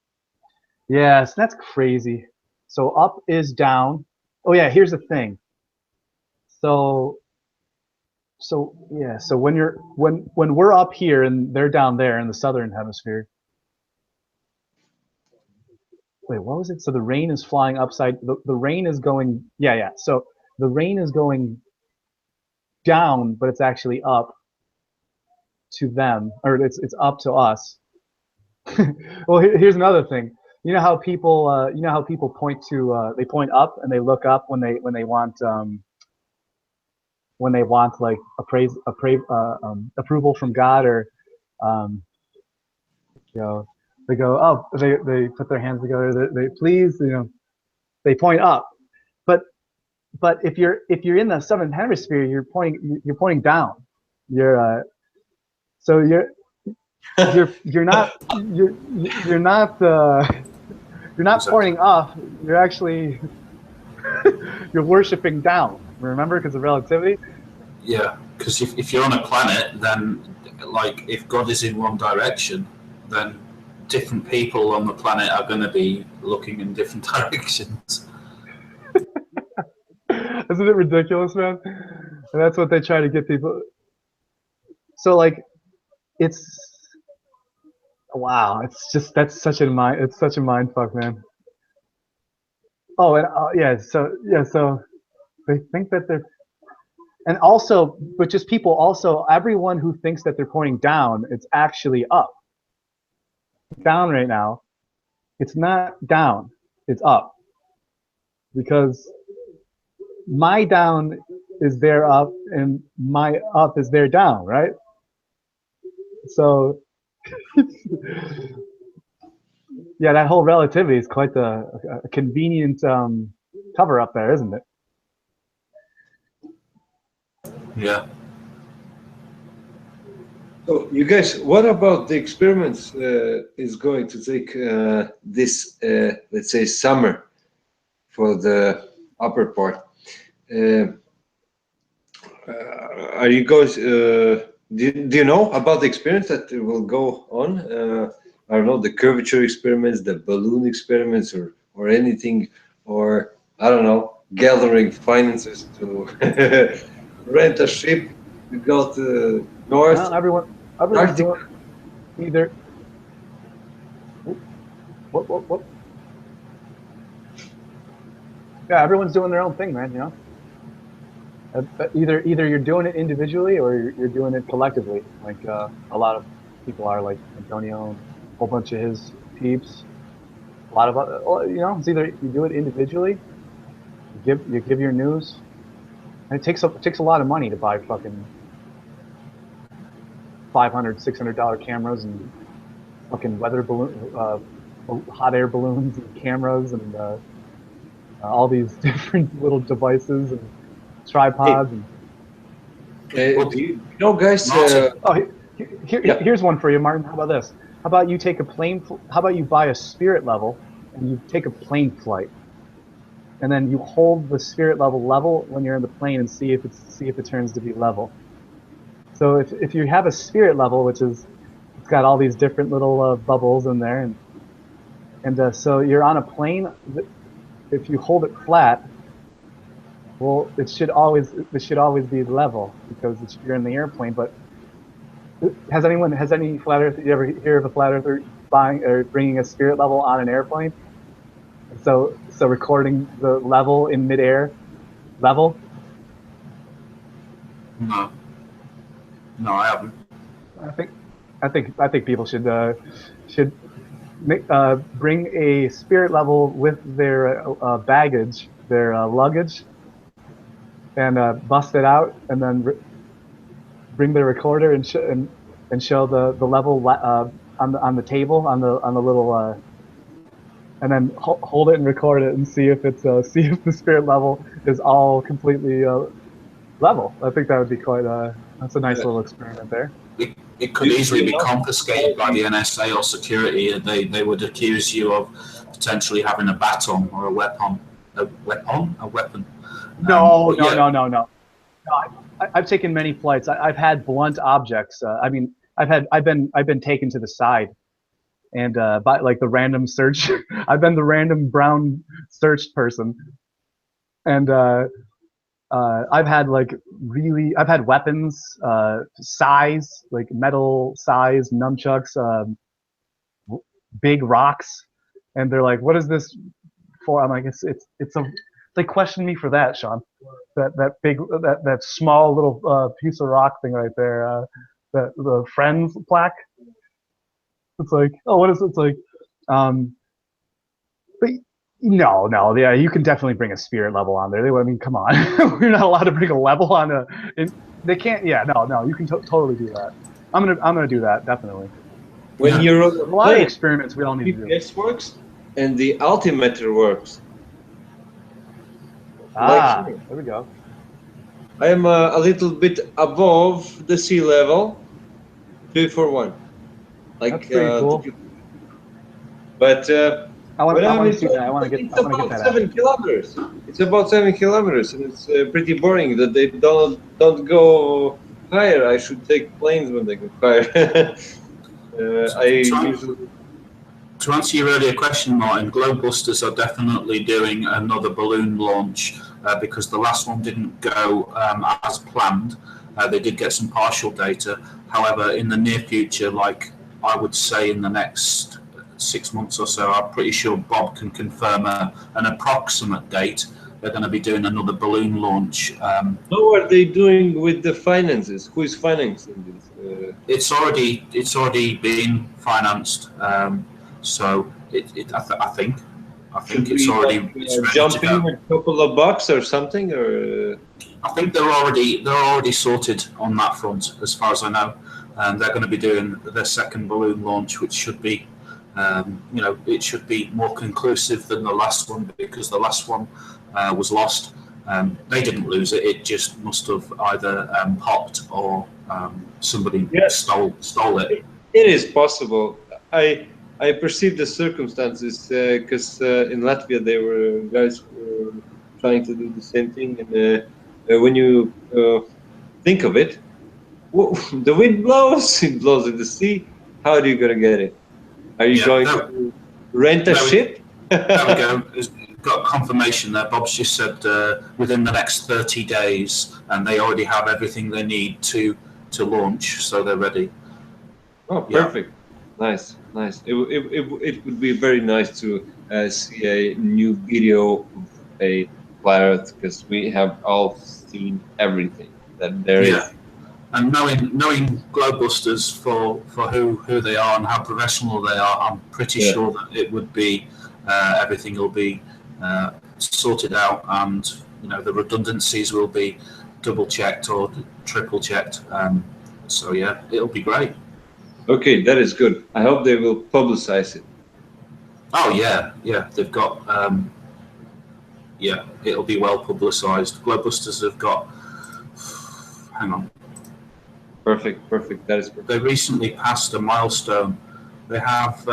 Yes, that's crazy. So up is down. Oh yeah, here's the thing. So yeah, so when we're up here and they're down there in the southern hemisphere. Wait, what was it? So the rain is flying upside. The rain is going. Yeah. So the rain is going down, but it's actually up to them, or it's up to us. Well, here's another thing. You know how people point to they point up and they look up when they want like approval from God, or they go, oh, they put their hands together, they please, they point up, but if you're in the southern hemisphere, you're pointing down. So you're not pointing up. You're actually you're worshiping down. Remember, because of relativity. Yeah, because if you're on a planet, then like if God is in one direction, then different people on the planet are going to be looking in different directions. Isn't it ridiculous, man? And that's what they try to get people. So like, it's wow. It's such a mind fuck, man. Oh, and so they think that they're, and also, but just people also, everyone who thinks that they're pointing down, it's actually up. Down right now, it's not down, it's up. Because my down is their up and my up is their down, right? So yeah, that whole relativity is quite a convenient cover up there, isn't it? Yeah. So you guys, what about the experiments is going to take this, let's say, summer for the upper part? Are you guys, do you know about the experiments that will go on? I don't know, the curvature experiments, the balloon experiments, or anything, or I don't know, gathering finances to rent a ship to go to north. Well, everyone's doing either. What? Yeah, everyone's doing their own thing, man. You know. Either you're doing it individually or you're doing it collectively. Like a lot of people are, like Antonio and a whole bunch of his peeps. A lot of you know, it's either you do it individually, you give your news, and it takes a lot of money to buy fucking $500, $600 cameras and fucking weather balloon, hot air balloons and cameras and all these different little devices and tripods. Do you know, guys? Here's one for you, Martin. How about this? How about you take a plane? How about you buy a spirit level and you take a plane flight, and then you hold the spirit level when you're in the plane and see if it turns to be level. So if you have a spirit level, which is, it's got all these different little bubbles in there, and so you're on a plane. If you hold it flat, well, it should always be level because you're in the airplane. But has any flat earther, you ever hear of a flat earther buying or bringing a spirit level on an airplane? So recording the level in midair, level. No, I haven't. I think people should bring a spirit level with their baggage, their luggage, and bust it out, and then bring the recorder and show the level on the table on the little and then hold it and record it and see if it's see if the spirit level is all completely level. I think that would be quite that's a nice little experiment there. It could easily be confiscated by the NSA or security. They would accuse you of potentially having a baton or a weapon. A weapon. No. I've taken many flights. I've had blunt objects. I mean, I've been taken to the side, and by like the random search. I've been the random brown searched person, and I've had weapons, size, like metal size nunchucks, big rocks, and they're like, "What is this for?" I'm like, "It's they questioned me for that, Sean. That small little piece of rock thing right there, the Friends plaque. It's like, oh, what is it? It's like, but no, yeah, you can definitely bring a spirit level on there. I mean, come on, we're not allowed to bring a level on they can't. Yeah, no, you can totally do that. I'm gonna do that definitely. When you're on a lot of experiments we all need to do. GPS works and the altimeter works. There we go. I am a little bit above the sea level, 341. Like, that's pretty cool. But I want to see that. I want to get that. 7 kilometers. It's about 7 kilometers, and it's pretty boring that they don't go higher. I should take planes when they go higher. To answer your earlier question, Martin, Globebusters are definitely doing another balloon launch because the last one didn't go as planned. They did get some partial data. However, in the near future, like I would say in the next 6 months or so. I'm pretty sure Bob can confirm an approximate date. They're going to be doing another balloon launch. How are they doing with the finances? Who is financing this? It's already been financed. So I think it's already it's ready jump to go. in a couple of bucks or something, or I think they're already sorted on that front, as far as I know. They're going to be doing their second balloon launch, which should be, it should be more conclusive than the last one, because the last one was lost. They didn't lose it; it just must have either popped or somebody stole it. It is possible. I perceive the circumstances because in Latvia they were guys were trying to do the same thing, and when you think of it, the wind blows, it blows in the sea. How are you gonna get it? Are you going to rent a ship? There we go. Got confirmation there. Bob's just said within the next 30 days, and they already have everything they need to launch, so they're ready. Oh, perfect. Nice. It would be very nice to see a new video of a planet, because we have all seen everything that there is. And knowing Globebusters for who they are and how professional they are, I'm pretty sure that it would be everything will be sorted out, and the redundancies will be double checked or triple checked. So yeah, it'll be great. Okay, that is good. I hope they will publicize it. Oh yeah, they've got it'll be well publicized. Globebusters have got. Hang on. Perfect. That is perfect. They recently passed a milestone. They have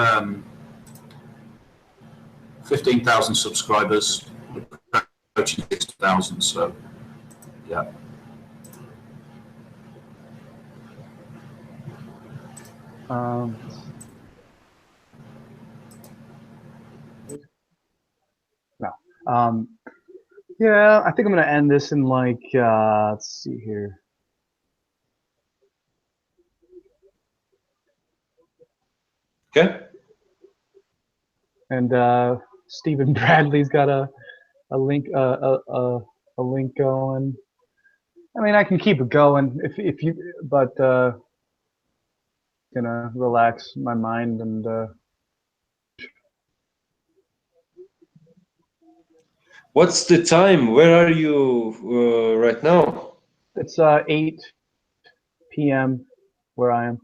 15,000 subscribers, approaching 6,000. So, yeah. No. Yeah, I think I'm gonna end this in like let's see here. Okay. And Stephen Bradley's got a link a link going. I mean, I can keep it going if you, but gonna relax my mind and. What's the time? Where are you right now? It's 8 p.m. where I am.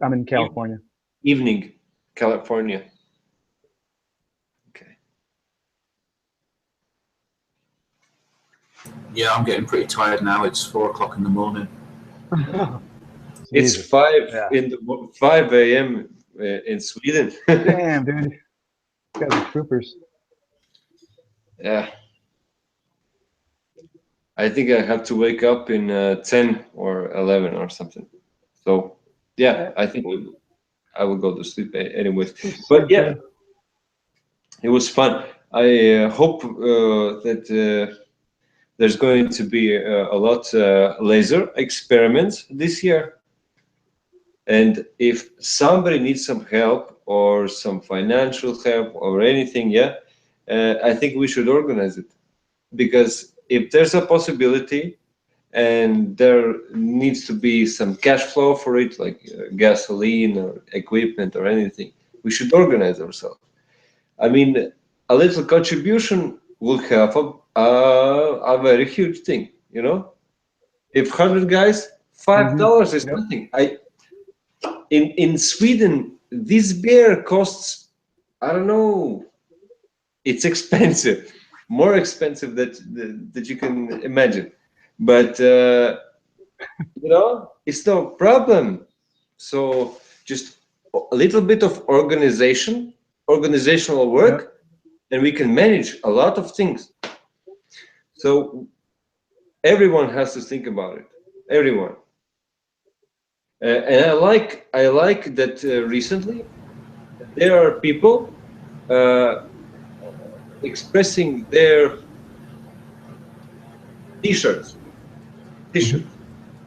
I'm in California. Evening, California. Okay. Yeah, I'm getting pretty tired now. It's 4 o'clock in the morning. It's 5 a.m. In Sweden. Damn, dude. You guys are troopers. Yeah. I think I have to wake up in 10 or 11 or something. So, yeah, I think I will go to sleep anyways. But yeah, it was fun. I hope that there's going to be a lot laser experiments this year. And if somebody needs some help or some financial help or anything, I think we should organize it. Because if there's a possibility and there needs to be some cash flow for it, like gasoline or equipment or anything, we should organize ourselves. I mean, a little contribution will have a very huge thing, If 100 guys, $5 is nothing. In Sweden, this beer costs, I don't know, it's expensive. More expensive that you can imagine, but it's no problem. So just a little bit of organizational work, and we can manage a lot of things. So everyone has to think about it. Everyone, and I like that recently there are people expressing their t-shirts,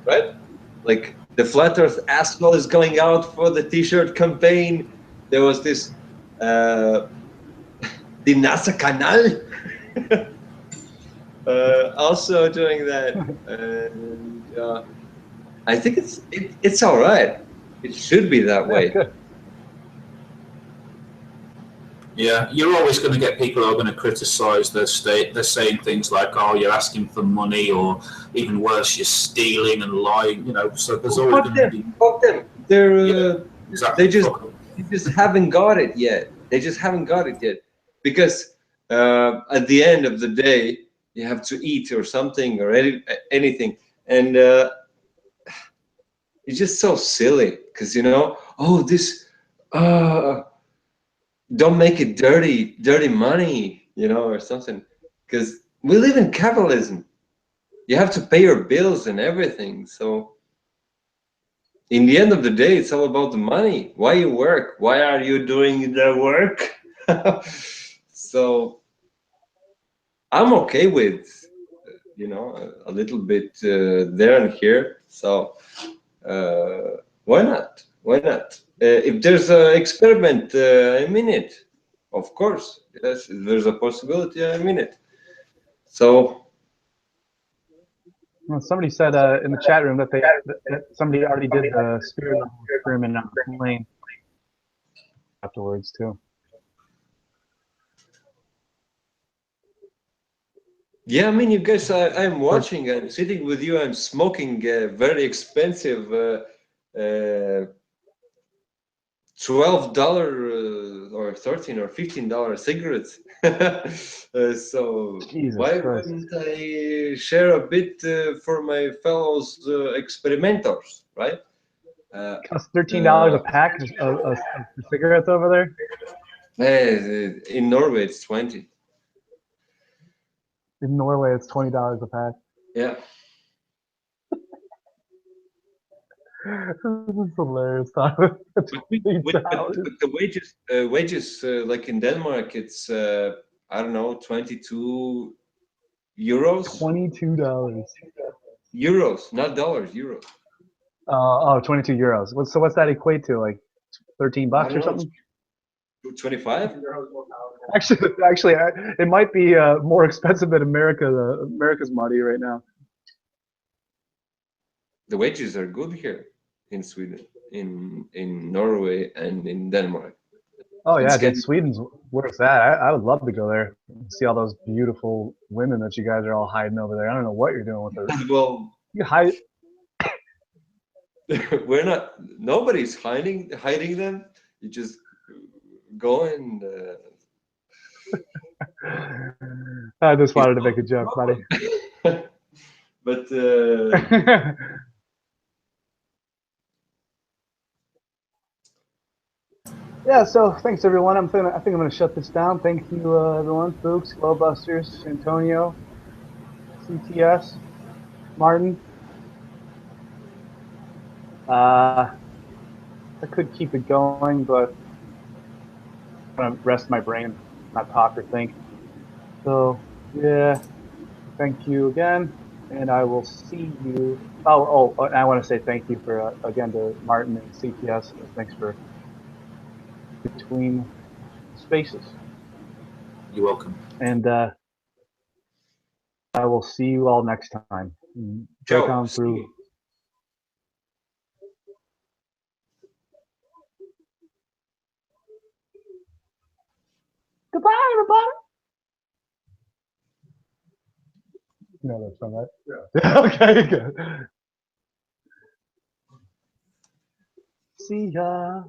right? Like the Flat Earth Asshole is going out for the t-shirt campaign. there was this the NASA Kanal also doing that, and I think it's all right. It should be that way. Good. Yeah, you're always going to get people who are going to criticise their state. They're saying things like, "Oh, you're asking for money," or even worse, "You're stealing and lying." You know, so there's always going to be. Fuck them. They're exactly. they just haven't got it yet. They just haven't got it yet, because at the end of the day, you have to eat or something or anything, and it's just so silly because oh, this don't make it dirty money, or something, because we live in capitalism. You have to pay your bills and everything, so in the end of the day, it's all about the money. Why you work? Why are you doing the work? So I'm okay with a little bit there and here, so why not? If there's an experiment, I'm in it. Of course, yes. If there's a possibility, I'm in it. So, well, somebody said in the chat room that that somebody already did the spirit level experiment on the plane afterwards too. yeah, I mean, you guys, I'm watching. I'm sitting with you. I'm smoking very expensive $12 or $13 or $15 cigarettes. So Jesus why Christ. wouldn't I share a bit for my fellows experimenters, right? Costs $13 a pack of cigarettes over there. In Norway, it's 20. In Norway, it's $20 a pack. Yeah. This is hilarious. Tyler. The wages like in Denmark, it's I don't know, 22 euros. $22. Euros, not dollars. Euros. 22 euros. So what's that equate to? Like 13 bucks or something? 25. Actually, it might be more expensive than America's money right now. The wages are good here in Sweden, in Norway, and in Denmark. Oh yeah, dude, Sweden's where it's at. I would love to go there and see all those beautiful women that you guys are all hiding over there. I don't know what you're doing with them. Well, you hide. We're not. Nobody's hiding them. You just go and. I just wanted to make a joke, buddy. But. Yeah, so thanks everyone. I think I'm gonna shut this down. Thank you everyone, Fuchs, Glowbusters, Antonio, CTS, Martin. I could keep it going, but I'm gonna rest my brain, not talk or think. So yeah, thank you again, and I will see you. Oh, and I want to say thank you for again to Martin and CTS. Thanks for between spaces. You're welcome. And I will see you all next time. Check on through. Goodbye, everybody. No, that's fine, right? Yeah. Okay, good. See ya.